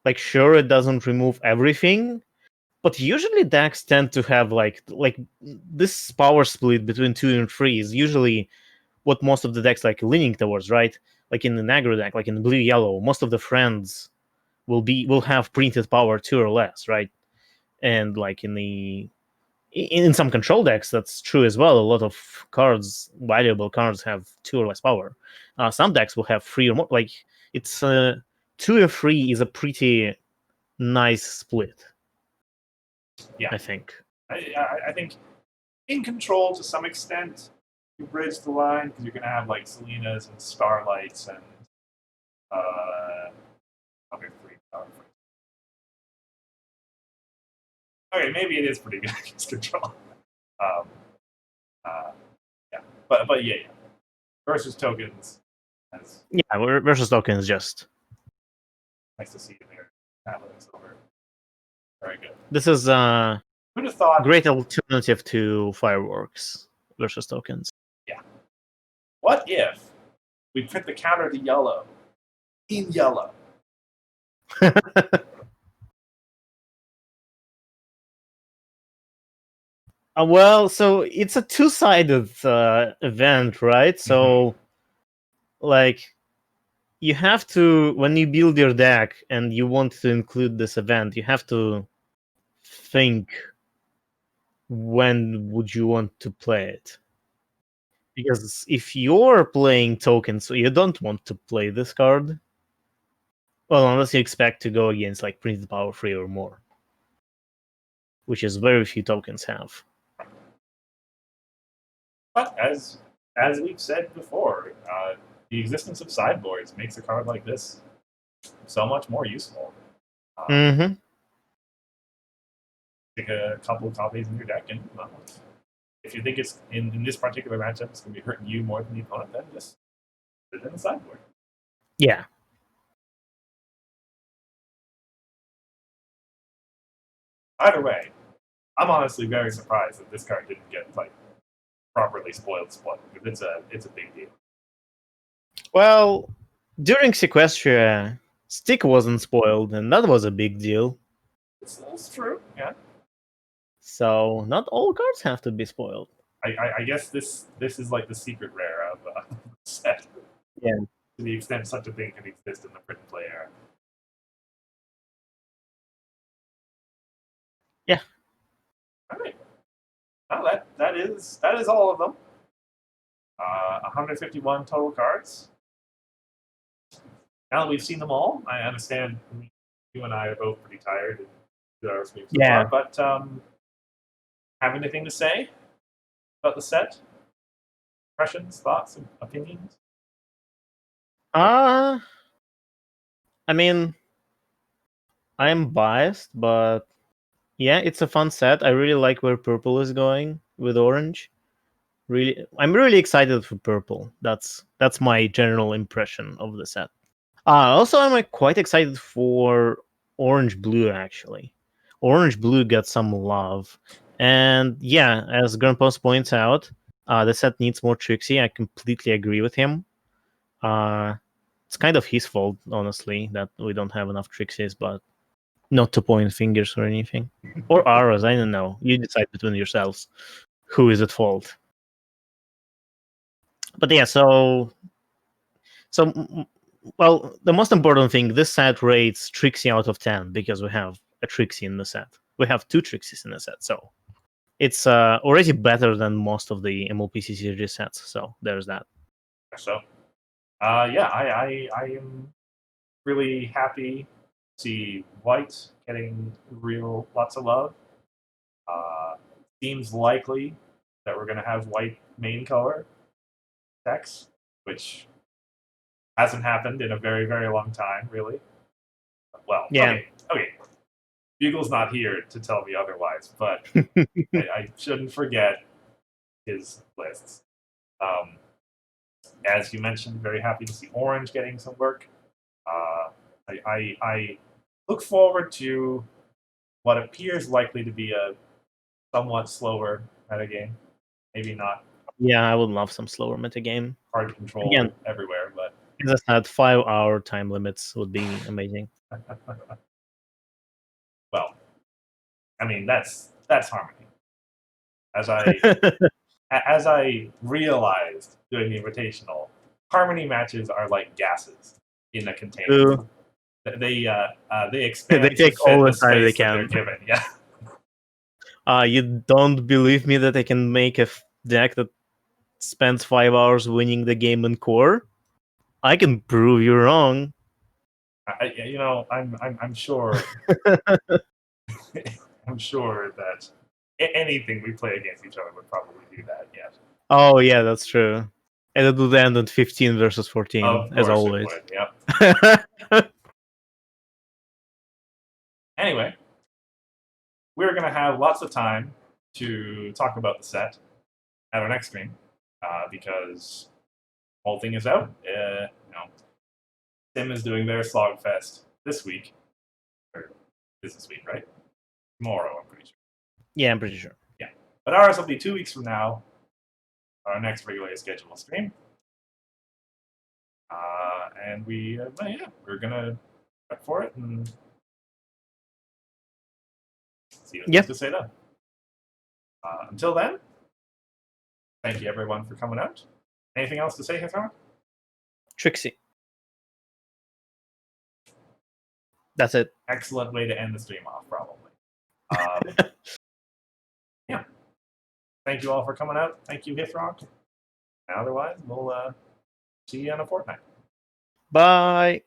S3: like sure it doesn't remove everything, but usually decks tend to have like this power split between 2 and 3 is usually what most of the decks like leaning towards, right? Like in the aggro deck, like in blue yellow, most of the friends will have printed power 2 or less, right? And like in some control decks, that's true as well. A lot of cards, valuable cards, have 2 or less power. Some decks will have 3 or more. Like it's 2 or 3 is a pretty nice split.
S2: Yeah,
S3: I think.
S2: I think in control to some extent, you bridge the line because you're going to have like Selenas and Starlights and other 3 power. Okay, maybe it is pretty good against control. Um, yeah, but yeah. Versus tokens. That's
S3: Yeah, versus tokens just.
S2: nice to see their balance over. Very good.
S3: This is a
S2: Who'd have thought?
S3: great alternative to fireworks versus tokens.
S2: Yeah. What if we print the counter to yellow in yellow?
S3: Well, so it's a two-sided event, right? So, like, you have to, when you build your deck and you want to include this event, you have to think when would you want to play it. Because if you're playing tokens, so you don't want to play this card. Well, unless you expect to go against like printed power 3 or more, which is very few tokens have.
S2: But as we've said before, the existence of sideboards makes a card like this so much more useful.
S3: Mm-hmm.
S2: Take a couple of copies in your deck, and well, if you think it's in this particular matchup, it's going to be hurting you more than the opponent, then just put it in the sideboard.
S3: Yeah.
S2: Either way, I'm honestly very surprised that this card didn't get like properly spoiled. It's a big deal.
S3: Well, during Sequestria, Stick wasn't spoiled, and that was a big deal.
S2: It's true, yeah.
S3: So not all cards have to be spoiled.
S2: I guess this is like the secret rare of the set.
S3: Yeah.
S2: To the extent such a thing can exist in the print and play era.
S3: Yeah.
S2: All right. Well, that is all of them. 151 total cards. Now that we've seen them all, I understand you and I are both pretty tired and 2 hours sleep so
S3: Yeah.
S2: far, but have anything to say about the set? Impressions, thoughts, opinions?
S3: I mean, I'm biased, but yeah, it's a fun set. I really like where purple is going with orange. I'm really excited for purple. That's my general impression of the set. Also, I'm quite excited for orange blue. Actually, orange blue got some love, and yeah, as Grandpa's points out, the set needs more Trixie. I completely agree with him. It's kind of his fault, honestly, that we don't have enough Trixies, but not to point fingers or anything. Or ours, I don't know. You decide between yourselves who is at fault. But yeah, well, the most important thing, this set rates Trixie out of 10 because we have a Trixie in the set. We have 2 Trixies in the set, so it's already better than most of the MLPC series sets. So there's that.
S2: So, yeah, I am really happy to see white getting lots of love. Seems likely that we're going to have white main color decks, which hasn't happened in a very, very long time, really. Well,
S3: Yeah.
S2: Okay. Bugle's not here to tell me otherwise, but I shouldn't forget his lists. As you mentioned, very happy to see orange getting some work. I look forward to what appears likely to be a somewhat slower metagame. Maybe not
S3: Yeah, I would love some slower metagame.
S2: hard to control
S3: Again,
S2: everywhere, but
S3: as I said, 5-hour time limits would be amazing.
S2: well, I mean that's Harmony. As I realized doing the Invitational, Harmony matches are like gases in a container.
S3: Ooh.
S2: They expand
S3: They
S2: to
S3: take
S2: fit
S3: all the
S2: the
S3: time they
S2: space that they're
S3: can.
S2: given. Yeah.
S3: You don't believe me that I can make a deck that spends 5 hours winning the game in core? I can prove you wrong.
S2: I'm sure. I'm sure that anything we play against each other would probably do that. Yes.
S3: Oh yeah, that's true. And it would end at 15 versus 14,
S2: Of
S3: as
S2: course
S3: always.
S2: it would. Yep. Anyway, we're going to have lots of time to talk about the set at our next stream because the whole thing is out. Sim is doing their Slogfest this week. Or this week, right? Tomorrow, I'm pretty sure.
S3: Yeah, I'm pretty sure.
S2: Yeah. But ours will be 2 weeks from now, our next regularly scheduled stream. And we're going to prep for it and see what to say then. Until then, thank you everyone for coming out. Anything else to say, Hithar?
S3: Trixie. That's it.
S2: Excellent way to end the stream off, probably. Yeah. Thank you all for coming out. Thank you, Hithrock. And otherwise, we'll see you in a fortnight.
S3: Bye.